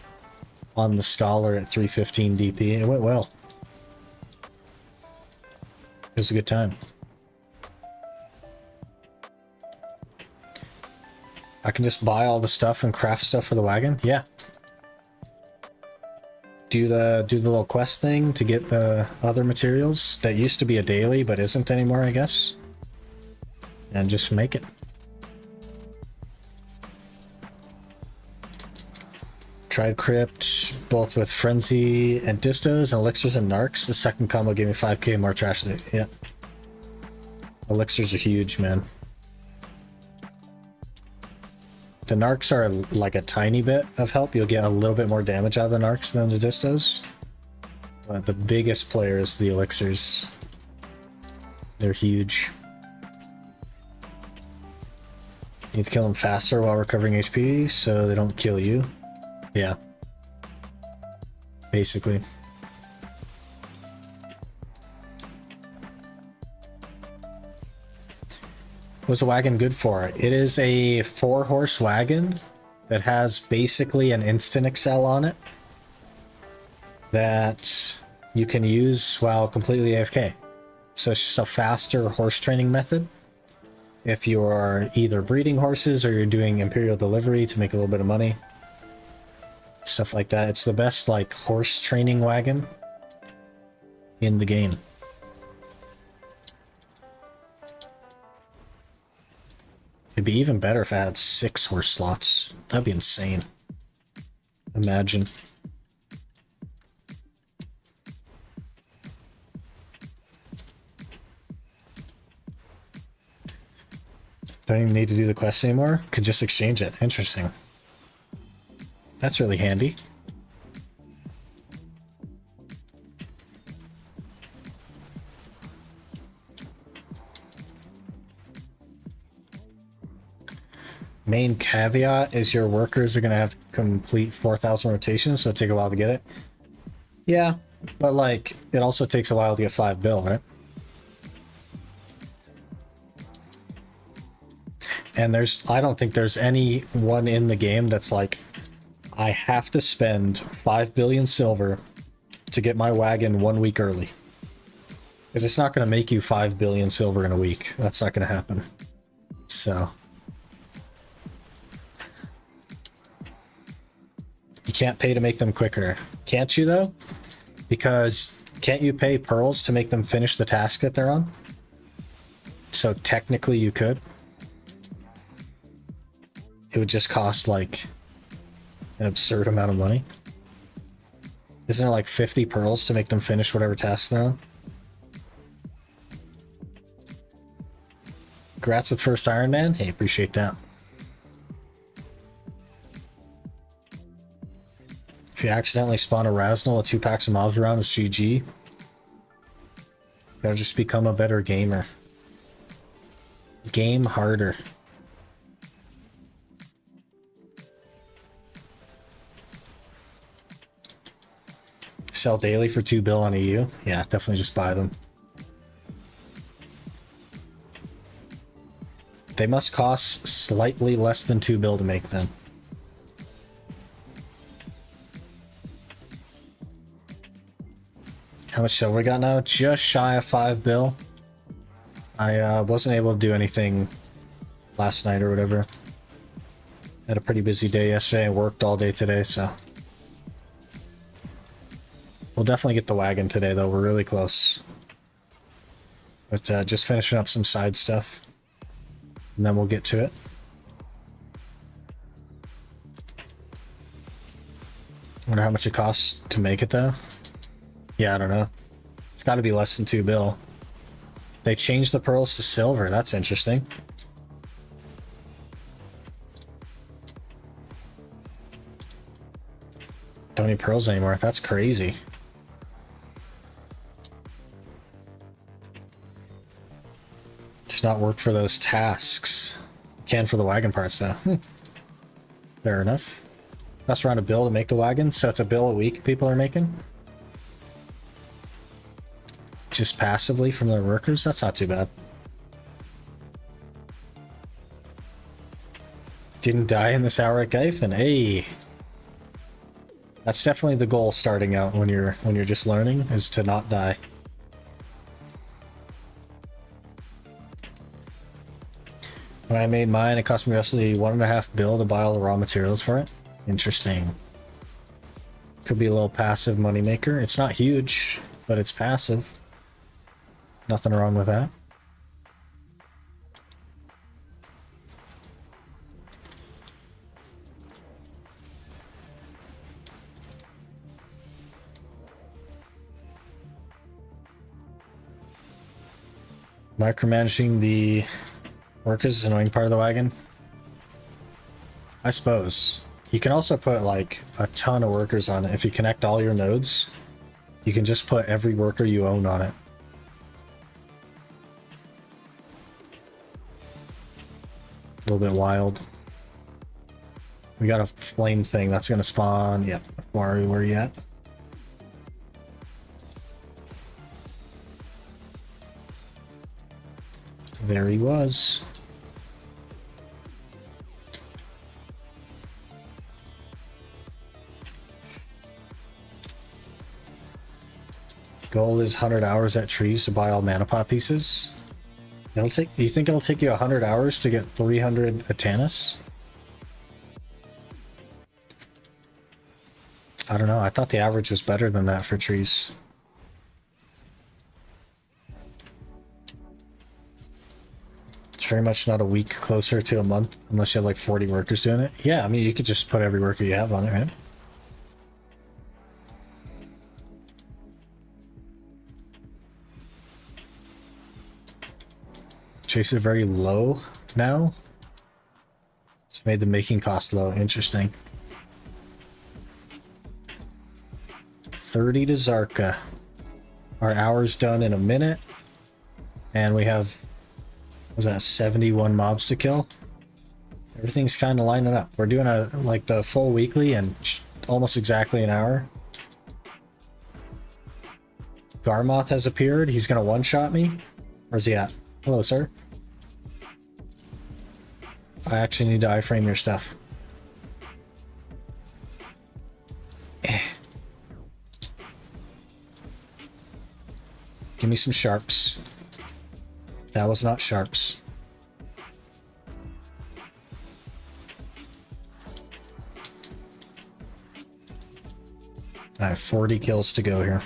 on the Scholar at 315 DP. It went well. It was a good time. I can just buy all the stuff and craft stuff for the wagon? Yeah. Do the little quest thing to get the other materials that used to be a daily but isn't anymore, I guess. And just make it. Tried Crypt both with Frenzy and Distos and Elixirs and Narcs. The second combo gave me 5k more trash than yeah. Elixirs are huge, man. The Narcs are like a tiny bit of help. You'll get a little bit more damage out of the Narcs than the Distos. But the biggest player is the Elixirs. They're huge. You need to kill them faster while recovering HP so they don't kill you. Yeah. Basically. What's the wagon good for? It is a 4-horse wagon that has basically an instant excel on it that you can use while completely AFK. So it's just a faster horse training method. If you're either breeding horses or you're doing Imperial delivery to make a little bit of money. Stuff like that. It's the best like horse training wagon in the game. It'd be even better if I had 6 horse slots. That'd be insane. Imagine. Don't even need to do the quest anymore. Could just exchange it. Interesting. That's really handy. Main caveat is your workers are going to have to complete 4,000 rotations, so it'll take a while to get it. Yeah, but like, it also takes a while to get 5 bill, right? And I don't think there's anyone in the game that's like, I have to spend 5 billion silver to get my wagon 1 week early. Because it's not going to make you 5 billion silver in a week. That's not going to happen. So you can't pay to make them quicker. Can't you though? Because can't you pay pearls to make them finish the task that they're on? So technically you could. It would just cost like an absurd amount of money. Isn't it like 50 pearls to make them finish whatever task they're on? Congrats with first Iron Man. Hey, appreciate that. If you accidentally spawn a Raznal with 2 packs of mobs around, it's GG. You gotta just become a better gamer. Game harder. Sell daily for 2 bill on EU? Yeah, definitely just buy them. They must cost slightly less than 2 bill to make them. How much silver we got now? Just shy of 5 bill. I wasn't able to do anything last night or whatever. Had a pretty busy day yesterday. I worked all day today, so. We'll definitely get the wagon today, though. We're really close. But just finishing up some side stuff. And then we'll get to it. Wonder how much it costs to make it, though. Yeah, I don't know. It's got to be less than 2 bill. They changed the pearls to silver. That's interesting. Don't need pearls anymore. That's crazy. It's not work for those tasks. Can for the wagon parts, though. Fair enough. That's around a bill to make the wagon, so it's a bill a week people are making. Just passively from their workers? That's not too bad. Didn't die in this hour at Gaifen. Hey! That's definitely the goal starting out when you're just learning, is to not die. When I made mine, it cost me roughly 1.5 bill to buy all the raw materials for it. Interesting. Could be a little passive moneymaker. It's not huge, but it's passive. Nothing wrong with that. Micromanaging the workers is an annoying part of the wagon. I suppose. You can also put like a ton of workers on it. If you connect all your nodes, you can just put every worker you own on it. A little bit wild. We got a flame thing that's gonna spawn. Yep. Where are you at? There he was. Goal is 100 hours at trees to buy all mana pot pieces. It'll take. You think it'll take you 100 hours to get 300 Atanas? I don't know. I thought the average was better than that for trees. It's very much not a week closer to a month unless you have like 40 workers doing it. Yeah, I mean, you could just put every worker you have on it, right? Chase is very low now. It's made the making cost low. Interesting. 30 to Zarka. Our hour's done in a minute. And we have, was that 71 mobs to kill? Everything's kind of lining up. We're doing like the full weekly in almost exactly an hour. Garmoth has appeared. He's gonna one-shot me. Where's he at? Hello, sir. I actually need to iframe your stuff. Give me some sharps. That was not sharps. I have 40 kills to go here.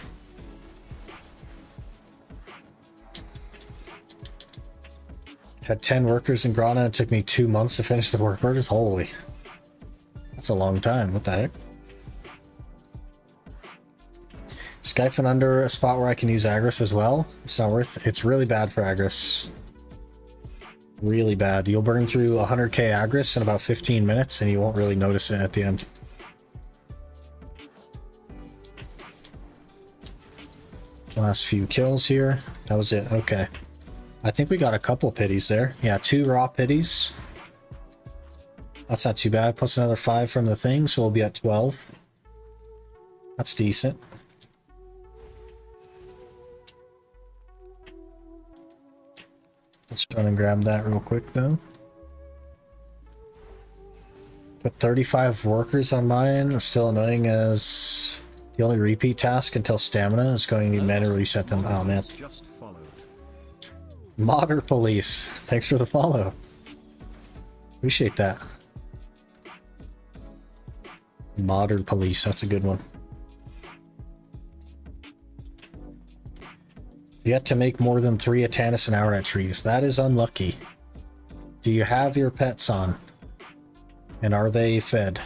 Had 10 workers in Grana. It took me 2 months to finish the work orders. Holy. That's a long time. What the heck? Skyphon under a spot where I can use Agris as well. It's not worth. It's really bad for Agris. Really bad. You'll burn through 100k Agris in about 15 minutes and you won't really notice it at the end. Last few kills here. That was it. Okay. I think we got a couple pities there. Yeah, 2 raw pities. That's not too bad. Plus another 5 from the thing, so we'll be at 12. That's decent. Let's run and grab that real quick, though. Put 35 workers on mine. It's still annoying as the only repeat task until stamina is going to manually reset them. Oh, man. Modder Police. Thanks for the follow. Appreciate that. Modder Police. That's a good one. Yet to make more than 3 Atanis an hour at trees. That is unlucky. Do you have your pets on? And are they fed?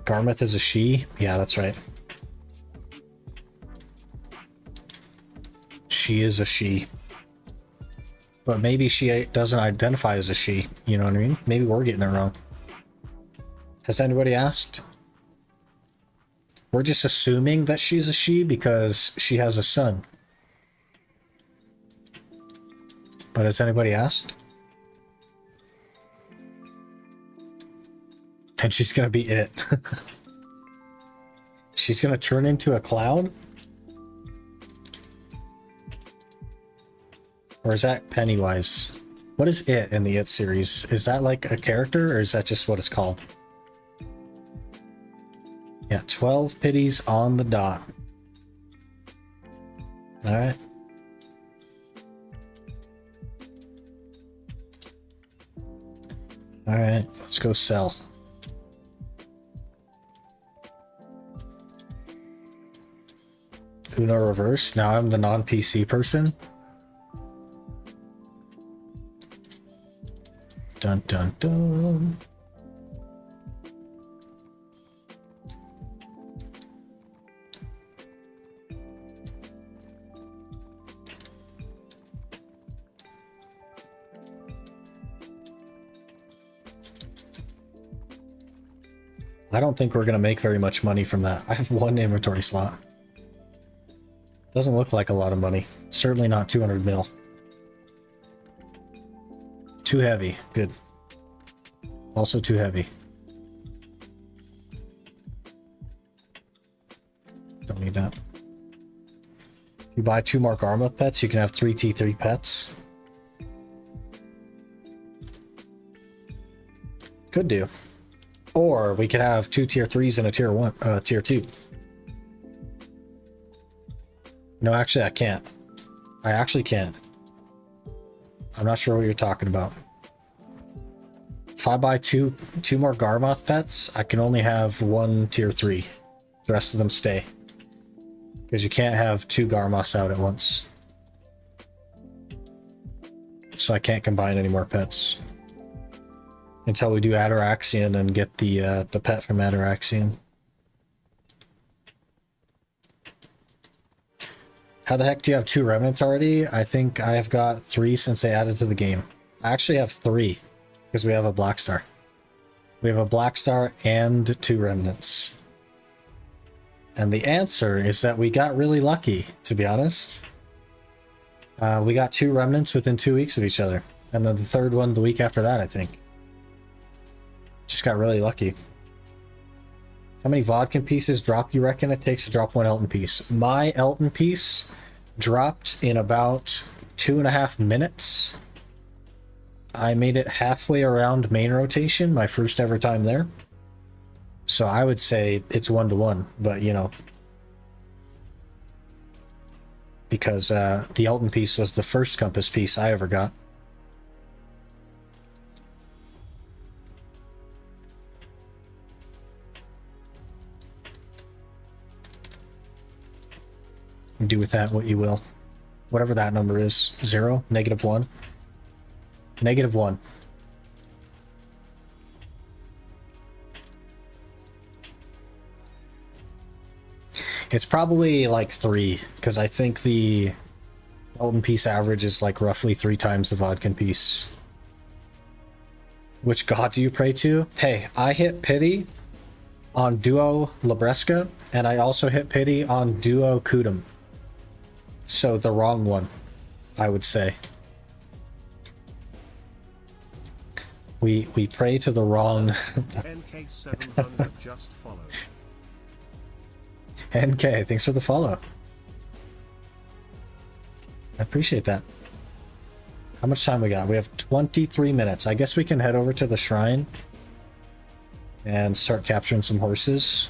Garmeth is a she? Yeah, that's right. She is a she. But maybe she doesn't identify as a she. You know what I mean? Maybe we're getting it wrong. Has anybody asked? We're just assuming that she's a she because she has a son. But has anybody asked? Then she's gonna be it. She's gonna turn into a clown? Or is that Pennywise? What is it in the It series? Is that like a character or is that just what it's called? Yeah, 12 pities on the dot. Alright. Alright, let's go sell. Uno reverse. Now I'm the non-PC person. Dun dun dun. I don't think we're going to make very much money from that. I have 1 inventory slot. Doesn't look like a lot of money. Certainly not 200 mil. Too heavy. Good. Also too heavy. Don't need that. If you buy 2 more Garmouth pets, you can have 3 T3 pets. Could do. Or we could have 2 tier 3s and a tier 2. No, actually I can't. I actually can't. I'm not sure what you're talking about. If I buy two more Garmoth pets, I can only have 1 tier 3. The rest of them stay. Because you can't have 2 Garmoths out at once. So I can't combine any more pets. Until we do Ataraxian and get the pet from Ataraxian. How the heck do you have 2 remnants already? I think I have got 3 since they added to the game. I actually have 3 because we have a Black Star. We have a Black Star and 2 remnants. And the answer is that we got really lucky, to be honest. We got 2 remnants within 2 weeks of each other. And then the 3rd one the week after that, I think. Just got really lucky. How many Vodkin pieces drop you reckon it takes to drop one Elton piece? My Elton piece dropped in about 2.5 minutes. I made it halfway around main rotation, my first ever time there. So I would say it's 1-to-1, but you know, because the Elton piece was the first compass piece I ever got. Do with that what you will. Whatever that number is. 0, -1. -1. It's probably like 3, because I think the Elton piece average is like roughly 3 times the Vodkin piece. Which god do you pray to? Hey, I hit pity on Duo Labresca, and I also hit pity on Duo Kudum. So the wrong one, I would say. We pray to the wrong... NK700 just followed. NK, thanks for the follow. I appreciate that. How much time we got? We have 23 minutes. I guess we can head over to the shrine and start capturing some horses.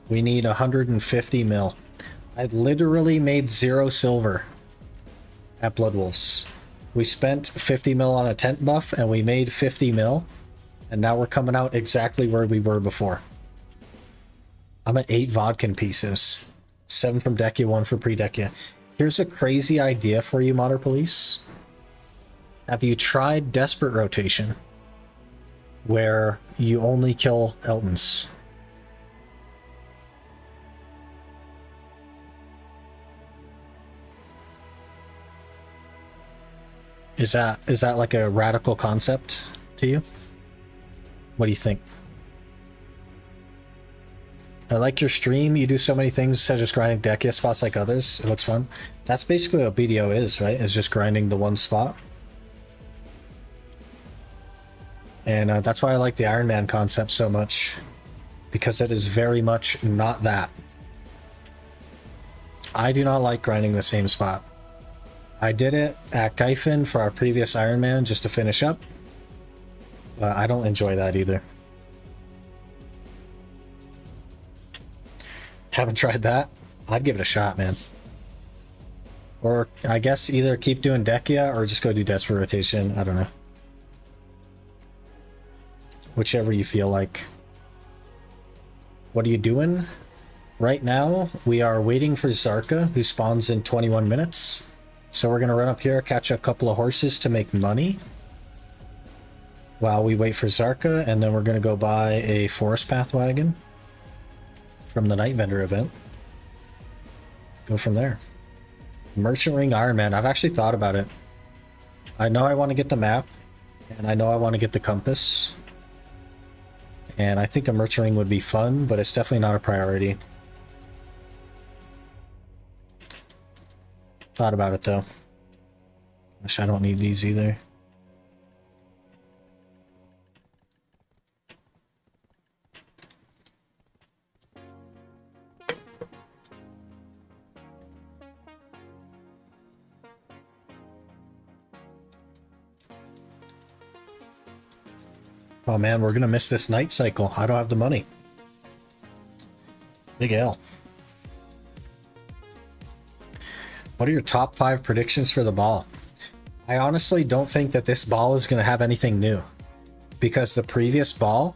We need 150 mil. I literally made 0 silver at Blood Wolves. We spent 50 mil on a tent buff and we made 50 mil. And now we're coming out exactly where we were before. I'm at 8 Vodkin pieces. 7 from Dekia, 1 for pre-Dekia. Here's a crazy idea for you, Modder Police. Have you tried Desperate Rotation? Where you only kill Eltons? Is that like a radical concept to you? What do you think? I like your stream. You do so many things instead of just grinding Dekia spots like others. It looks fun. That's basically what BDO is, right? It's just grinding the one spot. And that's why I like the Iron Man concept so much. Because it is very much not that. I do not like grinding the same spot. I did it at Gyfin for our previous Iron Man just to finish up. But I don't enjoy that either. Haven't tried that? I'd give it a shot, man. Or I guess either keep doing Dekia or just go do Desperate Rotation. I don't know. Whichever you feel like. What are you doing? Right now, we are waiting for Zarka, who spawns in 21 minutes. So we're going to run up here, catch a couple of horses to make money. While we wait for Zarka, and then we're going to go buy a Forest Path Wagon from the Night Vendor event. Go from there. Merchant Ring Iron Man. I've actually thought about it. I know I want to get the map, and I know I want to get the compass. And I think a Merchant Ring would be fun, but it's definitely not a priority. Thought about it though. Wish I don't need these either. Oh man, we're gonna miss this night cycle. I don't have the money. Big L. What are your top 5 predictions for the ball? I honestly don't think that this ball is going to have anything new. Because the previous ball,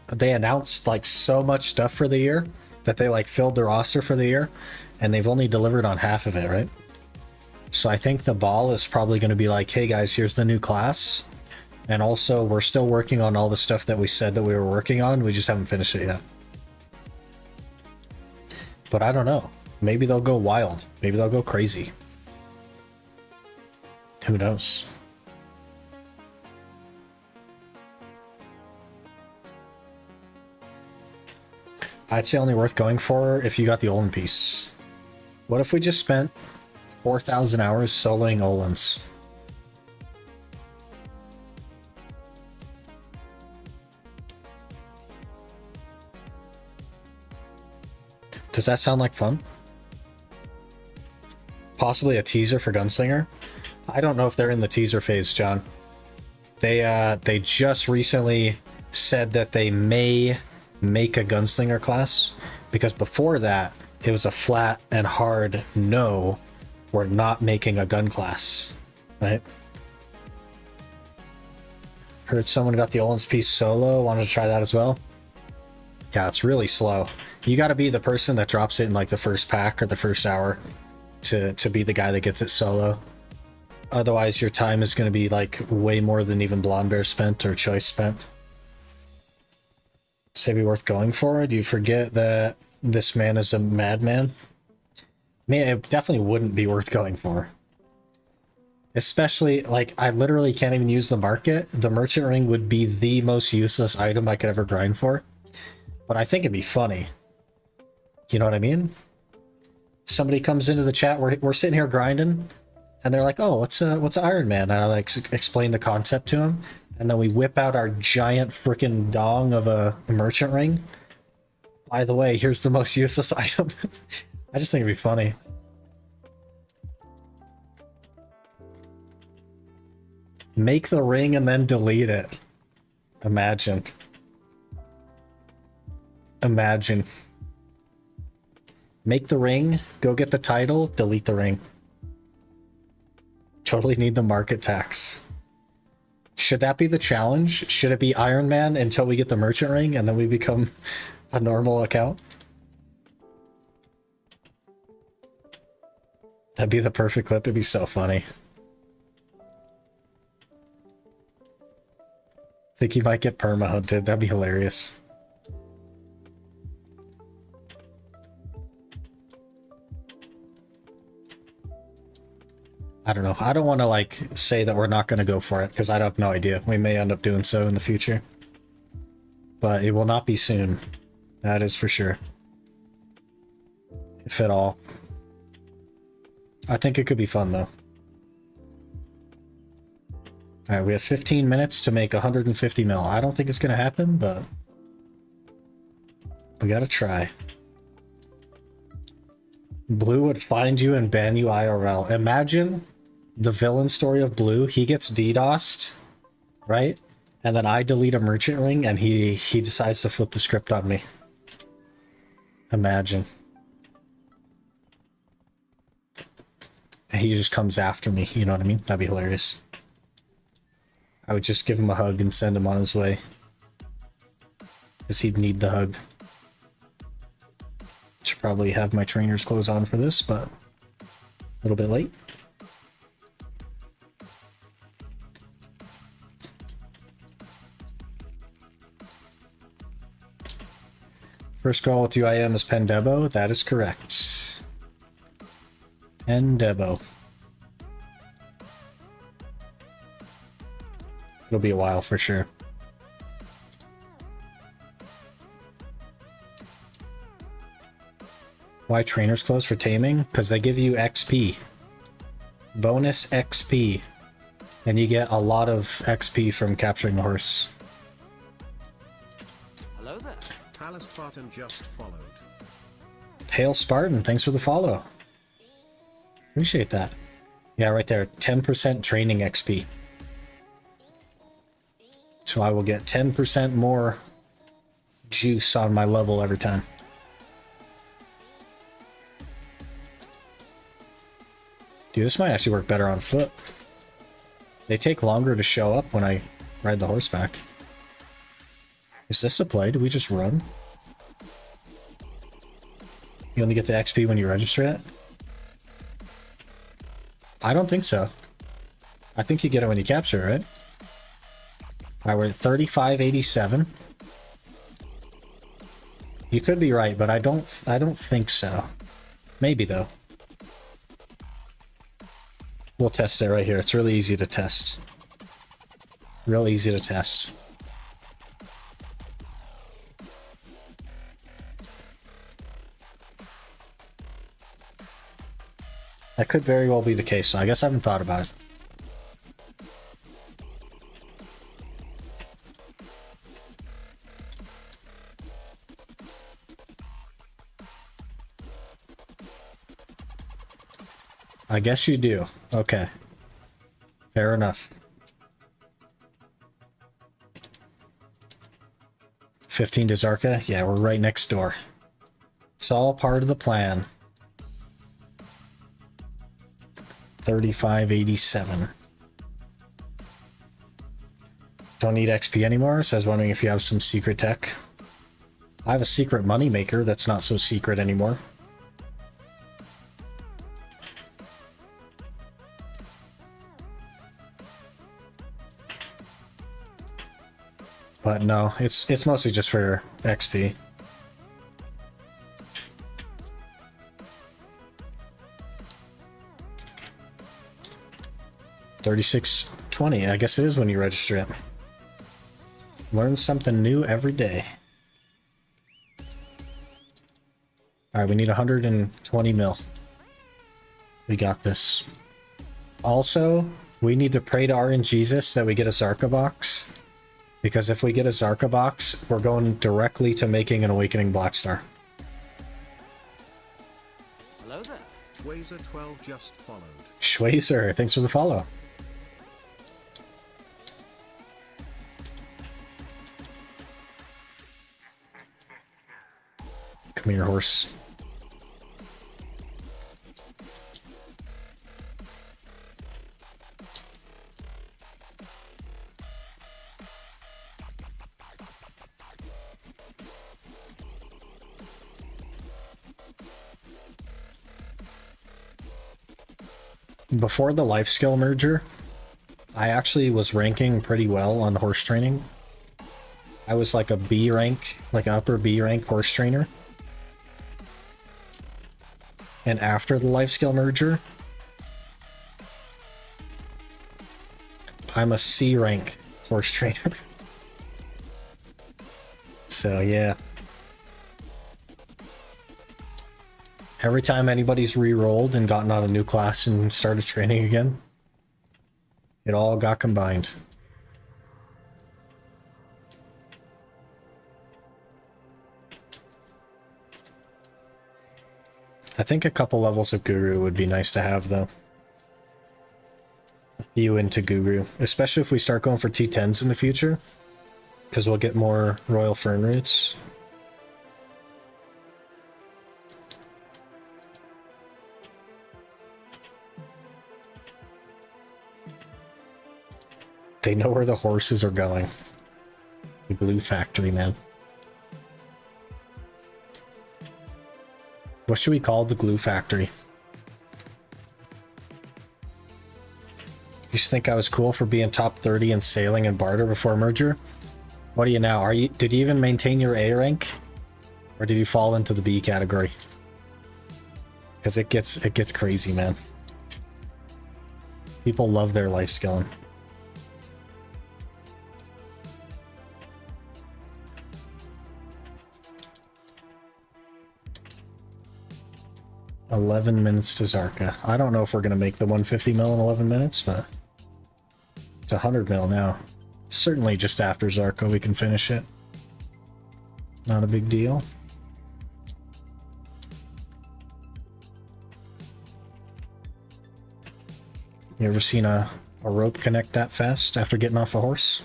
they announced like so much stuff for the year that they like filled the roster for the year, and they've only delivered on half of it, right? So I think the ball is probably going to be like, hey guys, here's the new class. And also, we're still working on all the stuff that we said that we were working on. We just haven't finished it yet. But I don't know. Maybe they'll go wild. Maybe they'll go crazy. Who knows? I'd say only worth going for if you got the Olin piece. What if we just spent 4,000 hours soloing Olins? Does that sound like fun? Possibly a teaser for Gunslinger? I don't know if they're in the teaser phase, John. They just recently said that they may make a Gunslinger class, because before that, it was a flat and hard no, we're not making a gun class, right? Heard someone got the Olin's piece solo, wanted to try that as well. Yeah, it's really slow. You gotta be the person that drops it in like the first pack or the first hour to be the guy that gets it solo. Otherwise, your time is going to be like way more than even Blonde Bear spent or Choice spent. Say be worth going for? Do you forget that this man is a madman? I mean, it definitely wouldn't be worth going for. Especially, like, I literally can't even use the market. The merchant ring would be the most useless item I could ever grind for. But I think it'd be funny. You know what I mean? Somebody comes into the chat, we're sitting here grinding, and they're like, oh, what's Iron Man? And I like explain the concept to him, and then we whip out our giant freaking dong of a merchant ring. By the way, here's the most useless item. I just think it'd be funny. Make the ring and then delete it. Imagine. Imagine. Make the ring, go get the title, delete the ring. Totally need the market tax. Should that be the challenge? Should it be Iron Man until we get the merchant ring and then we become a normal account? That'd be the perfect clip. It'd be so funny. Think he might get perma hunted. That'd be hilarious. I don't know. I don't want to like say that we're not going to go for it because I have no idea. We may end up doing so in the future. But it will not be soon. That is for sure. If at all. I think it could be fun though. Alright, we have 15 minutes to make 150 mil. I don't think it's going to happen, but we got to try. Blue would find you and ban you IRL. Imagine the villain story of Blue. He gets DDoSed, right? And then I delete a merchant ring and he decides to flip the script on me. Imagine. And he just comes after me, you know what I mean? That'd be hilarious. I would just give him a hug and send him on his way. Because he'd need the hug. Should probably have my trainer's clothes on for this, but a little bit late. First goal with UIM is Pendebo. That is correct. Pendebo. It'll be a while for sure. Why trainer's clothes for taming? Because they give you XP. Bonus XP. And you get a lot of XP from capturing the horse. Hello there. Palace Spartan just followed. Pale Spartan, thanks for the follow. Appreciate that. Yeah, right there. 10% training XP. So I will get 10% more juice on my level every time. Dude, this might actually work better on foot. They take longer to show up when I ride the horseback. Is this a play? Do we just run? You only get the XP when you register it? I don't think so. I think you get it when you capture it, right? Alright, we're at 3587. You could be right, but I don't think so. Maybe though. We'll test it right here. It's really easy to test. Real easy to test. That could very well be the case, so I guess I haven't thought about it. I guess you do. Okay. Fair enough. 15 to Zarka? Yeah, we're right next door. It's all part of the plan. 3587. Don't need XP anymore, so I was wondering if you have some secret tech. I have a secret moneymaker that's not so secret anymore. But no, it's mostly just for XP. $36.20. I guess it is when you register it. Learn something new every day. All right, we need 120 mil. We got this. Also, we need to pray to RNGesus that we get a Zarka box. Because if we get a Zarka box, we're going directly to making an Awakening Blackstar. Hello there. Schwazer12 just followed. Schwazer, thanks for the follow. Come here, horse. Before the life skill merger, I actually was ranking pretty well on horse training. I was like a B rank, like upper B rank horse trainer. And after the life skill merger, I'm a C rank horse trainer. So yeah. Every time anybody's re-rolled and gotten on a new class and started training again, it all got combined. I think a couple levels of Guru would be nice to have, though. A few into Guru, especially if we start going for T10s in the future, because we'll get more Royal Fern Roots. They know where the horses are going. The glue factory, man. What should we call the glue factory? Used to think I was cool for being top 30 in sailing and barter before merger. What are you now? Are you? Did you even maintain your A rank? Or did you fall into the B category? Because it gets crazy, man. People love their life skilling. $11 minutes to Zarka. I don't know if we're going to make the 150 mil in 11 minutes, but it's 100 mil now. Certainly just after Zarka we can finish it. Not a big deal. You ever seen a rope connect that fast after getting off a horse?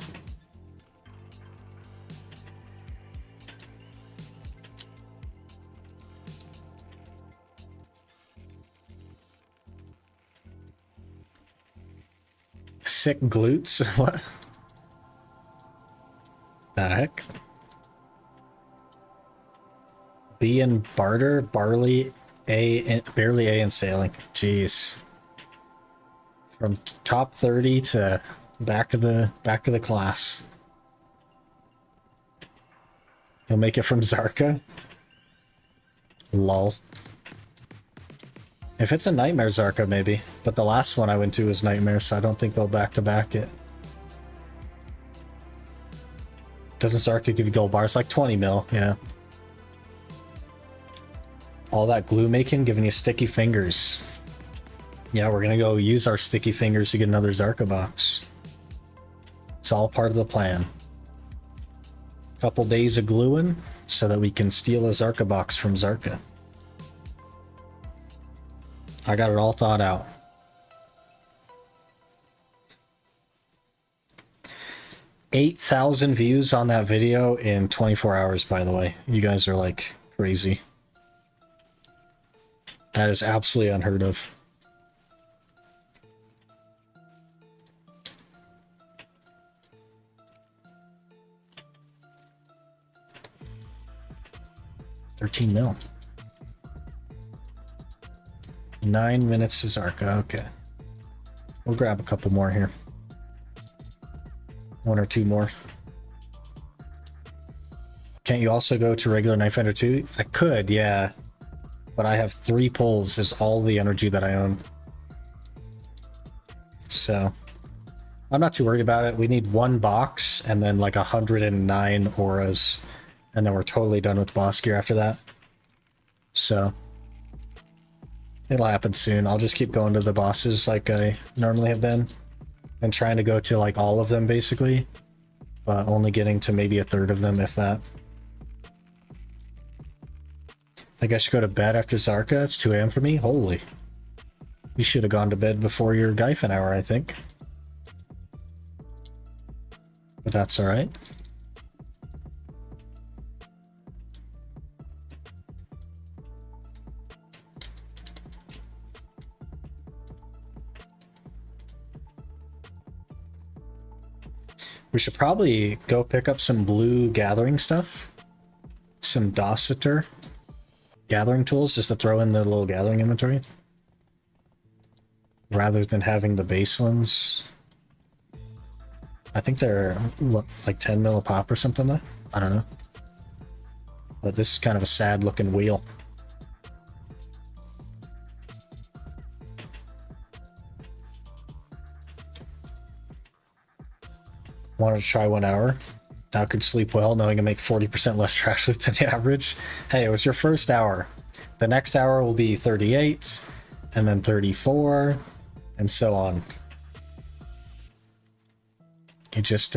Sick glutes? What? The heck? B in barter, barley, barely A in sailing. Jeez. From top 30 to back of the class. You'll make it from Zarka? Lol. If it's a Nightmare Zarka, maybe. But the last one I went to was Nightmare, so I don't think they'll back-to-back it. Doesn't Zarka give you gold bars? Like 20 mil, yeah. All that glue making giving you sticky fingers. Yeah, we're gonna go use our sticky fingers to get another Zarka box. It's all part of the plan. Couple days of gluing so that we can steal a Zarka box from Zarka. I got it all thought out. 8,000 views on that video in 24 hours, by the way. You guys are like crazy. That is absolutely unheard of. $13 mil. 9 minutes to Zarka. Okay. We'll grab a couple more here. 1 or 2 more. Can't you also go to regular Knife Fighter 2? I could, yeah. But I have 3 pulls is all the energy that I own. So I'm not too worried about it. We need 1 box and then like 109 auras. And then we're totally done with boss gear after that. So it'll happen soon. I'll just keep going to the bosses like I normally have been. And trying to go to like all of them basically. But only getting to maybe a third of them, if that. I guess I should go to bed after Zarka. It's 2 AM for me. Holy. You should have gone to bed before your Gaifen hour, I think. But that's alright. We should probably go pick up some blue gathering stuff. Some Dossiter gathering tools just to throw in the little gathering inventory. Rather than having the base ones. I think they're what, like 10 mil a pop or something though? I don't know. But this is kind of a sad looking wheel. Wanted to try 1 hour. Now could sleep well knowing I make 40% less trash loot than the average. Hey, it was your first hour. The next hour will be 38, and then 34, and so on. You just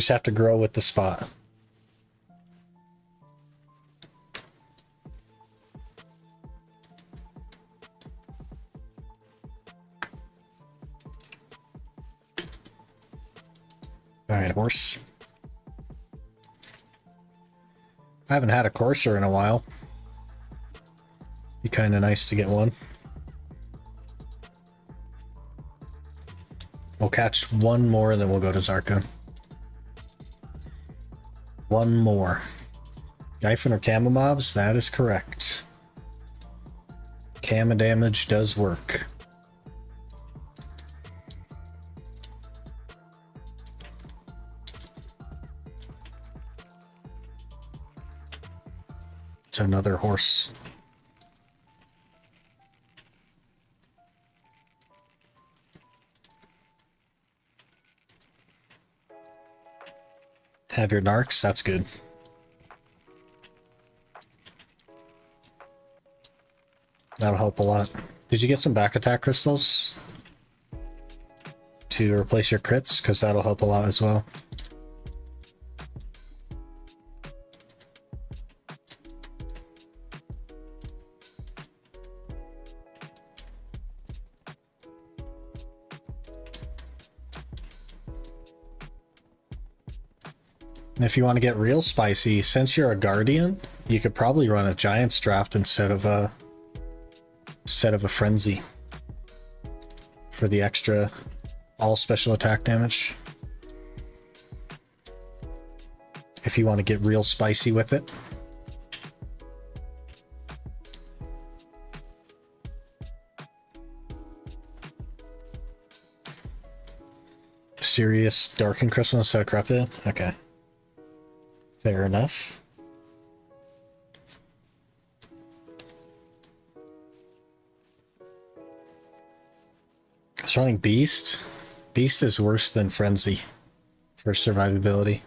have to grow with the spot. All right, horse. I haven't had a courser in a while. Be kind of nice to get one. We'll catch 1 more and then we'll go to Zarka. 1 more. Gaifen or Camo mobs? That is correct. Camo damage does work. It's another horse. Have your narcs, that's good. That'll help a lot. Did you get some back attack crystals to replace your crits? Because that'll help a lot as well. If you want to get real spicy, since you're a guardian, you could probably run a giant's draft instead of a frenzy for the extra all special attack damage. If you want to get real spicy with it. Serious darkened crystal instead of corrupted? Okay. Fair enough. I was running Beast. Beast is worse than Frenzy for survivability.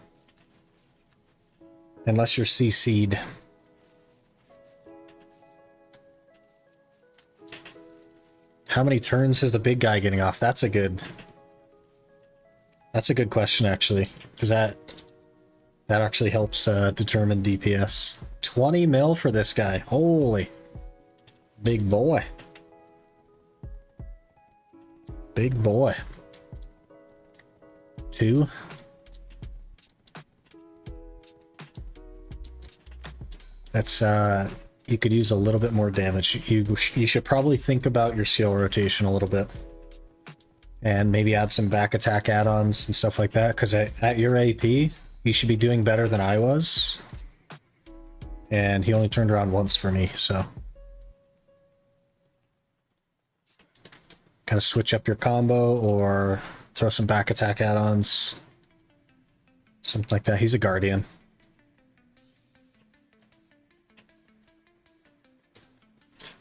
Unless you're CC'd. How many turns is the big guy getting off? That's a good question actually, because that actually helps determine DPS. 20 mil for this guy. Holy. Big boy. Big boy. 2. That's you could use a little bit more damage. You should probably think about your skill rotation a little bit. And maybe add some back attack add-ons and stuff like that, because at your AP, you should be doing better than I was. And he only turned around once for me, so. Kind of switch up your combo or throw some back attack add-ons. Something like that. He's a guardian.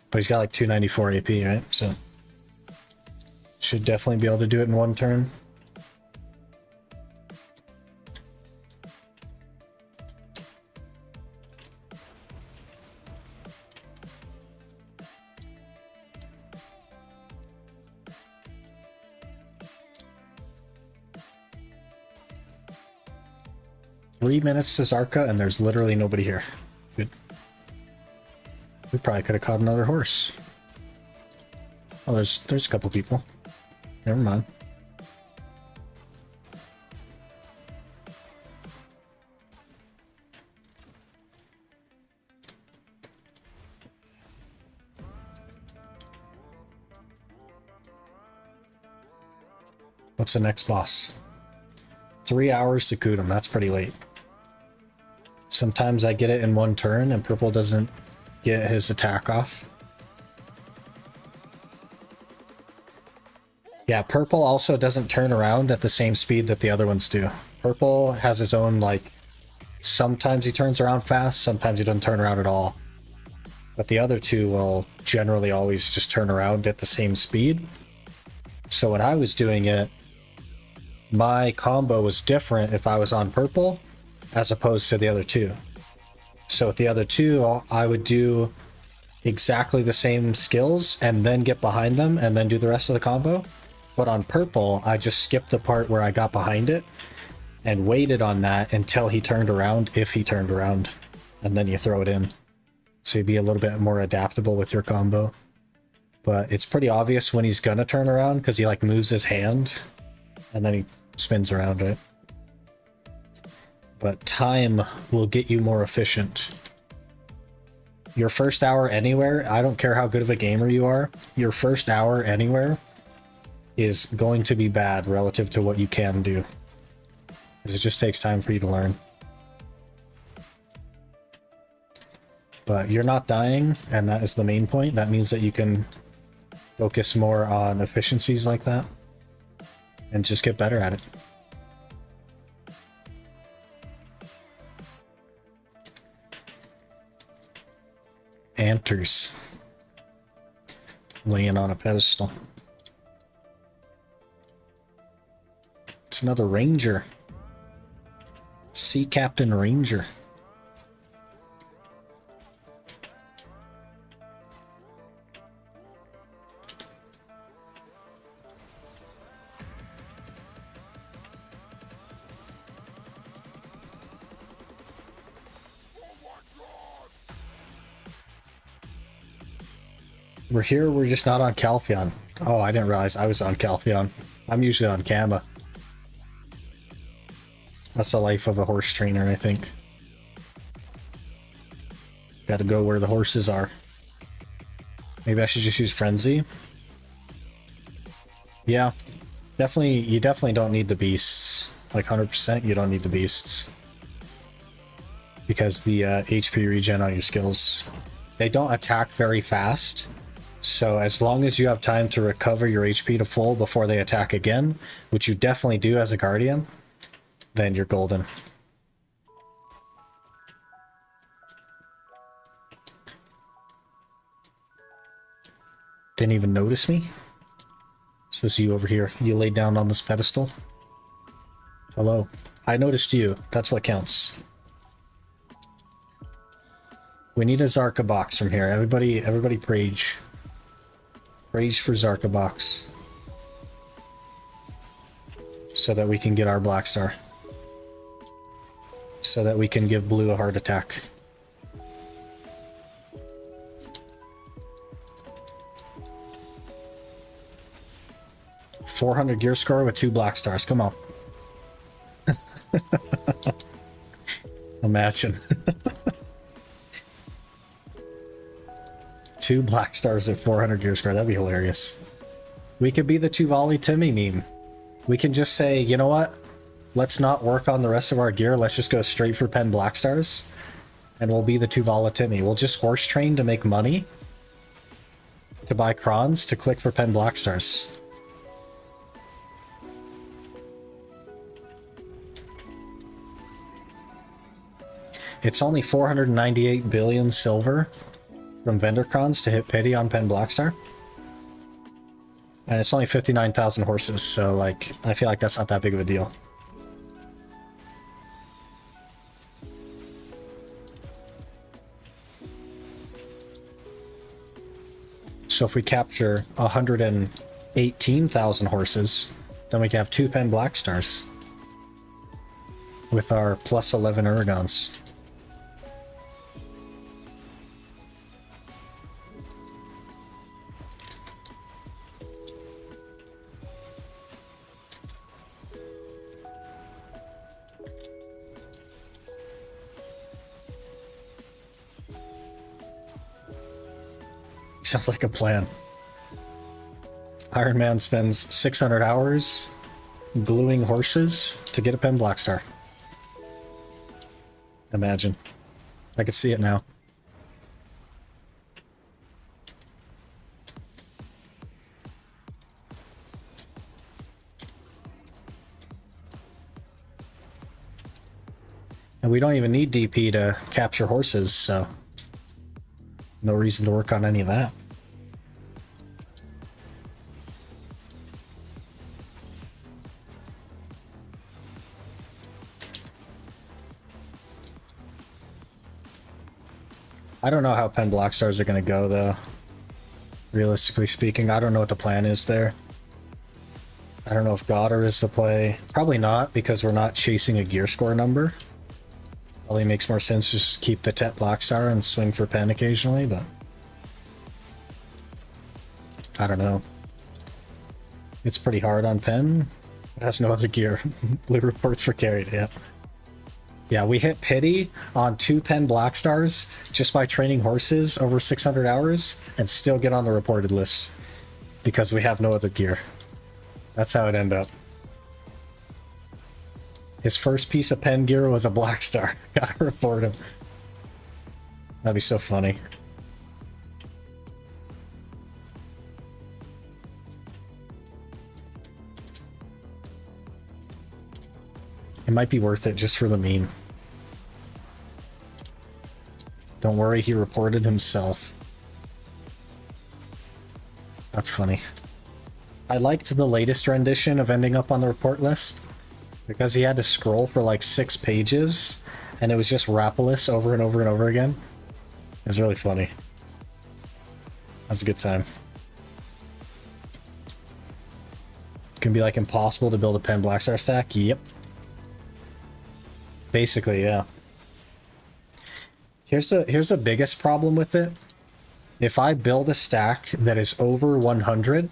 But he's got like 294 AP, right? So should definitely be able to do it in one turn. Three minutes to Zarka, and there's literally nobody here. Good. We probably could have caught another horse. Oh, there's a couple people. Never mind. What's the next boss? 3 hours to Kudum. That's pretty late. Sometimes I get it in one turn and purple doesn't get his attack off. Yeah, purple also doesn't turn around at the same speed that the other ones do. Purple has his own, like, sometimes he turns around fast, sometimes he doesn't turn around at all. But the other two will generally always just turn around at the same speed. So when I was doing it, my combo was different if I was on purple as opposed to the other two. So with the other two, I would do exactly the same skills and then get behind them and then do the rest of the combo. But on purple, I just skipped the part where I got behind it and waited on that until he turned around, if he turned around, and then you throw it in. So you'd be a little bit more adaptable with your combo. But it's pretty obvious when he's gonna turn around because he like moves his hand and then he spins around it. But time will get you more efficient. Your first hour anywhere, I don't care how good of a gamer you are, your first hour anywhere is going to be bad relative to what you can do. Because it just takes time for you to learn. But you're not dying, and that is the main point. That means that you can focus more on efficiencies like that and just get better at it. Anters. Laying on a pedestal. It's another ranger. Sea Captain Ranger. We're here, we're just not on Calpheon. Oh, I didn't realize I was on Calpheon. I'm usually on Kama. That's the life of a horse trainer, I think. Gotta go where the horses are. Maybe I should just use Frenzy. Yeah, definitely, you definitely don't need the beasts. Like 100%, you don't need the beasts. Because the HP regen on your skills, they don't attack very fast. So as long as you have time to recover your HP to full before they attack again, which you definitely do as a guardian, then you're golden. Didn't even notice me? This was you over here. You laid down on this pedestal. Hello. I noticed you. That's what counts. We need a Zarka box from here. Everybody rage. Rage for Zarka box. So that we can get our Black Star. So that we can give blue a heart attack. $400 gear score with 2 Black Stars. Come on. Imagine. 2 black stars at 400 gear score. That'd be hilarious. We could be the Tuvali Timmy meme. We can just say, you know what? Let's not work on the rest of our gear. Let's just go straight for pen black stars. And we'll be the Tuvala Timmy. We'll just horse train to make money. To buy crons to click for pen black stars. It's only 498 billion silver from vendor crons to hit pity on pen black star. And it's only 59,000 horses, so like, I feel like that's not that big of a deal. So if we capture 118,000 horses, then we can have 2 pen black stars with our plus 11 Uragons. Sounds like a plan. Iron Man spends 600 hours gluing horses to get a pen black star. Imagine. I could see it now. And we don't even need DP to capture horses, so no reason to work on any of that. I don't know how pen black stars are going to go, though. Realistically speaking, I don't know what the plan is there. I don't know if Godder is the play. Probably not, because we're not chasing a gear score number. Probably makes more sense to just keep the Tet Black Star and swing for pen occasionally, but I don't know. It's pretty hard on pen. It has no other gear. Blue reports for carried, yeah. Yeah, we hit pity on 2 pen black stars just by training horses over 600 hours and still get on the reported list because we have no other gear. That's how it ended up. His first piece of pen gear was a black star. Gotta report him. That'd be so funny. It might be worth it just for the meme. Don't worry, he reported himself. That's funny. I liked the latest rendition of ending up on the report list because he had to scroll for like 6 pages and it was just Rapolis over and over and over again. It was really funny. That's a good time. It can be like impossible to build a pen black star stack. Yep. Basically, yeah. Here's the biggest problem with it. If I build a stack that is over 100,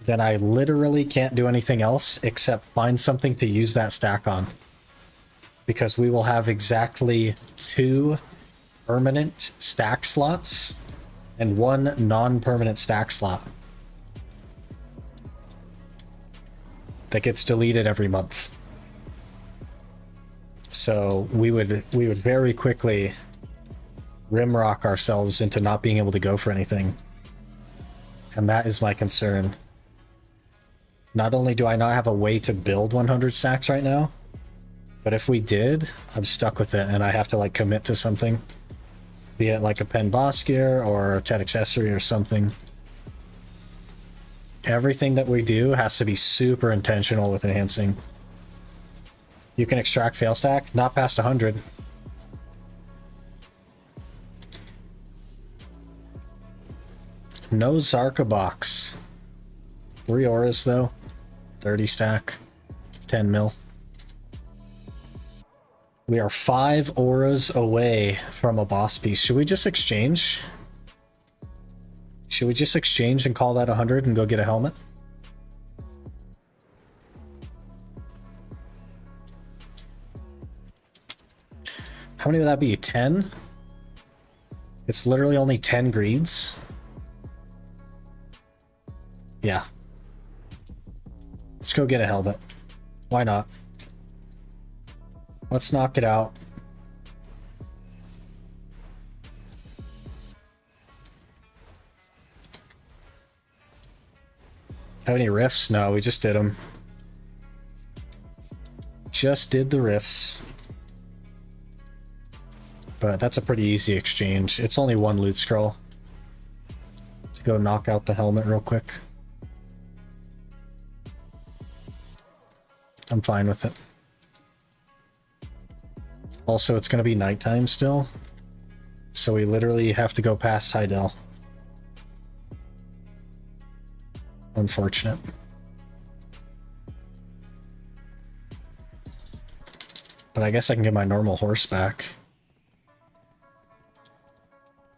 then I literally can't do anything else except find something to use that stack on. Because we will have exactly 2 permanent stack slots and 1 non-permanent stack slot that gets deleted every month. So we would very quickly rimrock ourselves into not being able to go for anything. And that is my concern. Not only do I not have a way to build 100 stacks right now, but if we did, I'm stuck with it and I have to like commit to something. Be it like a pen boss gear or a TED accessory or something. Everything that we do has to be super intentional with enhancing. You can extract fail stack, not past 100. No Zarka box. 3 auras though. 30 stack. 10 mil. We are 5 auras away from a boss piece. Should we just exchange? Should we just exchange and call that 100 and go get a helmet? How many would that be? 10? It's literally only 10 greeds. Yeah. Let's go get a helmet. Why not? Let's knock it out. Have any riffs? No, we just did them. Just did the riffs. But that's a pretty easy exchange. It's only one loot scroll. To go knock out the helmet real quick. I'm fine with it. Also, it's going to be nighttime still. So we literally have to go past Heidel. Unfortunate. But I guess I can get my normal horse back.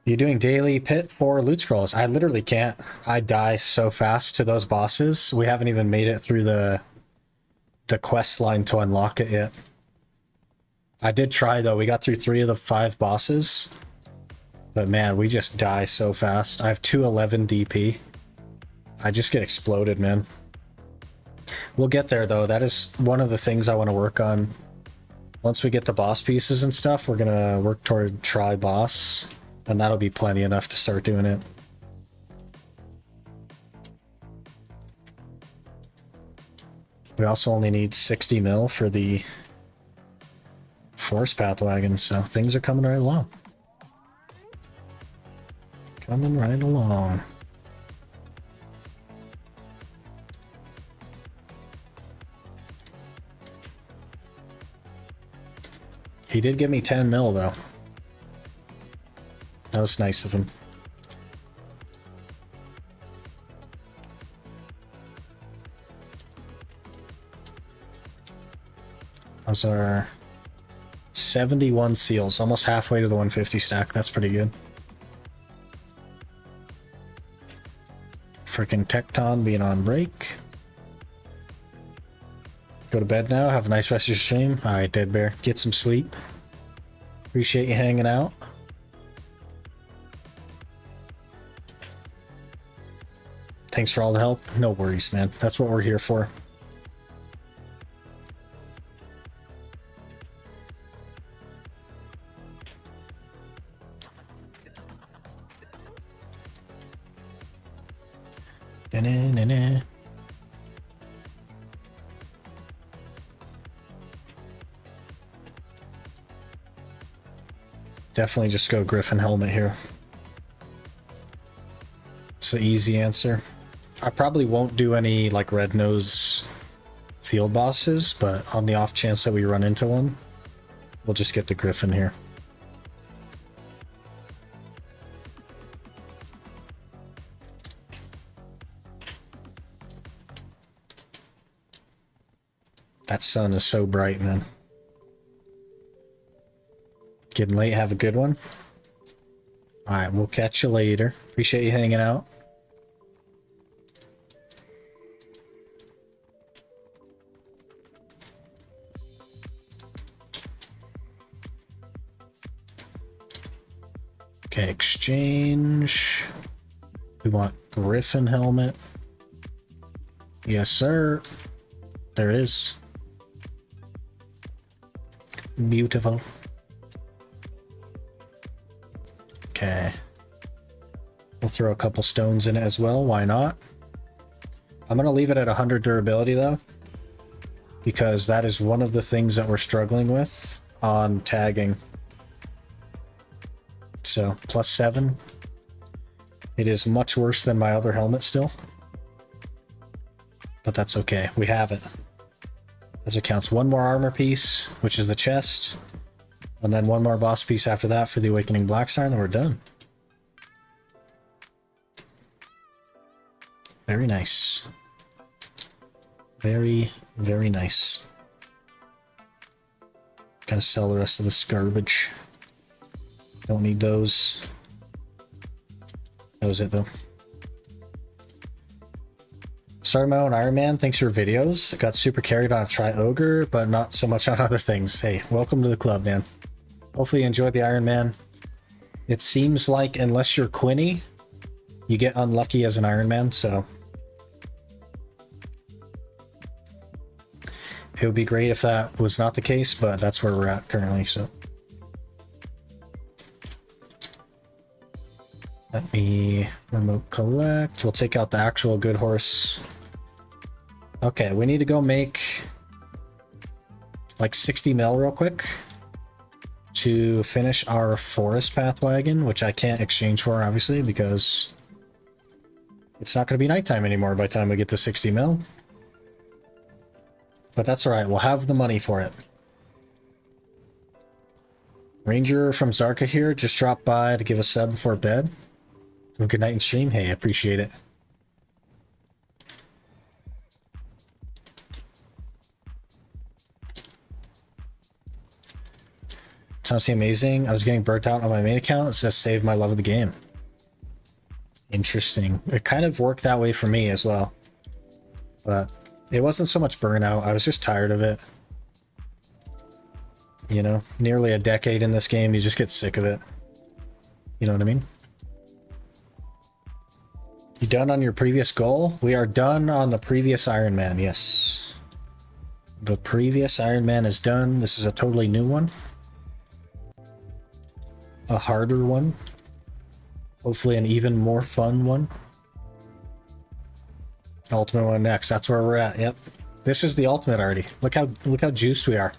You doing daily pit for loot scrolls? I literally can't. I die so fast to those bosses. We haven't even made it through the quest line to unlock it yet. I did try though. We got through 3 of the 5 bosses. But man, we just die so fast. I have 211 DP. I just get exploded, man. We'll get there though. That is one of the things I want to work on. Once we get the boss pieces and stuff, we're gonna work toward try boss. And that'll be plenty enough to start doing it. We also only need 60 mil for the force path wagon, so things are coming right along. Coming right along. He did give me 10 mil though. That was nice of him. Those are 71 seals, almost halfway to the 150 stack. That's pretty good. Freaking Tecton being on break. Go to bed now. Have a nice rest of your stream. Alright, Dead Bear. Get some sleep. Appreciate you hanging out. Thanks for all the help. No worries, man. That's what we're here for. Da-na-na-na. Definitely just go Griffin helmet here. It's the easy answer. I probably won't do any like red nose field bosses, but on the off chance that we run into one, we'll just get the Griffin here. That sun is so bright, man. Getting late. Have a good one. Alright, we'll catch you later. Appreciate you hanging out. Okay, exchange. We want Griffin helmet. Yes, sir. There it is. Beautiful. Okay. We'll throw a couple stones in it as well. Why not? I'm going to leave it at 100 durability though, because that is one of the things that we're struggling with on tagging. So +7. It is much worse than my other helmet still, but that's okay. We have it. As it counts, one more armor piece, which is the chest, and then one more boss piece after that for the Awakening Blackstar, and we're done. Very nice. Very, very nice. Gotta sell the rest of this garbage. Don't need those. That was it though. Started my own Iron Man. Thanks for your videos. Got super carried on a Try Ogre, but not so much on other things. Hey, welcome to the club, man. Hopefully you enjoyed the Iron Man. It seems like unless you're Quinny, you get unlucky as an Iron Man, so it would be great if that was not the case, but that's where we're at currently, so. Let me remote collect. We'll take out the actual good horse. Okay, we need to go make like 60 mil real quick to finish our forest path wagon, which I can't exchange for obviously because it's not going to be nighttime anymore by the time we get to 60 mil. But that's all right. We'll have the money for it. Ranger from Zarka here just dropped by to give a sub before bed. Have a good night and stream. Hey, I appreciate it. Sounds amazing. I was getting burnt out on my main account. It just saved my love of the game. Interesting. It kind of worked that way for me as well. But it wasn't so much burnout. I was just tired of it. You know, nearly a decade in this game, you just get sick of it. You know what I mean? You done on your previous goal? We are done on the previous Iron Man, yes. The previous Iron Man is done. This is a totally new one. A harder one. Hopefully an even more fun one. Ultimate one next. That's where we're at. Yep. This is the ultimate already. Look how juiced we are.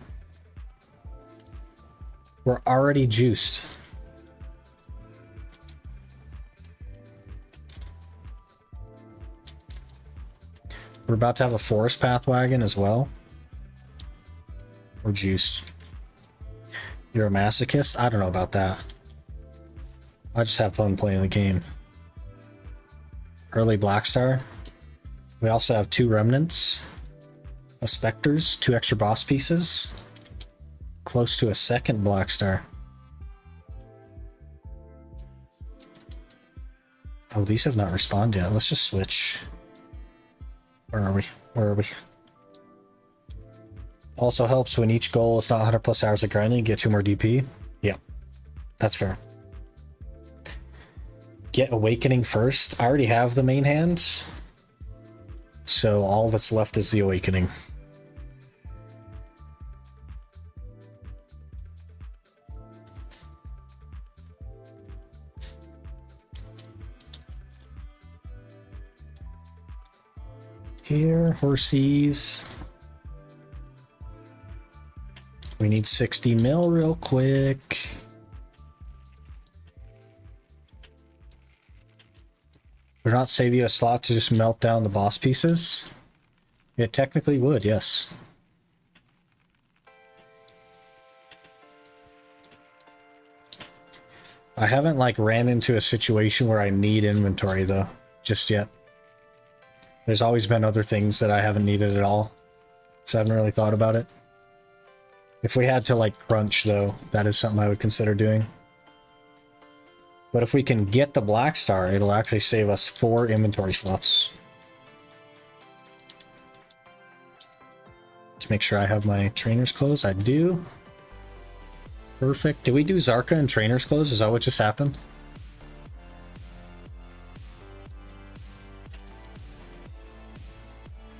We're already juiced. We're about to have a forest path wagon as well. We're juiced. You're a masochist? I don't know about that. I just have fun playing the game. Early Blackstar. We also have 2 remnants, a Spectres, 2 extra boss pieces, close to a second Blackstar. Oh, these have not responded yet. Let's just switch. Where are we? Where are we? Also helps when each goal is not 100 plus hours of grinding, get 2 more DP. Yeah, that's fair. Get Awakening first. I already have the main hand, so all that's left is the Awakening. Here, horsies. We need 60 mil real quick. Would not save you a slot to just melt down the boss pieces? It technically would, yes. I haven't like ran into a situation where I need inventory though, just yet. There's always been other things that I haven't needed at all, so I haven't really thought about it. If we had to like crunch though, that is something I would consider doing. But if we can get the Black Star, it'll actually save us 4 inventory slots. Let's make sure I have my trainer's clothes. I do. Perfect. Did we do Zarka and trainer's clothes? Is that what just happened?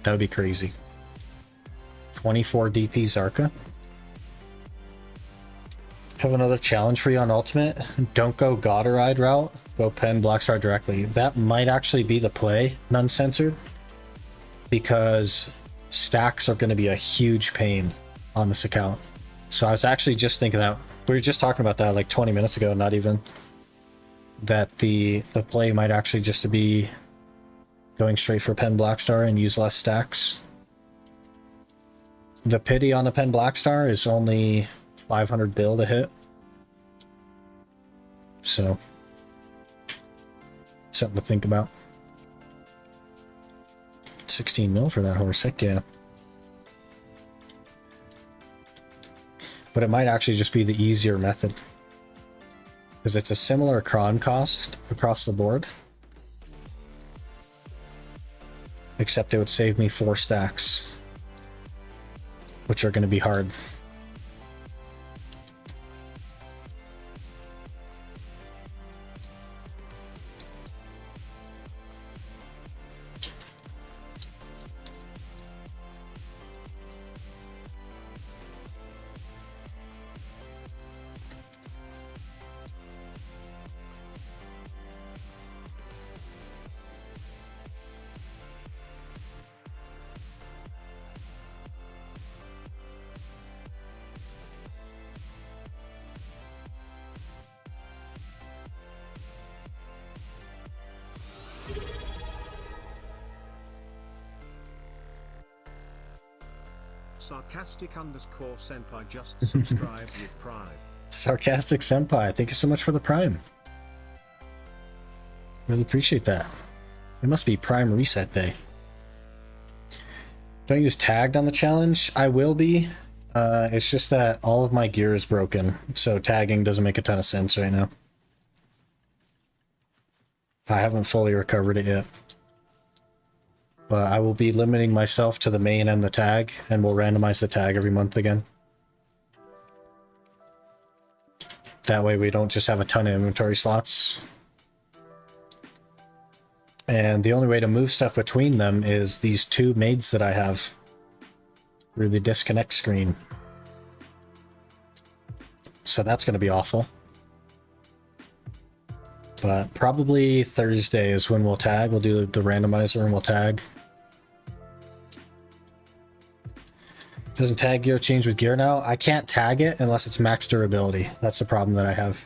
That would be crazy. 24 DP Zarka. Have another challenge for you on Ultimate. Don't go Godderide route. Go pen Blackstar directly. That might actually be the play, none censored, because stacks are going to be a huge pain on this account. So I was actually just thinking that. We were just talking about that like 20 minutes ago, not even. That the play might actually just be going straight for pen Blackstar and use less stacks. The pity on the pen Blackstar is only 500 bill to hit. So, something to think about. 16 mil for that horse, heck yeah. But it might actually just be the easier method, because it's a similar cron cost across the board, except it would save me 4 stacks, which are going to be hard. Sarcastic_senpai just subscribed with Prime. Sarcastic Senpai, thank you so much for the Prime. Really appreciate that. It must be Prime Reset Day. Don't use tagged on the challenge. I will be. It's just that all of my gear is broken, so tagging doesn't make a ton of sense right now. I haven't fully recovered it yet. But I will be limiting myself to the main and the tag, and we'll randomize the tag every month again. That way we don't just have a ton of inventory slots. And the only way to move stuff between them is these two maids that I have through the disconnect screen. So that's going to be awful. But probably Thursday is when we'll tag. We'll do the randomizer and we'll tag. Doesn't tag gear change with gear now? I can't tag it unless it's max durability. That's the problem that I have.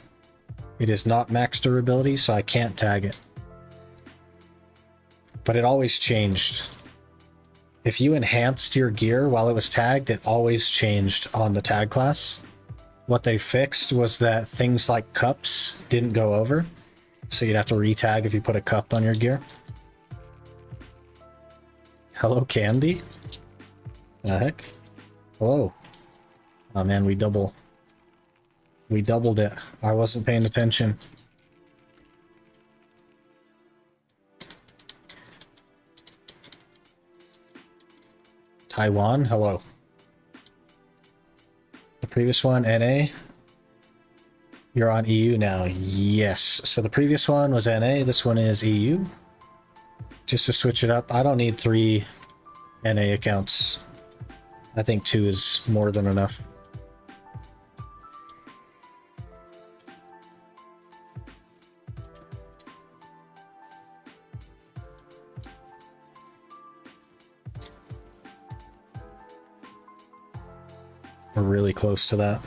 It is not max durability, so I can't tag it. But it always changed. If you enhanced your gear while it was tagged, it always changed on the tag class. What they fixed was that things like cups didn't go over. So you'd have to re-tag if you put a cup on your gear. Hello, Candy? The heck? Hello. Oh man, we doubled it. I wasn't paying attention. Taiwan, hello. The previous one, NA. You're on EU now. Yes. So the previous one was NA, this one is EU. Just to switch it up. I don't need 3 NA accounts. I think 2 is more than enough. We're really close to that.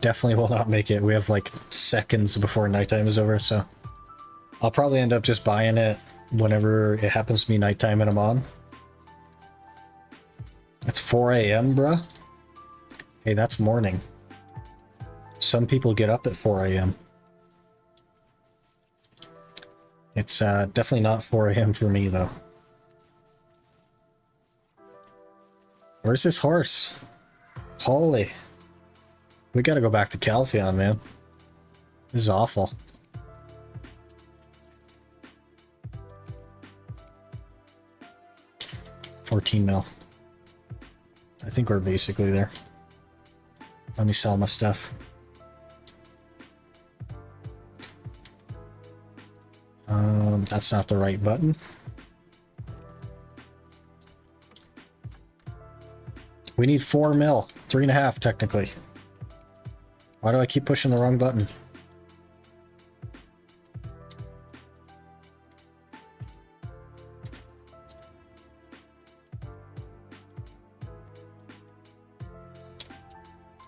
Definitely will not make it. We have like seconds before nighttime is over, so I'll probably end up just buying it whenever it happens to be nighttime and I'm on. It's 4 a.m., bruh. Hey, that's morning. Some people get up at 4 a.m. It's definitely not 4 a.m. for me, though. Where's this horse? Holy. We gotta go back to Calpheon, man. This is awful. $14 mil. I think we're basically there. Let me sell my stuff. That's not the right button. We need 4 mil. 3.5 technically. Why do I keep pushing the wrong button?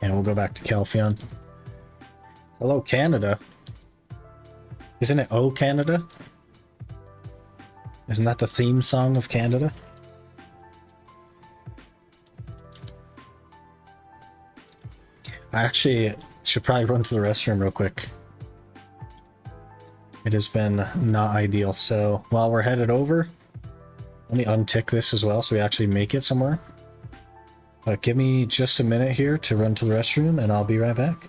And we'll go back to Calpheon. Hello, Canada. Isn't it Oh Canada? Isn't that the theme song of Canada? I actually should probably run to the restroom real quick. It has been not ideal. So while we're headed over, let me untick this as well so we actually make it somewhere. But give me just a minute here to run to the restroom and I'll be right back.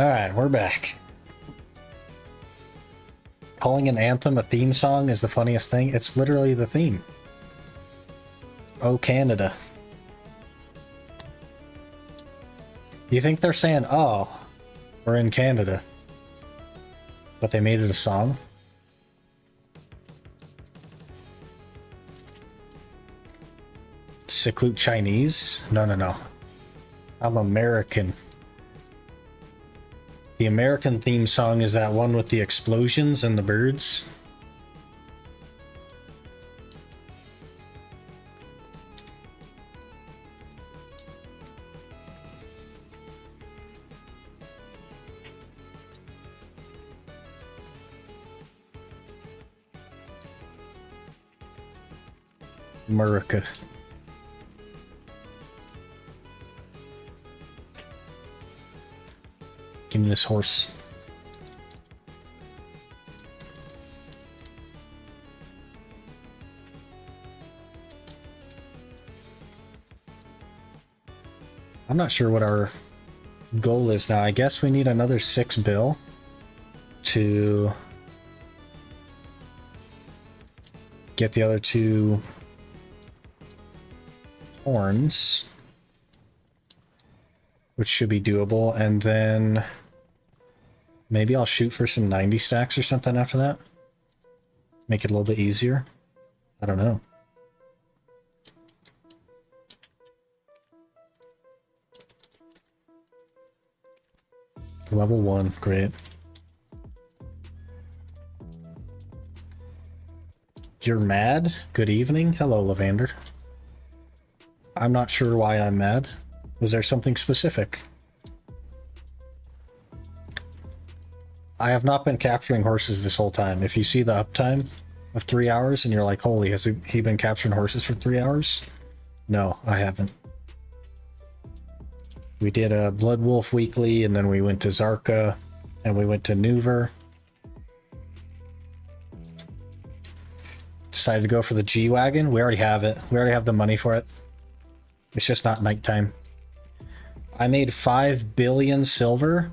Alright, we're back. Calling an anthem a theme song is the funniest thing. It's literally the theme. Oh, Canada. You think they're saying, oh, we're in Canada, but they made it a song? Seclude Chinese? No, no, no. I'm American. The American theme song is that one with the explosions and the birds. America. Give me this horse. I'm not sure what our goal is now. I guess we need another 6 bill to get the other 2 horns, which should be doable, and then maybe I'll shoot for some 90 stacks or something after that. Make it a little bit easier. I don't know. Level 1, great. You're mad? Good evening. Hello, Lavander. I'm not sure why I'm mad. Was there something specific? I have not been capturing horses this whole time. If you see the uptime of 3 hours and you're like, holy, has he been capturing horses for 3 hours? No, I haven't. We did a Blood Wolf Weekly, and then we went to Zarka, and we went to Nuver. Decided to go for the G-Wagon. We already have it. We already have the money for it. It's just not nighttime. I made 5 billion silver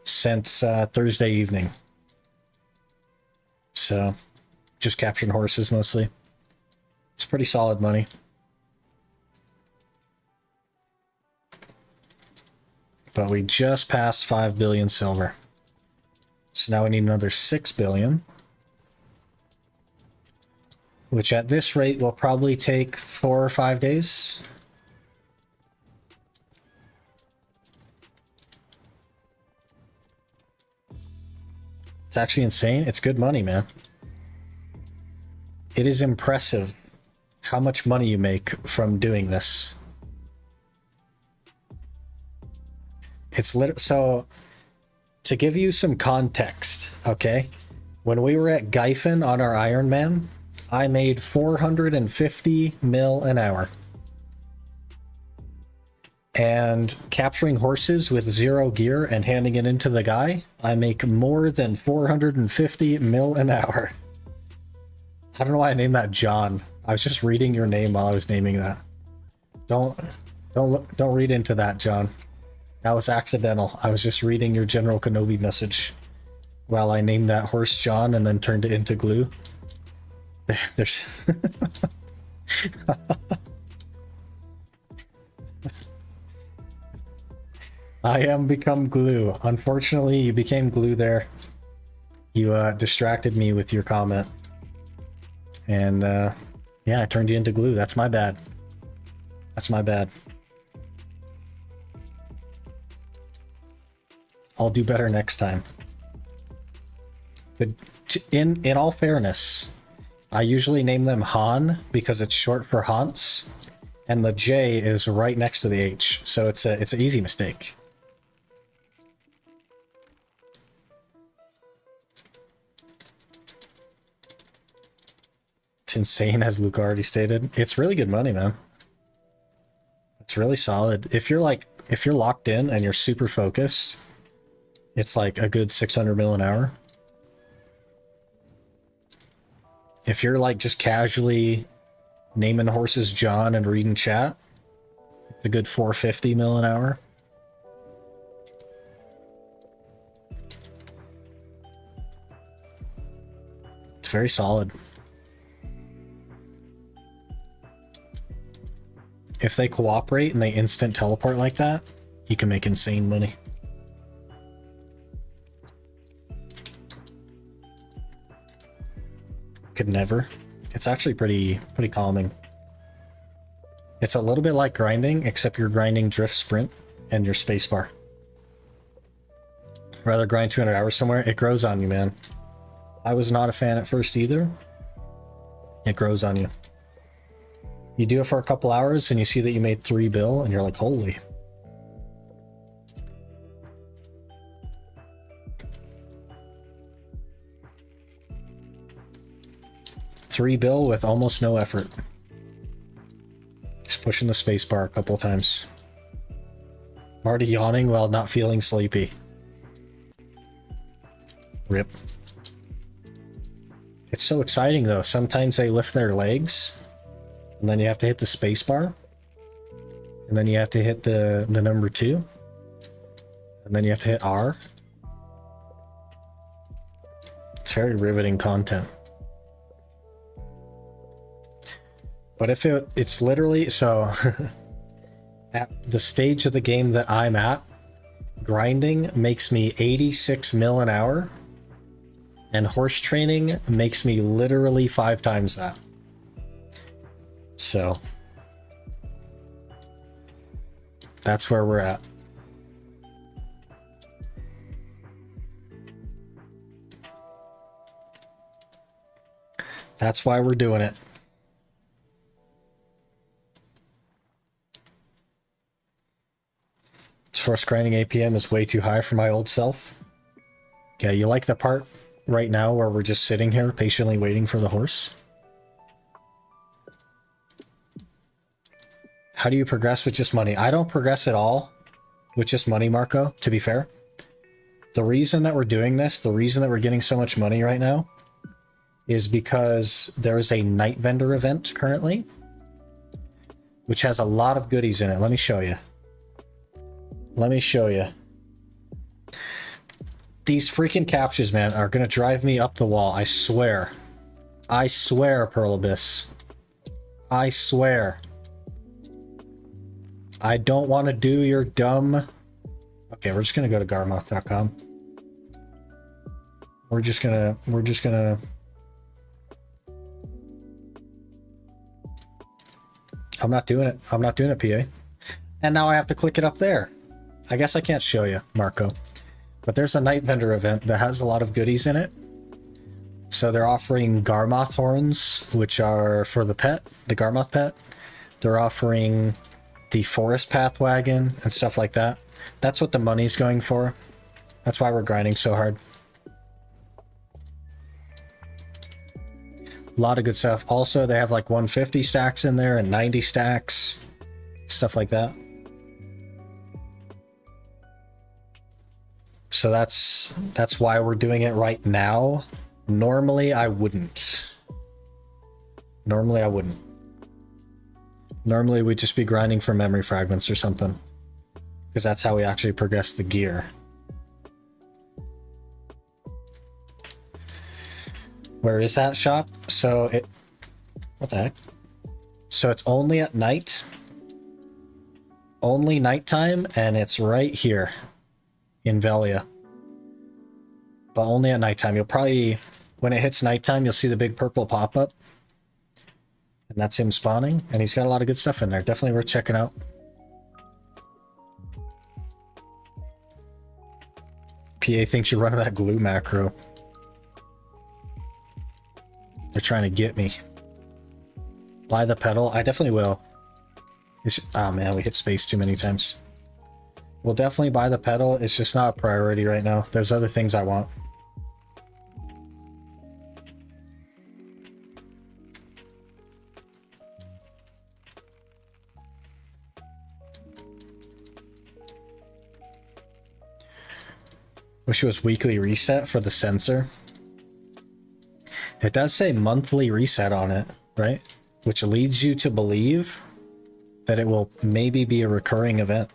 since Thursday evening. So, just capturing horses mostly. It's pretty solid money. But we just passed 5 billion silver. So now we need another 6 billion. Which at this rate will probably take 4 or 5 days. It's actually insane. It's good money, man. It is impressive how much money you make from doing this. So, to give you some context, okay? When we were at Gyphon on our Iron Man, I made 450 mil an hour. And capturing horses with 0 gear and handing it into the guy, I make more than 450 mil an hour. I don't know why I named that John. I was just reading your name while I was naming that. Don't read into that, John. That was accidental. I was just reading your General Kenobi message while I named that horse John and then turned it into glue. There's... I am become glue. Unfortunately, you became glue there. You distracted me with your comment. And yeah, I turned you into glue. That's my bad. That's my bad. I'll do better next time. In all fairness, I usually name them Han because it's short for Hans, and the J is right next to the H, so it's an easy mistake. It's insane, as Luke already stated. It's really good money, man. It's really solid. If you're locked in and you're super focused, it's like a good 600 mil an hour. If you're like just casually naming horses John and reading chat, it's a good 450 mil an hour. It's very solid. If they cooperate and they instant teleport like that, you can make insane money. Could never. It's actually pretty calming. It's a little bit like grinding, except you're grinding drift sprint and your spacebar. Rather grind 200 hours somewhere, it grows on you, man. I was not a fan at first either. It grows on you. You do it for a couple hours and you see that you made 3 bill and you're like, holy. $3 bill with almost no effort. Just pushing the spacebar a couple times. I'm already yawning while not feeling sleepy. Rip. It's so exciting though. Sometimes they lift their legs and then you have to hit the spacebar. And then you have to hit the number 2. And then you have to hit R. It's very riveting content. But if it's literally, so at the stage of the game that I'm at, grinding makes me 86 mil an hour, and horse training makes me literally 5 times that. So that's where we're at. That's why we're doing it. Horse grinding APM is way too high for my old self. Okay, you like the part right now where we're just sitting here patiently waiting for the horse? How do you progress with just money? I don't progress at all with just money, Marco, to be fair. The reason that we're doing this, the reason that we're getting so much money right now, is because there is a night vendor event currently, which has a lot of goodies in it. Let me show you. Let me show you. These freaking captures, man, are gonna drive me up the wall. I swear. I swear, Pearl Abyss. I swear. I don't want to do your dumb... Okay, we're just gonna go to garmoth.com. We're just gonna... I'm not doing it. I'm not doing it, PA. And now I have to click it up there. I guess I can't show you, Marco. But there's a night vendor event that has a lot of goodies in it. So they're offering Garmoth horns, which are for the pet, the Garmoth pet. They're offering the forest path wagon and stuff like that. That's what the money's going for. That's why we're grinding so hard. A lot of good stuff. Also, they have like 150 stacks in there and 90 stacks. Stuff like that. So that's why we're doing it right now. Normally I wouldn't. Normally we'd just be grinding for memory fragments or something. Because that's how we actually progress the gear. Where is that shop? So it... What the heck? So it's only at night. Only nighttime, and it's right here. In Velia. But only at nighttime. You'll probably, when it hits nighttime, you'll see the big purple pop-up. And that's him spawning. And he's got a lot of good stuff in there. Definitely worth checking out. PA thinks you're running that glue macro. They're trying to get me. Buy the pedal? I definitely will. Oh man, we hit space too many times. We'll definitely buy the pedal. It's just not a priority right now. There's other things I want. Wish it was weekly reset for the sensor. It does say monthly reset on it, right? Which leads you to believe that it will maybe be a recurring event.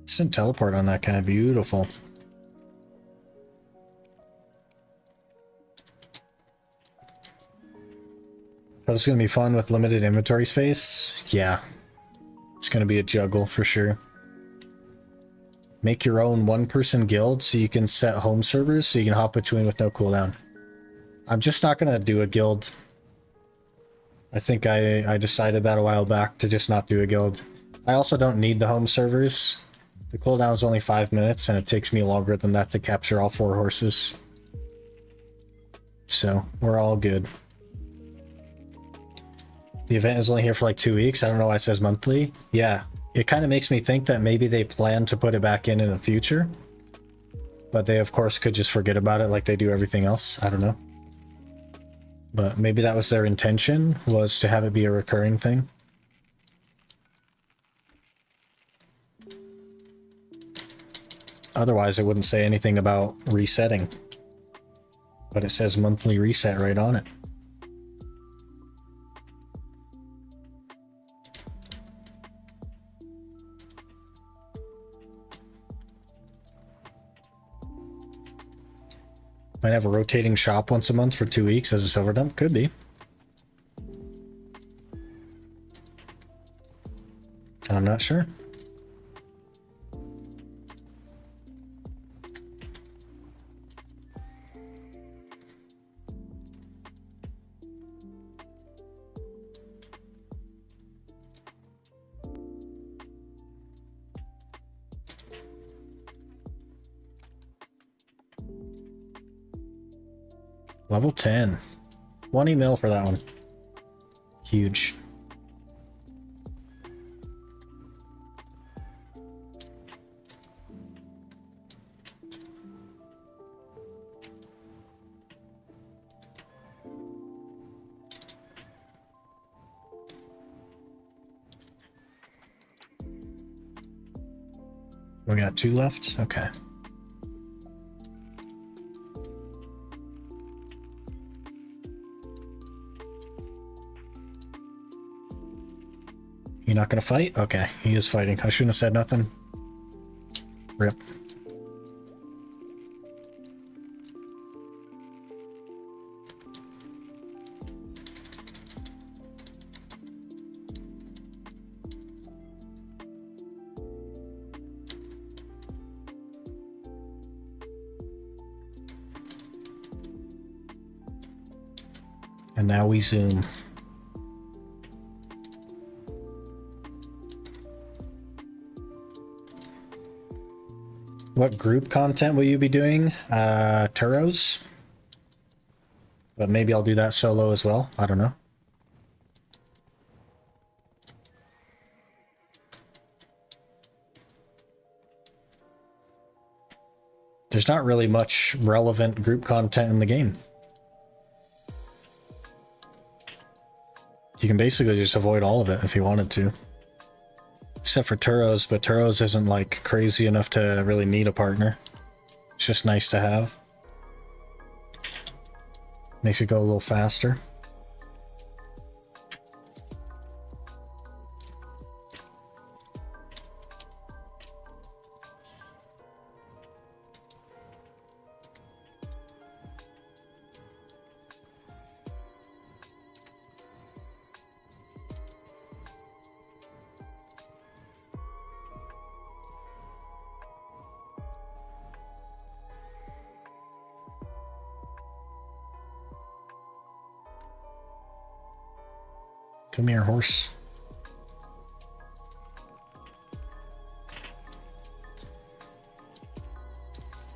Instant teleport on that guy, beautiful. But it's gonna be fun with limited inventory space. Yeah. It's gonna be a juggle for sure. Make your own one-person guild so you can set home servers so you can hop between with no cooldown. I'm just not gonna do a guild. I think I decided that a while back to just not do a guild. I also don't need the home servers. The cooldown is only 5 minutes and it takes me longer than that to capture all 4 horses. So, we're all good. The event is only here for like 2 weeks. I don't know why it says monthly. Yeah, it kind of makes me think that maybe they plan to put it back in the future. But they, of course, could just forget about it like they do everything else. I don't know. But maybe that was their intention, was to have it be a recurring thing. Otherwise, it wouldn't say anything about resetting. But it says monthly reset right on it. Might have a rotating shop once a month for 2 weeks as a silver dump. Could be. I'm not sure. Level 10. 20 mil for that one. Huge. We got 2 left? Okay. You're not gonna fight? Okay, he is fighting. I shouldn't have said nothing. Rip. And now we zoom. What group content will you be doing? Turos? But maybe I'll do that solo as well. I don't know. There's not really much relevant group content in the game. You can basically just avoid all of it if you wanted to. Except for Turos, but Turos isn't like crazy enough to really need a partner. It's just nice to have. Makes it go a little faster. Come here, horse.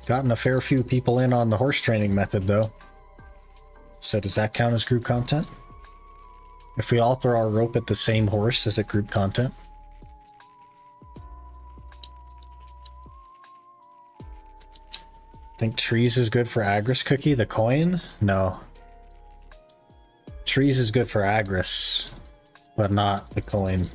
Gotten a fair few people in on the horse training method, though. So does that count as group content? If we all throw our rope at the same horse, is it group content? Think trees is good for Agris Cookie, the coin? No. Trees is good for Agris, but not the coin.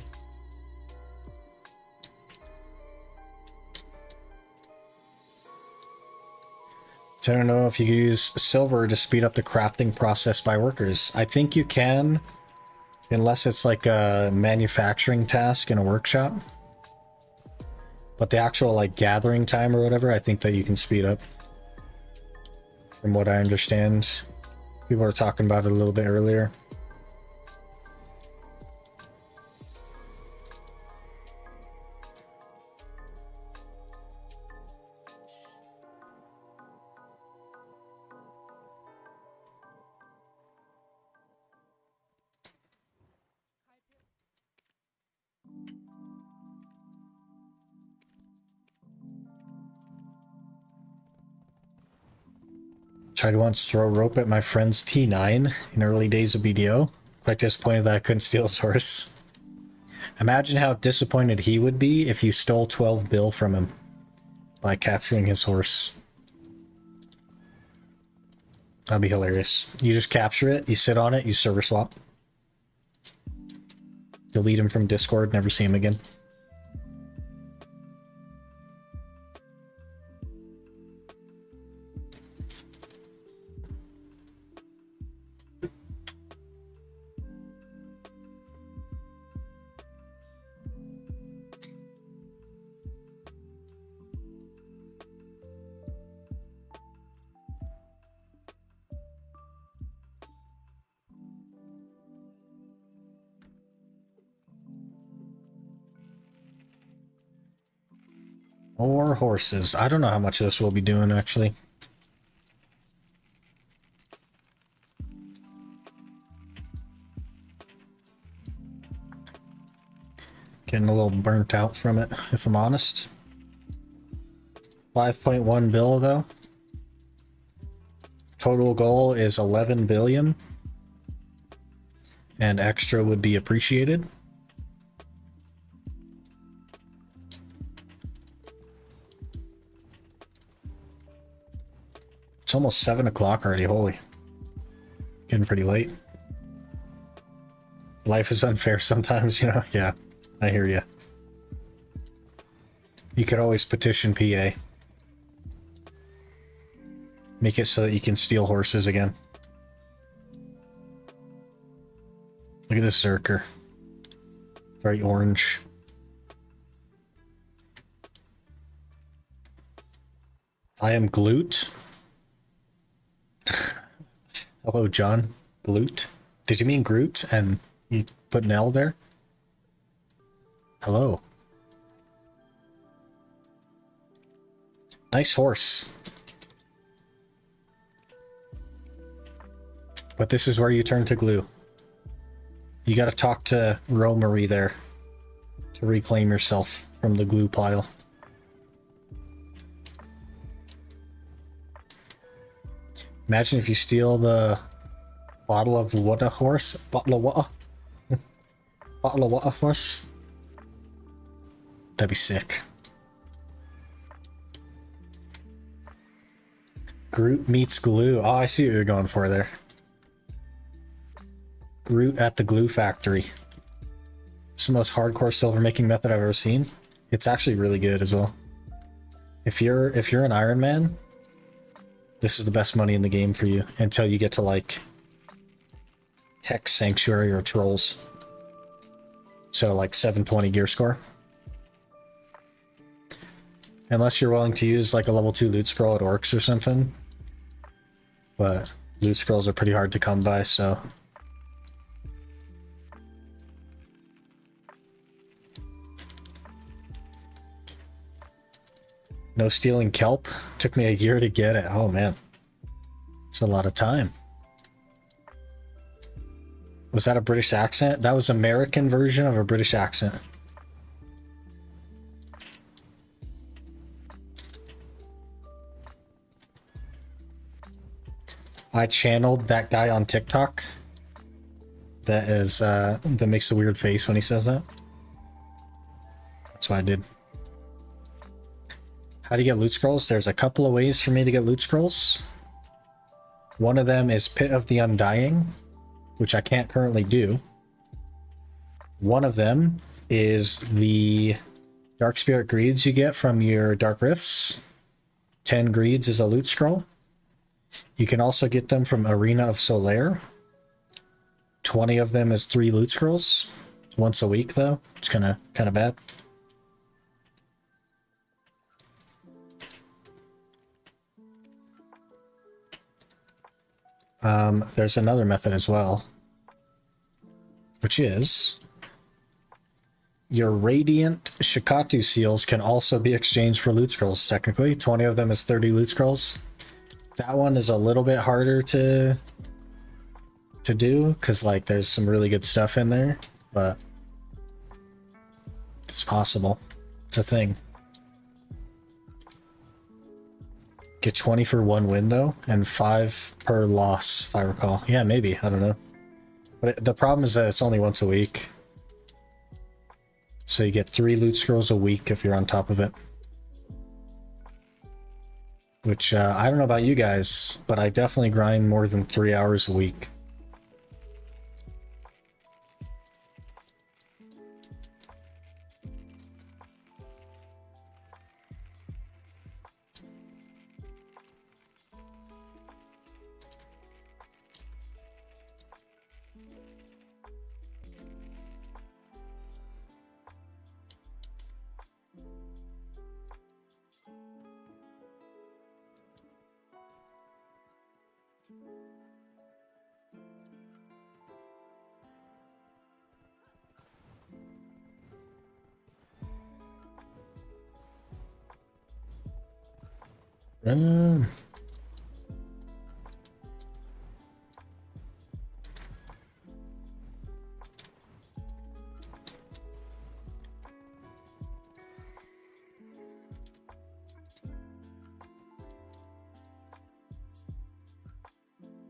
So I don't know if you use silver to speed up the crafting process by workers. I think you can, unless it's like a manufacturing task in a workshop. But the actual like gathering time or whatever, I think that you can speed up. From what I understand. People were talking about it a little bit earlier. Tried once to throw a rope at my friend's T9 in early days of BDO. Quite disappointed that I couldn't steal his horse. Imagine how disappointed he would be if you stole 12 bill from him by capturing his horse. That'd be hilarious. You just capture it, you sit on it, you server swap. Delete him from Discord, never see him again. More horses. I don't know how much this will be doing, actually. Getting a little burnt out from it, if I'm honest. 5.1 bill, though. Total goal is 11 billion. And extra would be appreciated. It's almost 7 o'clock already, holy. Getting pretty late. Life is unfair sometimes, you know? Yeah, I hear you. You could always petition PA. Make it so that you can steal horses again. Look at this Zerker. Very orange. I am Glute. Hello, John. Glute. Did you mean Groot and you put an L there? Hello. Nice horse. But this is where you turn to glue. You gotta talk to Romery there to reclaim yourself from the glue pile. Imagine if you steal the bottle of water horse. Bottle of water. Bottle of water horse. That'd be sick. Groot meets glue. Oh, I see what you're going for there. Groot at the glue factory. It's the most hardcore silver making method I've ever seen. It's actually really good as well. If you're an Iron Man, this is the best money in the game for you until you get to like Hex Sanctuary or Trolls. So like 720 gear score. Unless you're willing to use like a level 2 loot scroll at Orcs or something. But loot scrolls are pretty hard to come by, so. No stealing kelp. Took me a year to get it. Oh man. It's a lot of time. Was that a British accent? That was American version of a British accent. I channeled that guy on TikTok. That makes a weird face when he says that. That's what I did. How do you get loot scrolls? There's a couple of ways for me to get loot scrolls. One of them is Pit of the Undying, which I can't currently do. One of them is the Dark Spirit Greeds you get from your Dark Rifts. 10 Greeds is a loot scroll. You can also get them from Arena of Solaire. 20 of them is 3 loot scrolls. Once a week though. It's kind of bad. There's another method as well, which is your Radiant Shikatu seals can also be exchanged for loot scrolls, technically. 20 of them is 30 loot scrolls. That one is a little bit harder to do, because like there's some really good stuff in there, but it's possible. It's a thing. Get 20 for one win though, and 5 per loss, if I recall. Yeah, maybe. I don't know. But the problem is that it's only once a week. So you get 3 loot scrolls a week if you're on top of it. Which, I don't know about you guys, but I definitely grind more than 3 hours a week.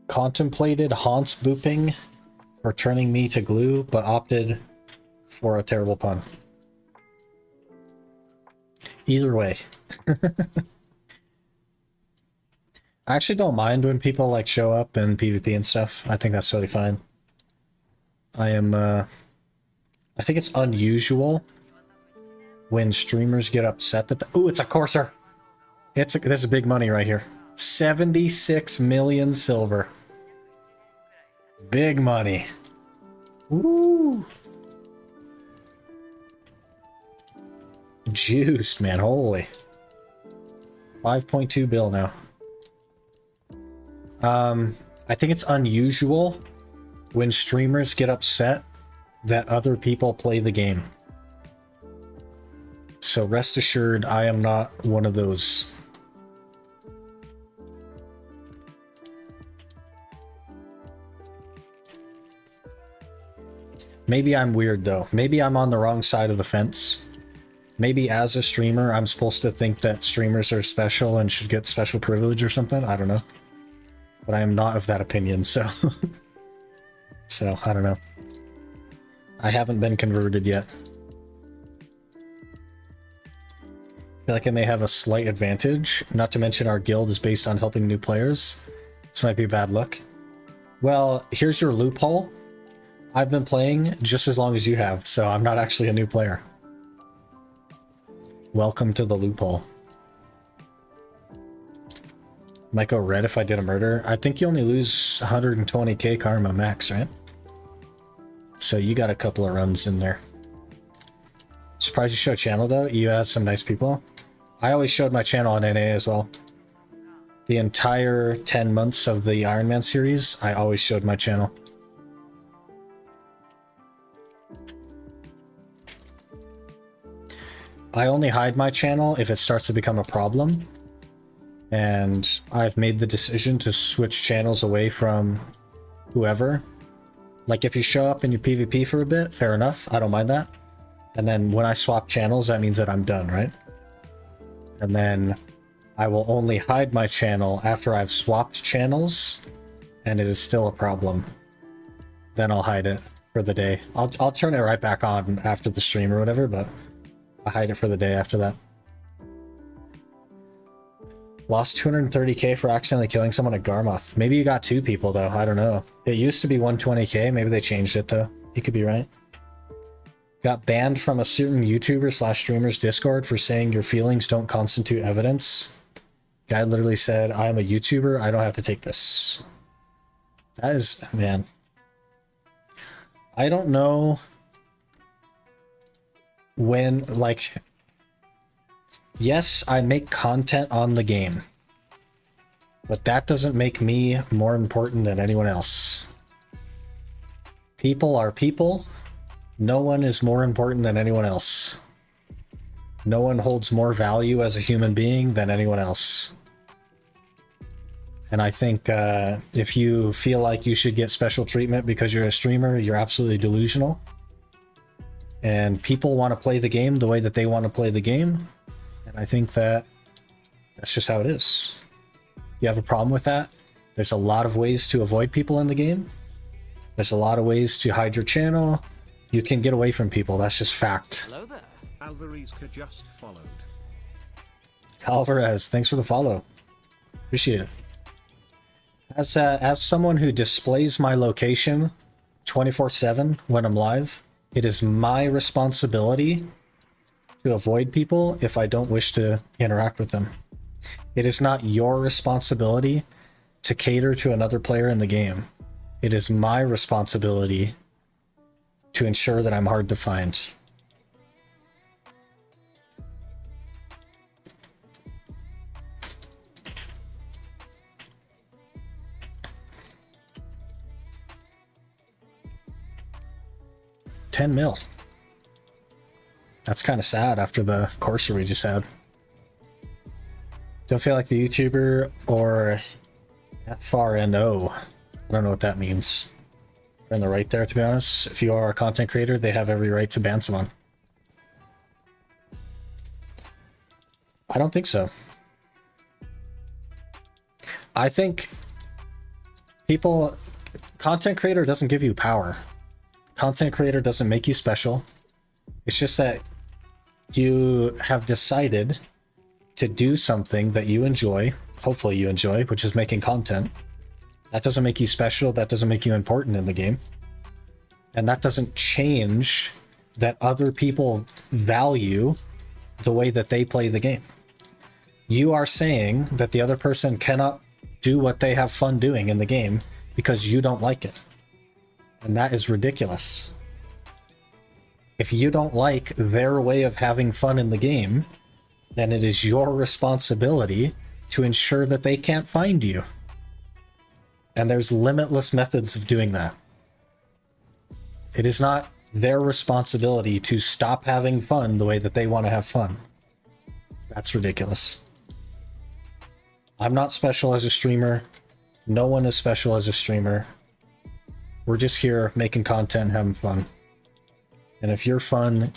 Contemplated Haunts booping for turning me to glue, but opted for a terrible pun. Either way. I actually don't mind when people like show up in PvP and stuff. I think that's totally fine. I think it's unusual when streamers get upset that ooh, it's a Courser. This is big money right here. 76 million silver. Big money. Woo. Juiced, man. Holy. 5.2 bill now. I think it's unusual when streamers get upset that other people play the game. So rest assured, I am not one of those. Maybe I'm weird though. Maybe I'm on the wrong side of the fence. Maybe as a streamer, I'm supposed to think that streamers are special and should get special privilege or something. I don't know. But I am not of that opinion, so... So, I don't know. I haven't been converted yet. I feel like I may have a slight advantage. Not to mention our guild is based on helping new players. This might be bad luck. Well, here's your loophole. I've been playing just as long as you have, so I'm not actually a new player. Welcome to the loophole. Might go red if I did a murder. I think you only lose 120k karma max, right? So you got a couple of runs in there. Surprised you show channel though. You have some nice people. I always showed my channel on NA as well. The entire 10 months of the Iron Man series, I always showed my channel. I only hide my channel if it starts to become a problem. And I've made the decision to switch channels away from whoever. Like if you show up in your PvP for a bit, fair enough, I don't mind that. And then when I swap channels, that means that I'm done, right? And then I will only hide my channel after I've swapped channels and it is still a problem. Then I'll hide it for the day. I'll turn it right back on after the stream or whatever, but I hide it for the day after that. Lost 230k for accidentally killing someone at Garmoth. Maybe you got 2 people though, I don't know. It used to be 120k, maybe they changed it though. You could be right. Got banned from a certain YouTuber / streamer's Discord for saying your feelings don't constitute evidence. Guy literally said, I am a YouTuber, I don't have to take this. That is, man. I don't know when, like... Yes, I make content on the game. But that doesn't make me more important than anyone else. People are people. No one is more important than anyone else. No one holds more value as a human being than anyone else. And I think if you feel like you should get special treatment because you're a streamer, you're absolutely delusional. And people want to play the game the way that they want to play the game. And I think that that's just how it is. If you have a problem with that, there's a lot of ways to avoid people in the game. There's a lot of ways to hide your channel. You can get away from people. That's just fact. Hello there. Alvarezka just followed. Alvarez, thanks for the follow. Appreciate it. As someone who displays my location 24/7 when I'm live, it is my responsibility to avoid people if I don't wish to interact with them. It is not your responsibility to cater to another player in the game. It is my responsibility to ensure that I'm hard to find. $10 mil. That's kind of sad after the courser we just had. Don't feel like the YouTuber or FRNO. I don't know what that means. They're in the right there, to be honest. If you are a content creator, they have every right to ban someone. I don't think so. I think content creator doesn't give you power. Content creator doesn't make you special. It's just that you have decided to do something that you enjoy, hopefully you enjoy, which is making content. That doesn't make you special. That doesn't make you important in the game. And that doesn't change that other people value the way that they play the game. You are saying that the other person cannot do what they have fun doing in the game because you don't like it. And that is ridiculous. If you don't like their way of having fun in the game, then it is your responsibility to ensure that they can't find you. And there's limitless methods of doing that. It is not their responsibility to stop having fun the way that they want to have fun. That's ridiculous. I'm not special as a streamer. No one is special as a streamer. We're just here making content, having fun. And if your fun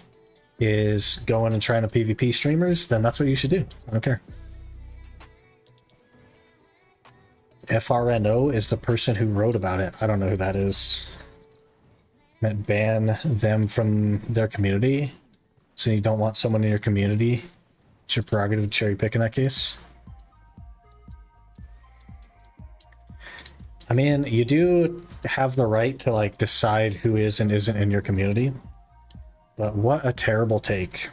is going and trying to PvP streamers, then that's what you should do. I don't care. FRNO is the person who wrote about it. I don't know who that is. Meant ban them from their community. So you don't want someone in your community. It's your prerogative to cherry pick in that case. I mean, you do have the right to like decide who is and isn't in your community. But what a terrible take.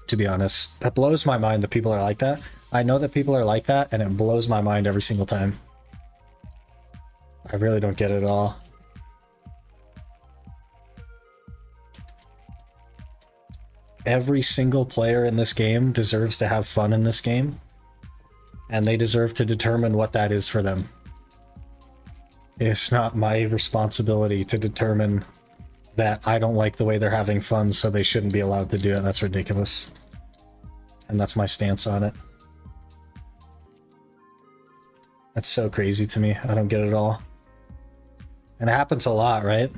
To be honest, that blows my mind that people are like that. I know that people are like that, and it blows my mind every single time. I really don't get it at all. Every single player in this game deserves to have fun in this game, and they deserve to determine what that is for them. It's not my responsibility to determine that I don't like the way they're having fun, so they shouldn't be allowed to do it. That's ridiculous. And that's my stance on it. That's so crazy to me. I don't get it at all. And it happens a lot, right?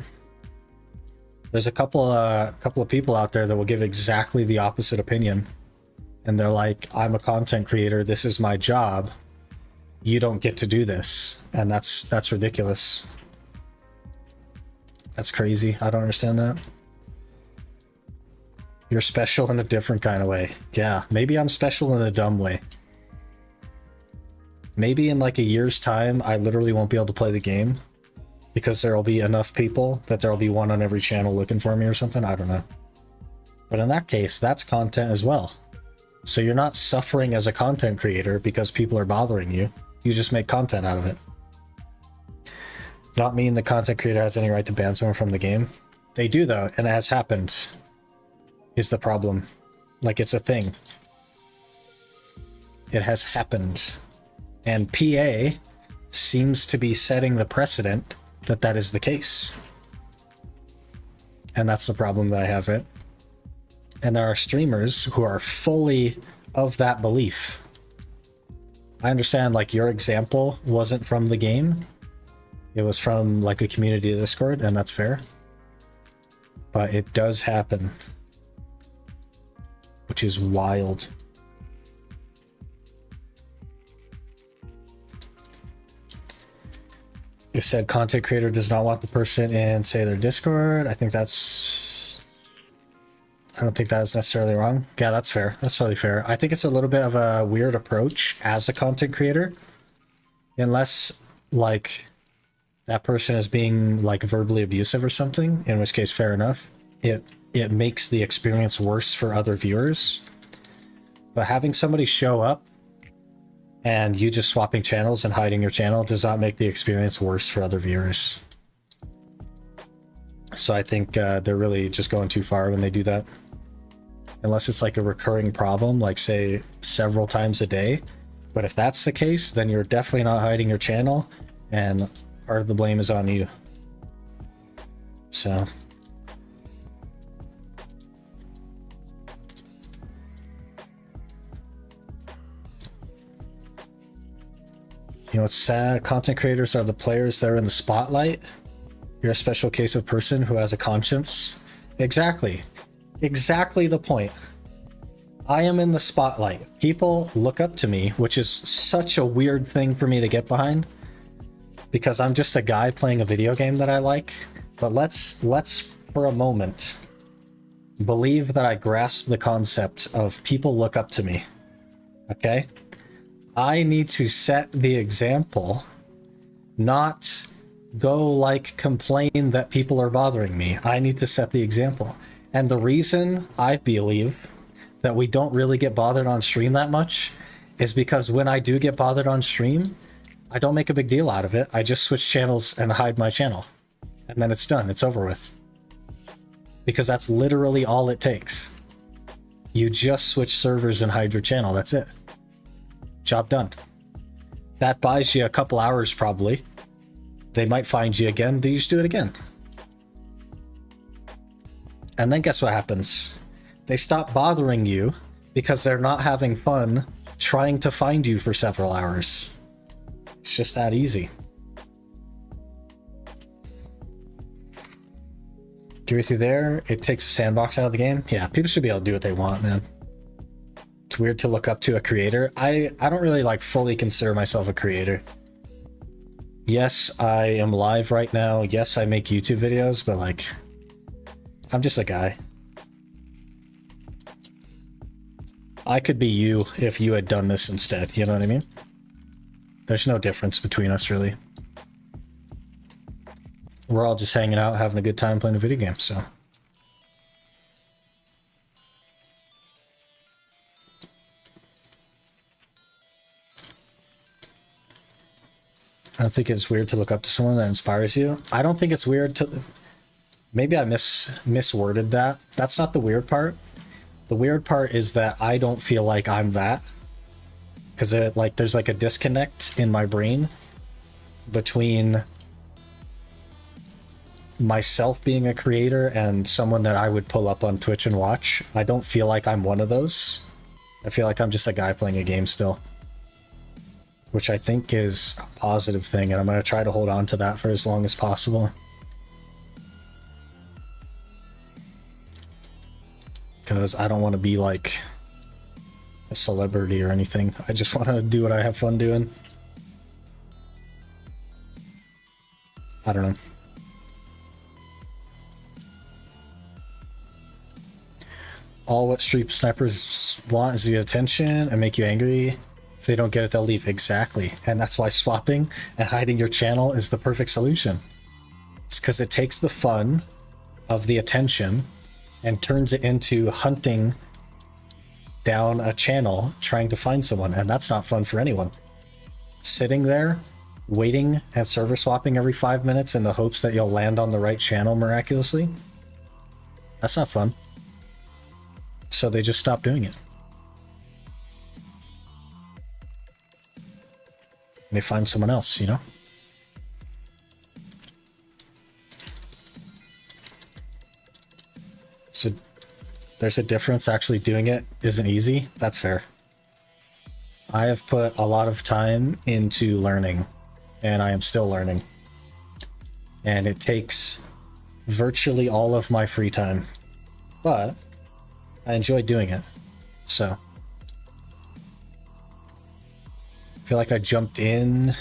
There's a couple of people out there that will give exactly the opposite opinion. And they're like, I'm a content creator, this is my job. You don't get to do this. And that's ridiculous. That's crazy. I don't understand that. You're special in a different kind of way. Yeah, maybe I'm special in a dumb way. Maybe in like a year's time, I literally won't be able to play the game because there'll be enough people that there'll be one on every channel looking for me or something. I don't know. But in that case, that's content as well. So you're not suffering as a content creator because people are bothering you. You just make content out of it. Not mean the content creator has any right to ban someone from the game. They do though, and it has happened. Is the problem. Like it's a thing. It has happened. And PA seems to be setting the precedent that that is the case. And that's the problem that I have it. And there are streamers who are fully of that belief. I understand, like, your example wasn't from the game. It was from, like, a community Discord, and that's fair. But it does happen. Which is wild. You said content creator does not want the person in, say, their Discord. I think that's... I don't think that is necessarily wrong. Yeah, that's fair. That's totally fair. I think it's a little bit of a weird approach as a content creator. Unless, like, that person is being, like, verbally abusive or something, in which case, fair enough. It makes the experience worse for other viewers. But having somebody show up and you just swapping channels and hiding your channel does not make the experience worse for other viewers. So I think they're really just going too far when they do that. Unless it's like a recurring problem, like say several times a day. But if that's the case, then you're definitely not hiding your channel and part of the blame is on you. So... You know what's sad? Content creators are the players that are in the spotlight. You're a special case of person who has a conscience. Exactly. Exactly the point. I am in the spotlight. People look up to me, which is such a weird thing for me to get behind. Because I'm just a guy playing a video game that I like. But let's for a moment believe that I grasp the concept of people look up to me. Okay? I need to set the example, not go like complain that people are bothering me. I need to set the example. And the reason I believe that we don't really get bothered on stream that much is because when I do get bothered on stream, I don't make a big deal out of it. I just switch channels and hide my channel. And then it's done. It's over with. Because that's literally all it takes. You just switch servers and hide your channel. That's it. Job done. That buys you a couple hours probably. They might find you again. Then you just do it again. And then guess what happens? They stop bothering you because they're not having fun trying to find you for several hours. It's just that easy. Agree with you there. It takes a sandbox out of the game. Yeah, people should be able to do what they want, man. It's weird to look up to a creator. I don't really like fully consider myself a creator. Yes, I am live right now. Yes, I make YouTube videos, but like, I'm just a guy. I could be you if you had done this instead, you know what I mean? There's no difference between us, really. We're all just hanging out, having a good time playing a video game, so... I don't think it's weird to look up to someone that inspires you. I don't think it's weird to... Maybe I misworded that. That's not the weird part. The weird part is that I don't feel like I'm that. Because like there's like a disconnect in my brain between myself being a creator and someone that I would pull up on Twitch and watch. I don't feel like I'm one of those. I feel like I'm just a guy playing a game still. Which I think is a positive thing, and I'm going to try to hold on to that for as long as possible. Because I don't want to be like a celebrity or anything. I just want to do what I have fun doing. I don't know. All what street snipers want is the attention and make you angry. If they don't get it, they'll leave. Exactly. And that's why swapping and hiding your channel is the perfect solution. It's because it takes the fun of the attention and turns it into hunting down a channel trying to find someone. And that's not fun for anyone. Sitting there, waiting and server swapping every 5 minutes in the hopes that you'll land on the right channel miraculously. That's not fun. So they just stop doing it. They find someone else, you know? So there's a difference. Actually doing it isn't easy. That's fair. I have put a lot of time into learning, and I am still learning. And it takes virtually all of my free time. But I enjoy doing it. So I feel like I jumped in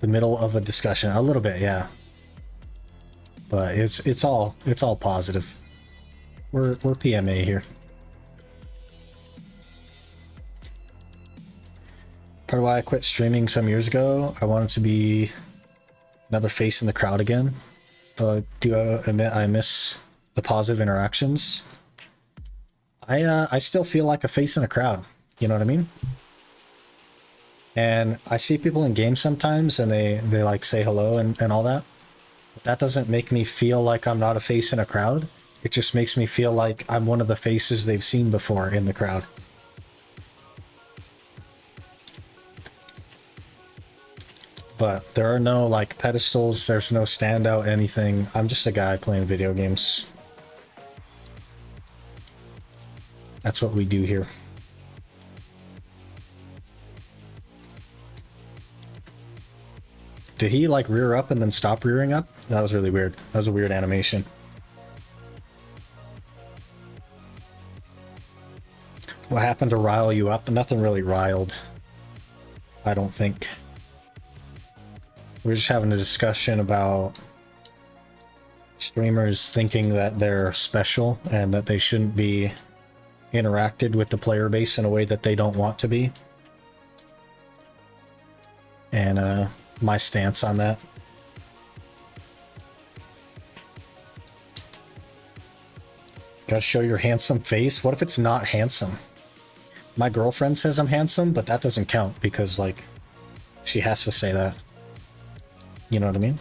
the middle of a discussion a little bit, yeah. But it's all positive. We're PMA here. Part of why I quit streaming some years ago, I wanted to be another face in the crowd again. Do I admit I miss the positive interactions? I still feel like a face in a crowd. You know what I mean? And I see people in games sometimes and they like say hello and all that. But that doesn't make me feel like I'm not a face in a crowd. It just makes me feel like I'm one of the faces they've seen before in the crowd. But there are no like pedestals, there's no standout anything. I'm just a guy playing video games. That's what we do here. Did he like rear up and then stop rearing up? That was really weird. That was a weird animation. What happened to rile you up? Nothing really riled, I don't think. We're just having a discussion about streamers thinking that they're special and that they shouldn't be interacted with the player base in a way that they don't want to be. And my stance on that. Gotta show your handsome face? What if it's not handsome? My girlfriend says I'm handsome, but that doesn't count because, like, she has to say that. You know what I mean?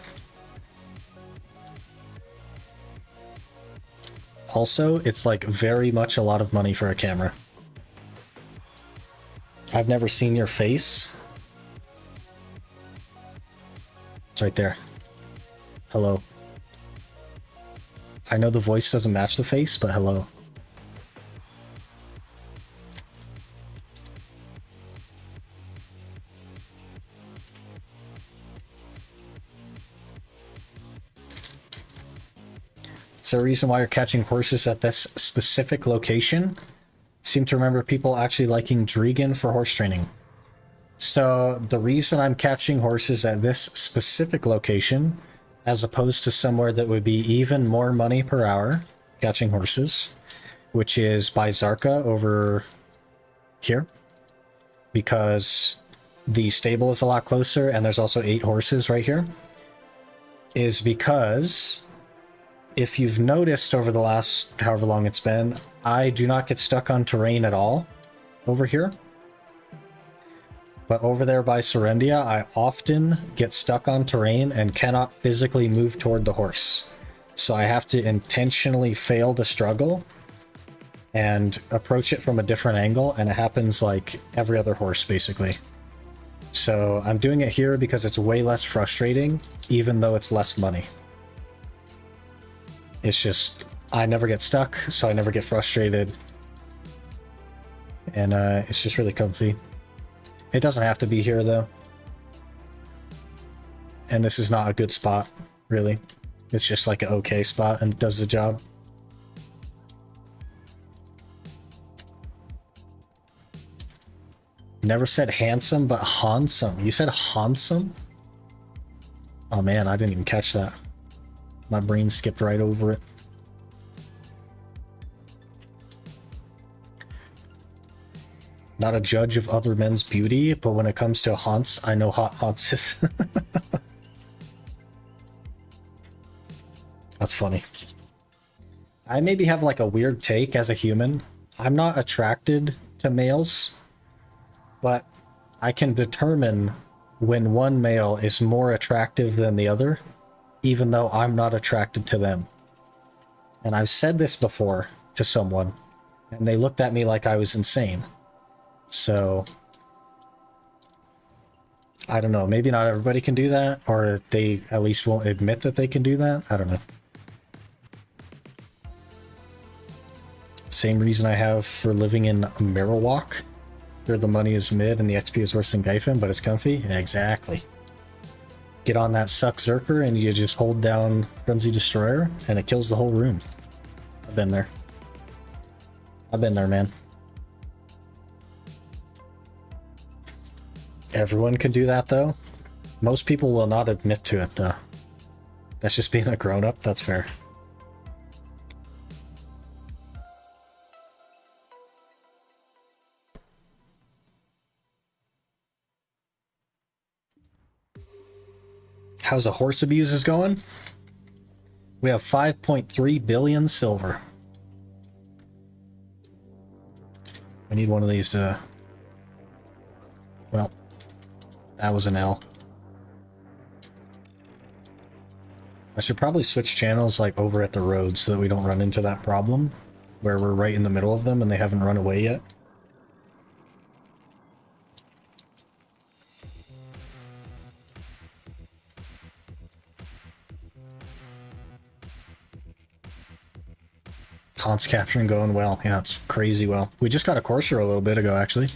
Also, it's like very much a lot of money for a camera. I've never seen your face. It's right there. Hello. I know the voice doesn't match the face, but hello. Is there a reason why you're catching horses at this specific location? Seem to remember people actually liking Dregan for horse training. So the reason I'm catching horses at this specific location, as opposed to somewhere that would be even more money per hour catching horses, which is by Zarka over here, because the stable is a lot closer and there's also 8 horses right here, is because if you've noticed over the last however long it's been, I do not get stuck on terrain at all over here. But over there by Serendia, I often get stuck on terrain and cannot physically move toward the horse. So I have to intentionally fail the struggle and approach it from a different angle, and it happens like every other horse, basically. So I'm doing it here because it's way less frustrating, even though it's less money. It's just, I never get stuck, so I never get frustrated. And it's just really comfy. It doesn't have to be here, though. And this is not a good spot, really. It's just like an okay spot and it does the job. Never said handsome, but handsome. You said handsome? Oh man, I didn't even catch that. My brain skipped right over it. Not a judge of other men's beauty, but when it comes to haunts, I know hot haunts. That's funny. I maybe have like a weird take as a human. I'm not attracted to males, but I can determine when one male is more attractive than the other, even though I'm not attracted to them. And I've said this before to someone, and they looked at me like I was insane. So I don't know. Maybe not everybody can do that, or they at least won't admit that they can do that. I don't know. Same reason I have for living in Marowak. Where the money is mid and the XP is worse than Gyfin, but it's comfy? Yeah, exactly. Get on that Suck Zerker and you just hold down Frenzy Destroyer and it kills the whole room. I've been there. I've been there, man. Everyone can do that, though. Most people will not admit to it, though. That's just being a grown-up. That's fair. How's the horse abuses going? We have 5.3 billion silver. I need one of these, well, that was an L. I should probably switch channels, like, over at the road so that we don't run into that problem where we're right in the middle of them and they haven't run away yet. Haunts capturing going well. Yeah, it's crazy well. We just got a courser a little bit ago, actually.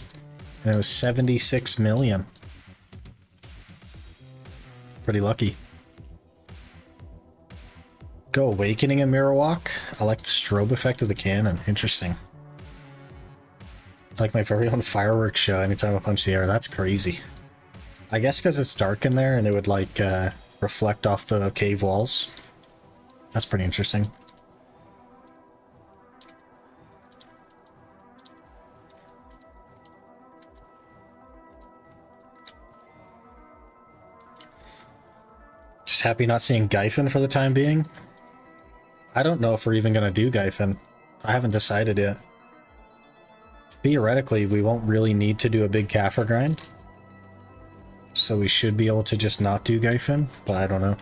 And it was 76 million. Pretty lucky. Go Awakening in Mirrorwalk. I like the strobe effect of the cannon. Interesting. It's like my very own fireworks show anytime I punch the air. That's crazy. I guess because it's dark in there and it would like reflect off the cave walls. That's pretty interesting. Just happy not seeing Gyfin for the time being. I don't know if we're even going to do Gyfin. I haven't decided yet. Theoretically, we won't really need to do a big Kaffir grind. So we should be able to just not do Gyfin, but I don't know.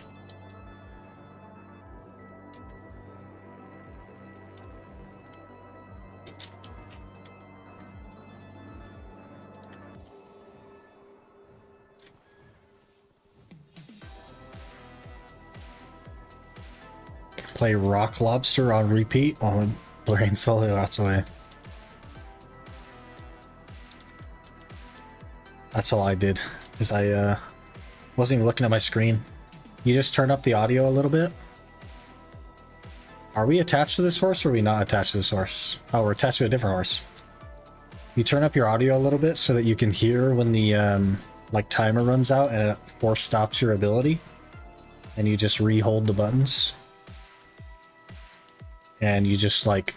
Play Rock Lobster on repeat on Brain Solid, that's why. That's all I did, is I wasn't even looking at my screen. You just turn up the audio a little bit. Are we attached to this horse or are we not attached to this horse? Oh, we're attached to a different horse. You turn up your audio a little bit so that you can hear when the like timer runs out and it force stops your ability. And you just re-hold the buttons. And you just like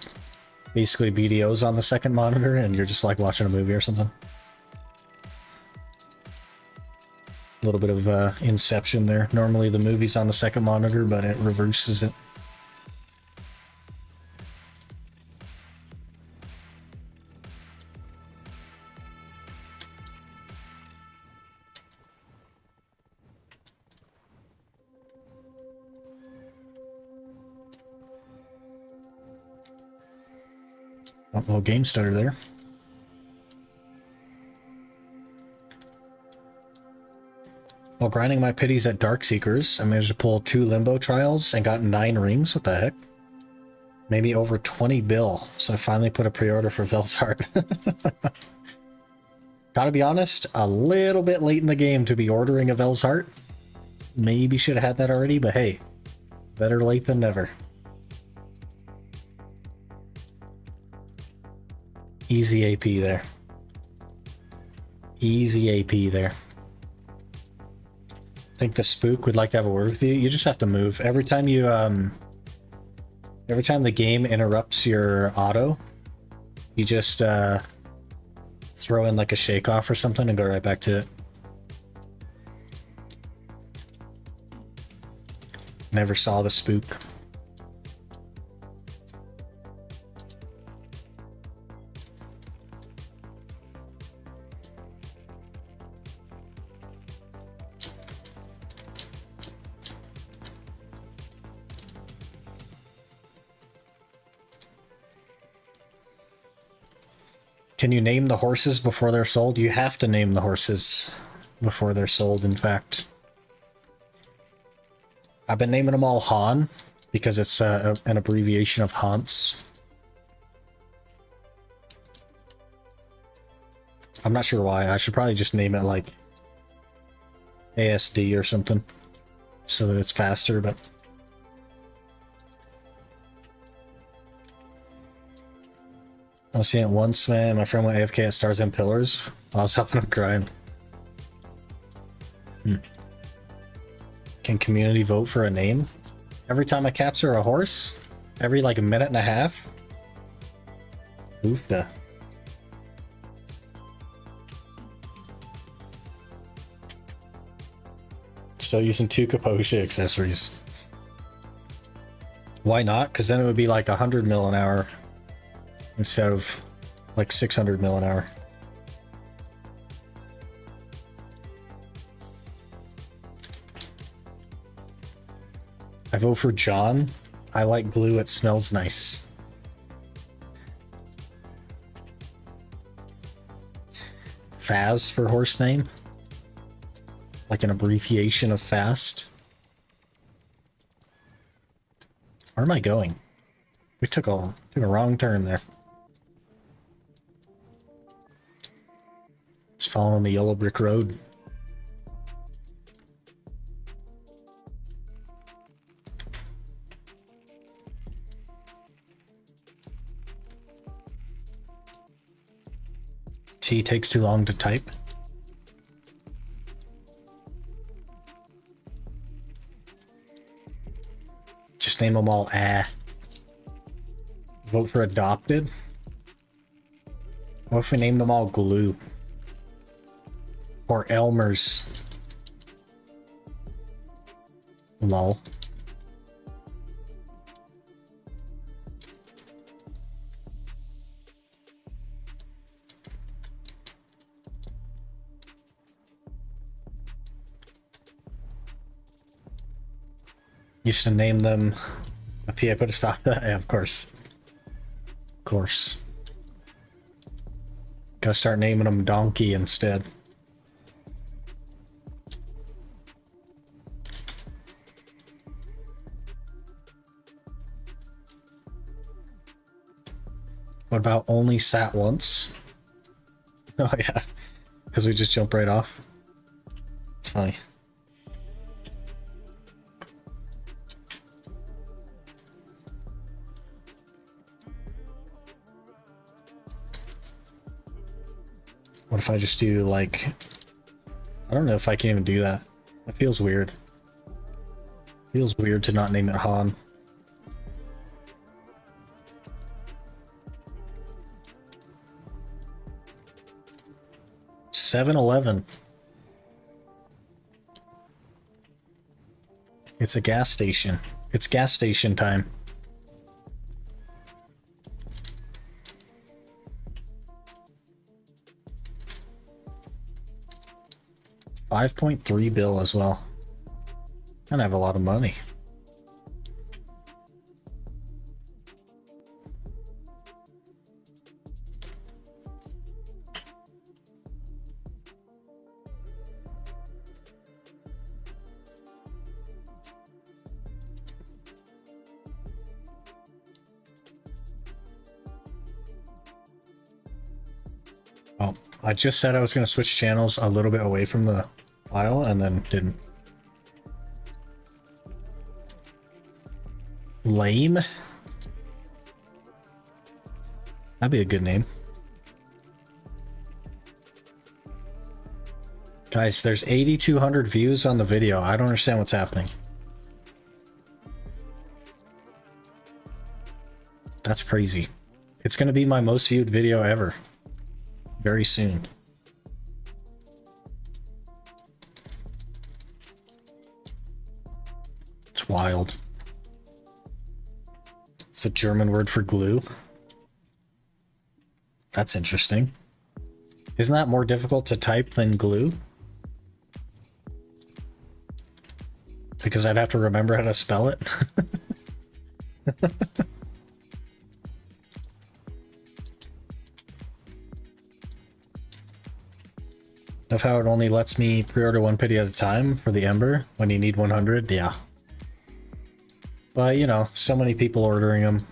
basically BDOs on the second monitor and you're just like watching a movie or something. A little bit of Inception there. Normally the movie's on the second monitor, but it reverses it. Oh, little game starter there. While grinding my pities at Darkseekers, I managed to pull 2 Limbo trials and got 9 rings. What the heck? Maybe over 20 bill. So I finally put a pre-order for Velzart. Gotta be honest, a little bit late in the game to be ordering a Velzart. Maybe should have had that already, but hey, better late than never. Easy AP there. Easy AP there. I think the spook would like to have a word with you. You just have to move. Every time you, every time the game interrupts your auto, you just, throw in like a shake off or something and go right back to it. Never saw the spook. Can you name the horses before they're sold? You have to name the horses. before they're sold, in fact. I've been naming them all Han because it's an abbreviation of Hans. I'm not sure why. I should probably just name it like ASD or something so that it's faster, but I was seeing it once, man. My friend went AFK at Stars and Pillars. I was helping him grind. Can community vote for a name? Every time I capture a horse? Every like a minute and a half? Oofda. Still using 2 Kaposha accessories. Why not? Because then it would be like 100 mil an hour instead of like 600 mil an hour. I vote for John. I like glue, it smells nice. Faz for horse name? Like an abbreviation of fast? Where am I going? We took a wrong turn there. Just following the yellow brick road. T takes too long to type. Just name them all Vote for adopted. What if we named them all Glue? Or Elmers? Lol. Used to name them a P. I put a stop to that. Yeah, of course. Of course. Gotta start naming them Donkey instead. What about only sat once? Oh yeah, because we just jump right off. It's funny. What if I just do like, I don't know if I can even do that. That feels weird. Feels weird to not name it Han. $7-11. It's a gas station. It's gas station time. $5.3 bill as well. I don't have a lot of money. Oh, I just said I was going to switch channels a little bit away from the file and then didn't. Lame? That'd be a good name. Guys, there's 8,200 views on the video. I don't understand what's happening. That's crazy. It's going to be my most viewed video ever. Very soon. It's wild. It's a German word for glue. That's interesting. Isn't that more difficult to type than glue? Because I'd have to remember how to spell it. Of how it only lets me pre-order one pity at a time for the Ember when you need 100, yeah. But, you know, so many people ordering them.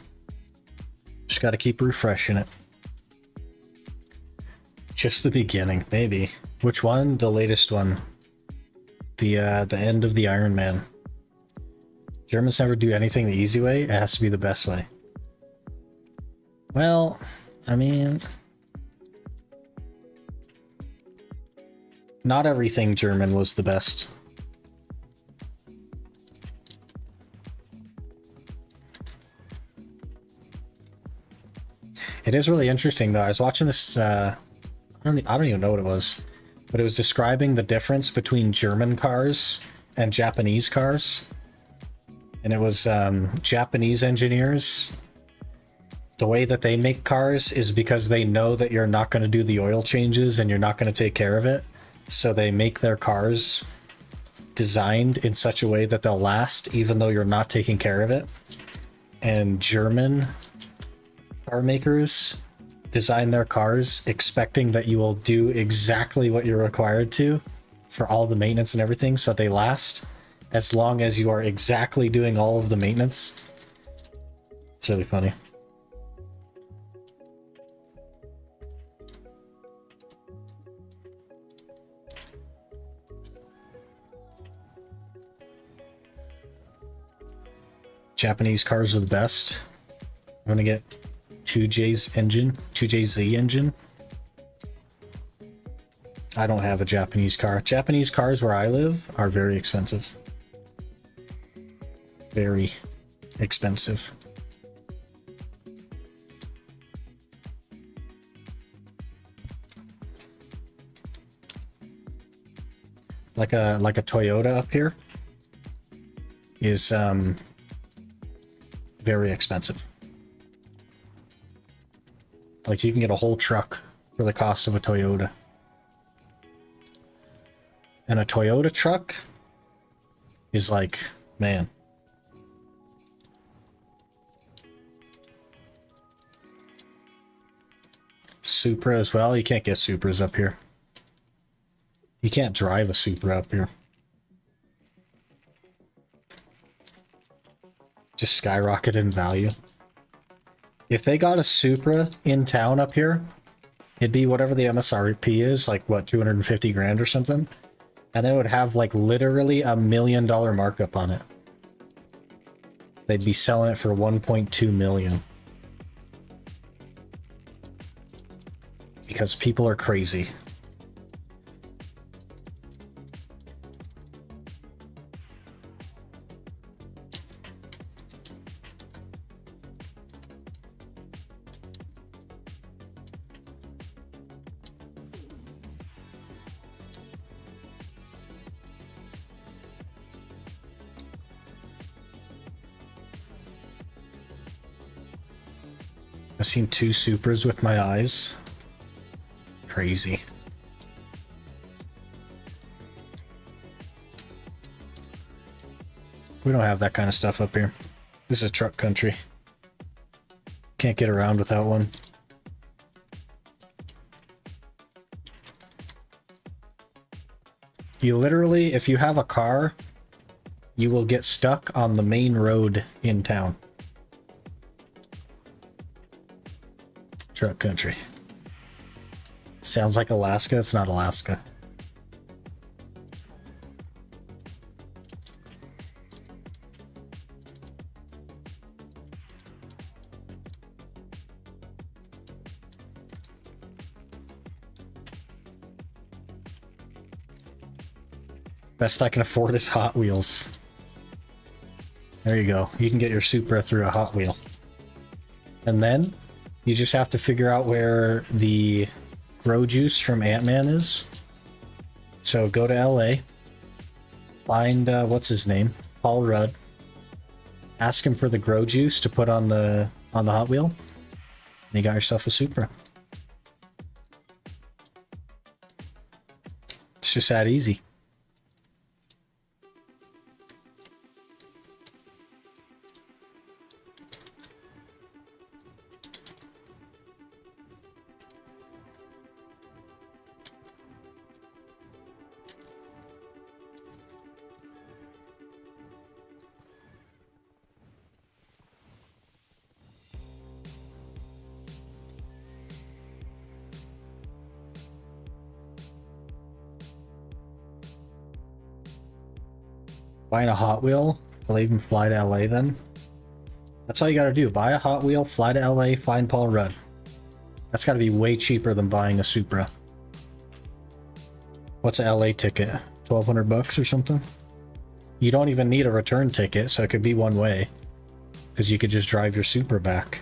Just gotta keep refreshing it. Just the beginning, maybe. Which one? The latest one. The end of the Iron Man. Germans never do anything the easy way. It has to be the best way. Well, I mean... not everything German was the best. It is really interesting though. I was watching this, I don't even know what it was, but it was describing the difference between German cars and Japanese cars. And it was Japanese engineers. The way that they make cars is because they know that you're not going to do the oil changes and you're not going to take care of it. So they make their cars designed in such a way that they'll last even though you're not taking care of it. And German car makers design their cars expecting that you will do exactly what you're required to for all the maintenance and everything, so they last as long as you are exactly doing all of the maintenance. It's really funny. Japanese cars are the best. I'm gonna get 2JZ engine. I don't have a Japanese car. Japanese cars where I live are very expensive. Very expensive. Like a Toyota up here is very expensive. Like you can get a whole truck for the cost of a Toyota. And a Toyota truck is like, man. Supra as well. You can't get Supras up here. You can't drive a Supra up here. Just skyrocketed in value. If they got a Supra in town up here, it'd be whatever the MSRP is, like what, 250 grand or something? And they would have like literally $1 million markup on it. They'd be selling it for 1.2 million. Because people are crazy. I've seen 2 Supras with my eyes. Crazy. We don't have that kind of stuff up here. This is truck country. Can't get around without one. You literally, if you have a car, you will get stuck on the main road in town. Truck country. Sounds like Alaska. It's not Alaska. Best I can afford is Hot Wheels. There you go. You can get your Supra through a Hot Wheel. And then you just have to figure out where the grow juice from Ant-Man is. So go to LA, find what's his name, Paul Rudd. Ask him for the grow juice to put on the Hot Wheel, and you got yourself a Supra. It's just that easy. Buying a Hot Wheel, I'll even fly to LA then. That's all you gotta do. Buy a Hot Wheel, fly to LA, find Paul Rudd. That's gotta be way cheaper than buying a Supra. What's an LA ticket? 1,200 bucks or something? You don't even need a return ticket, so it could be one way. Because you could just drive your Supra back.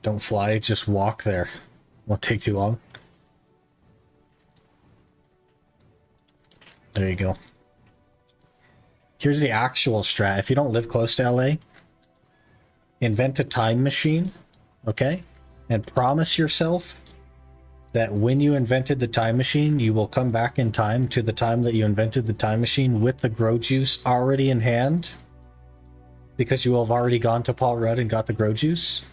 Don't fly, just walk there. Won't take too long. There you go. Here's the actual strat. If you don't live close to LA, invent a time machine, okay? And promise yourself that when you invented the time machine, you will come back in time to the time that you invented the time machine with the grow juice already in hand. Because you will have already gone to Paul Rudd and got the grow juice.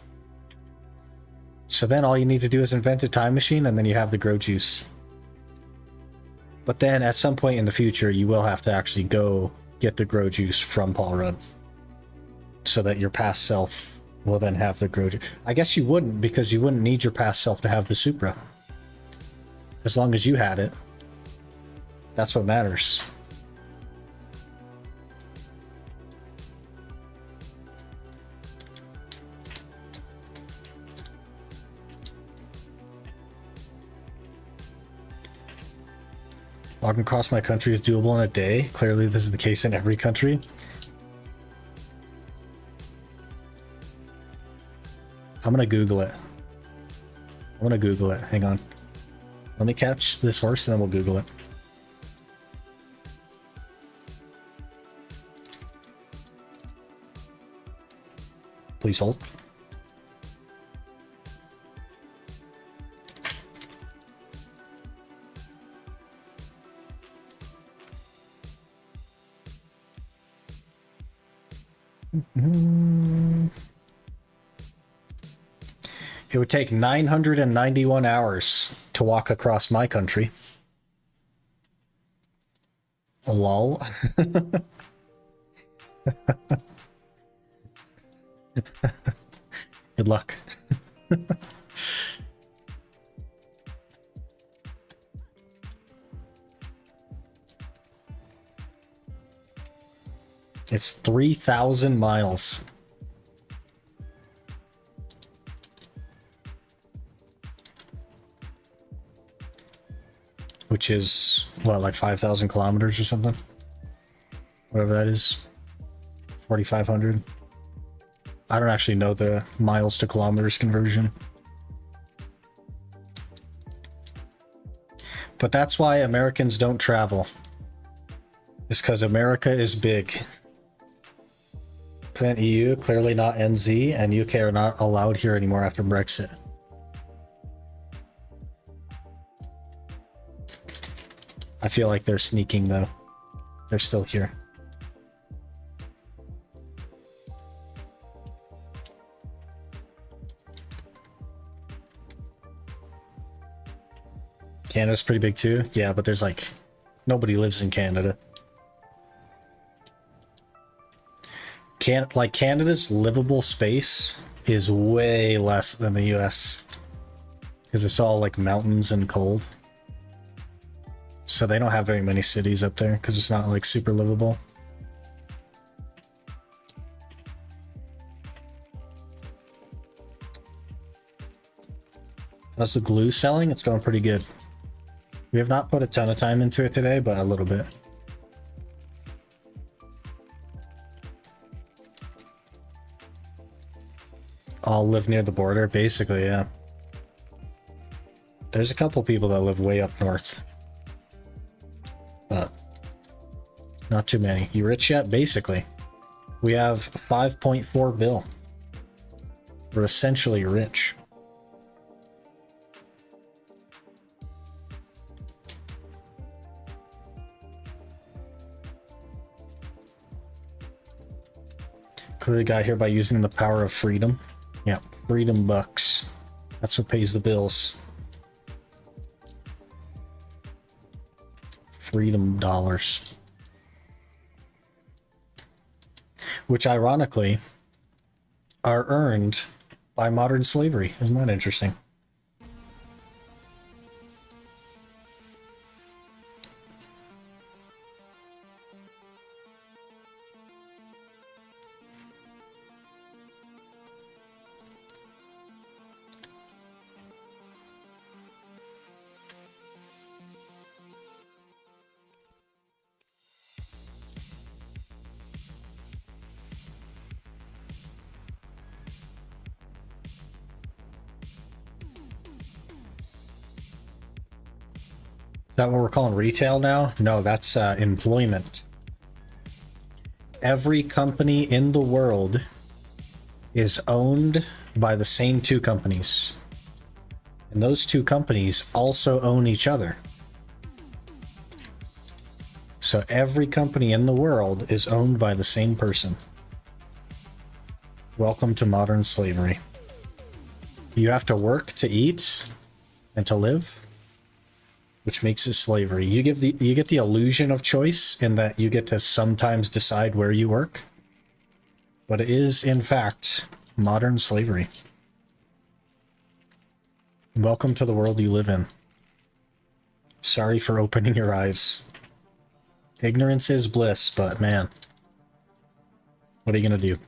So then all you need to do is invent a time machine and then you have the grow juice. But then at some point in the future, you will have to actually go get the grow juice from Paul Rudd. So that your past self will then have the grow juice. I guess you wouldn't, because you wouldn't need your past self to have the Supra. As long as you had it. That's what matters. Walking across my country is doable in a day. Clearly this is the case in every country. I'm gonna Google it. Hang on. Let me catch this horse and then we'll Google it. Please hold. It would take 991 hours to walk across my country. Lol. Good luck. It's 3,000 miles. Which is, what, like 5,000 kilometers or something? Whatever that is. 4,500. I don't actually know the miles to kilometers conversion. But that's why Americans don't travel. It's because America is big. Plan EU, clearly not NZ, and UK are not allowed here anymore after Brexit. I feel like they're sneaking though. They're still here. Canada's pretty big too. Yeah, but there's like nobody lives in Canada. Like Canada's livable space is way less than the US because it's all like mountains and cold. So they don't have very many cities up there because it's not like super livable. How's the glue selling? It's going pretty good. We have not put a ton of time into it today, but a little bit. All live near the border, basically, yeah. There's a couple people that live way up north. But not too many. You rich yet? Basically. We have 5.4 bill. We're essentially rich. Clearly got here by using the power of freedom. Yeah, freedom bucks. That's what pays the bills. Freedom dollars. Which ironically are earned by modern slavery. Isn't that interesting? that what we're calling retail now? No, that's employment. Every company in the world is owned by the same two companies. And those two companies also own each other. So every company in the world is owned by the same person. Welcome to modern slavery. You have to work to eat and to live, which makes it slavery. You get the illusion of choice in that you get to sometimes decide where you work, but it is in fact modern slavery. Welcome to the world you live in. Sorry for opening your eyes. Ignorance is bliss, but man, what are you gonna do?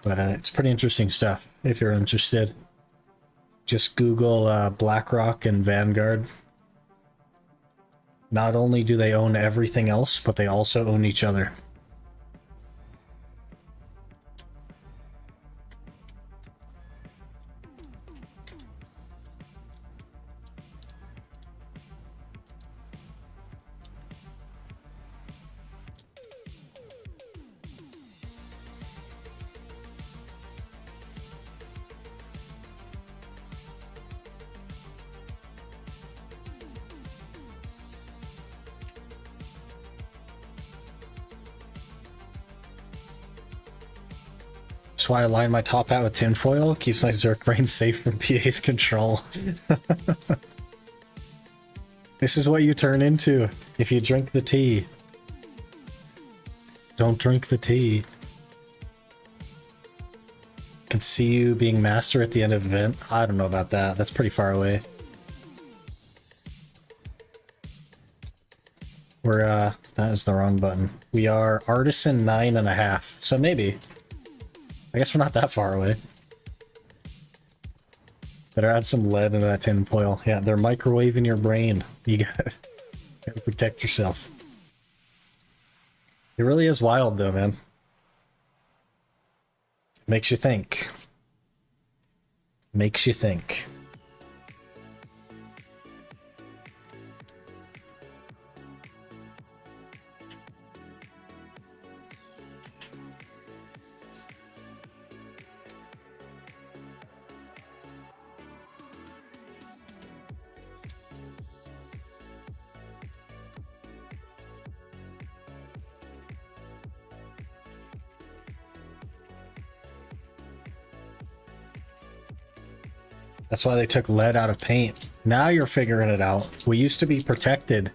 But it's pretty interesting stuff if you're interested. Just Google BlackRock and Vanguard. Not only do they own everything else, but they also own each other. That's why I line my top hat with tinfoil. Keeps my Zerk brain safe from PA's control. This is what you turn into if you drink the tea. Don't drink the tea. Can see you being master at the end of the event. I don't know about that. That's pretty far away. We're, that is the wrong button. We are Artisan 9.5. So maybe. I guess we're not that far away. Better add some lead into that tin foil. Yeah, they're microwaving your brain. You gotta protect yourself. It really is wild though, man. Makes you think. Makes you think. That's why they took lead out of paint. Now you're figuring it out. We used to be protected.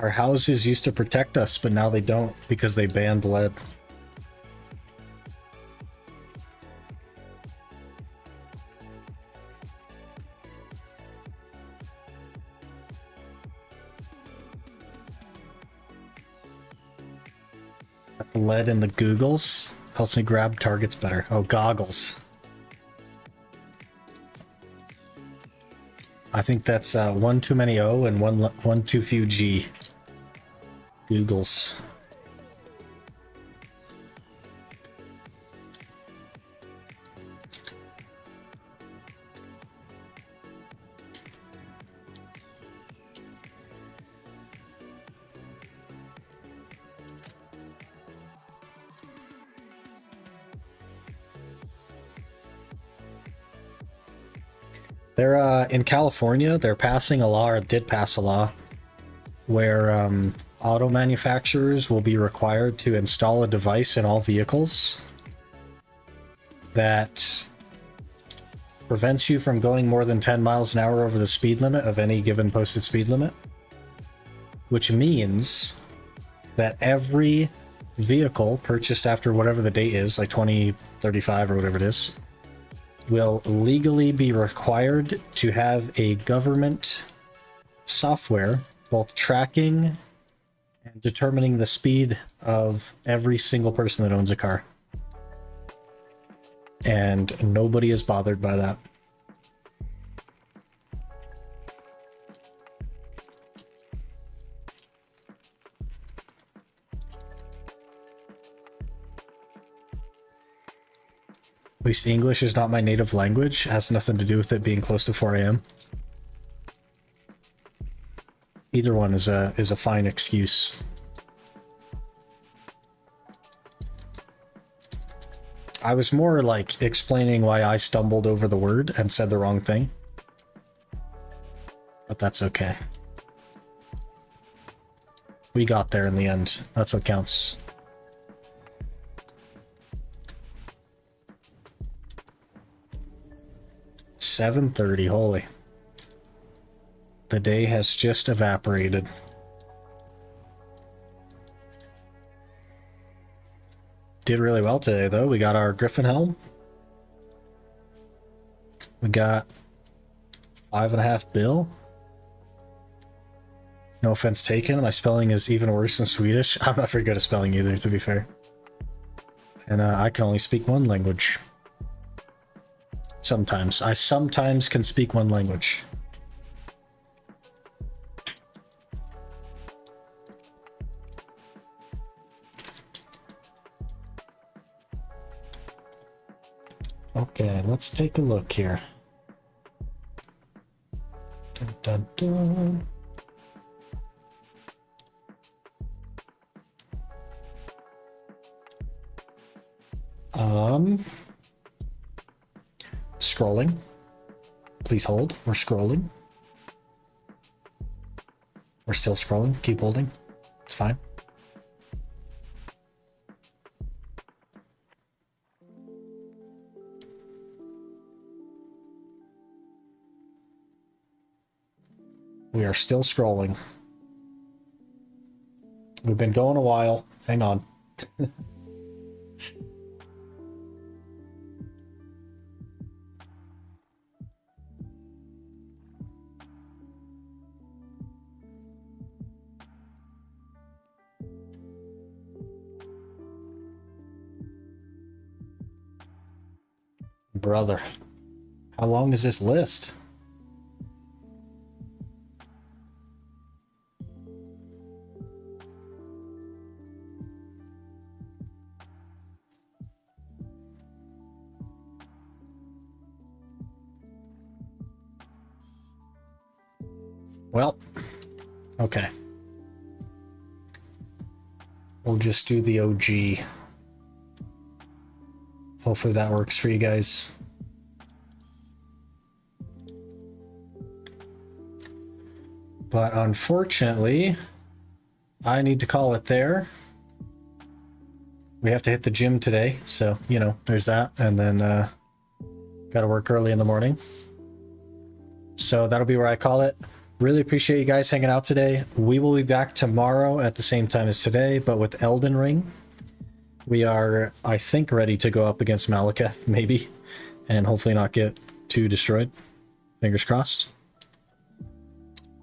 Our houses used to protect us, but now they don't because they banned lead. Got the lead in the googles. Helps me grab targets better. Oh, goggles. I think that's one too many O and one too few G. Googles. They're in California, they're passing a law, or did pass a law, where auto manufacturers will be required to install a device in all vehicles that prevents you from going more than 10 miles an hour over the speed limit of any given posted speed limit. Which means that every vehicle purchased after whatever the date is, like 2035 or whatever it is, will legally be required to have a government software both tracking and determining the speed of every single person that owns a car. And nobody is bothered by that. At least English is not my native language. It has nothing to do with it being close to 4 a.m. Either one is a fine excuse. I was more like explaining why I stumbled over the word and said the wrong thing. But that's okay. We got there in the end. That's what counts. $7:30, holy. The day has just evaporated. Did really well today, though. We got our Griffin helm. We got 5.5 bill. No offense taken. My spelling is even worse than Swedish. I'm not very good at spelling either, to be fair. And I can only speak one language. Sometimes. I sometimes can speak one language. Okay, let's take a look here. Dun, dun, dun. Scrolling. Please hold. We're scrolling. We're still scrolling. Keep holding. It's fine. We are still scrolling. We've been going a while. Hang on. Brother, how long is this list? Well, okay. We'll just do the OG. Hopefully that works for you guys. But unfortunately, I need to call it there. We have to hit the gym today, so, you know, there's that. And then got to work early in the morning. So that'll be where I call it. Really appreciate you guys hanging out today. We will be back tomorrow at the same time as today, but with Elden Ring. We are, I think, ready to go up against Malekith, maybe, and hopefully not get too destroyed. Fingers crossed.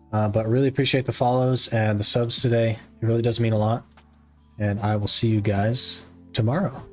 But really appreciate the follows and the subs today. It really does mean a lot. And I will see you guys tomorrow.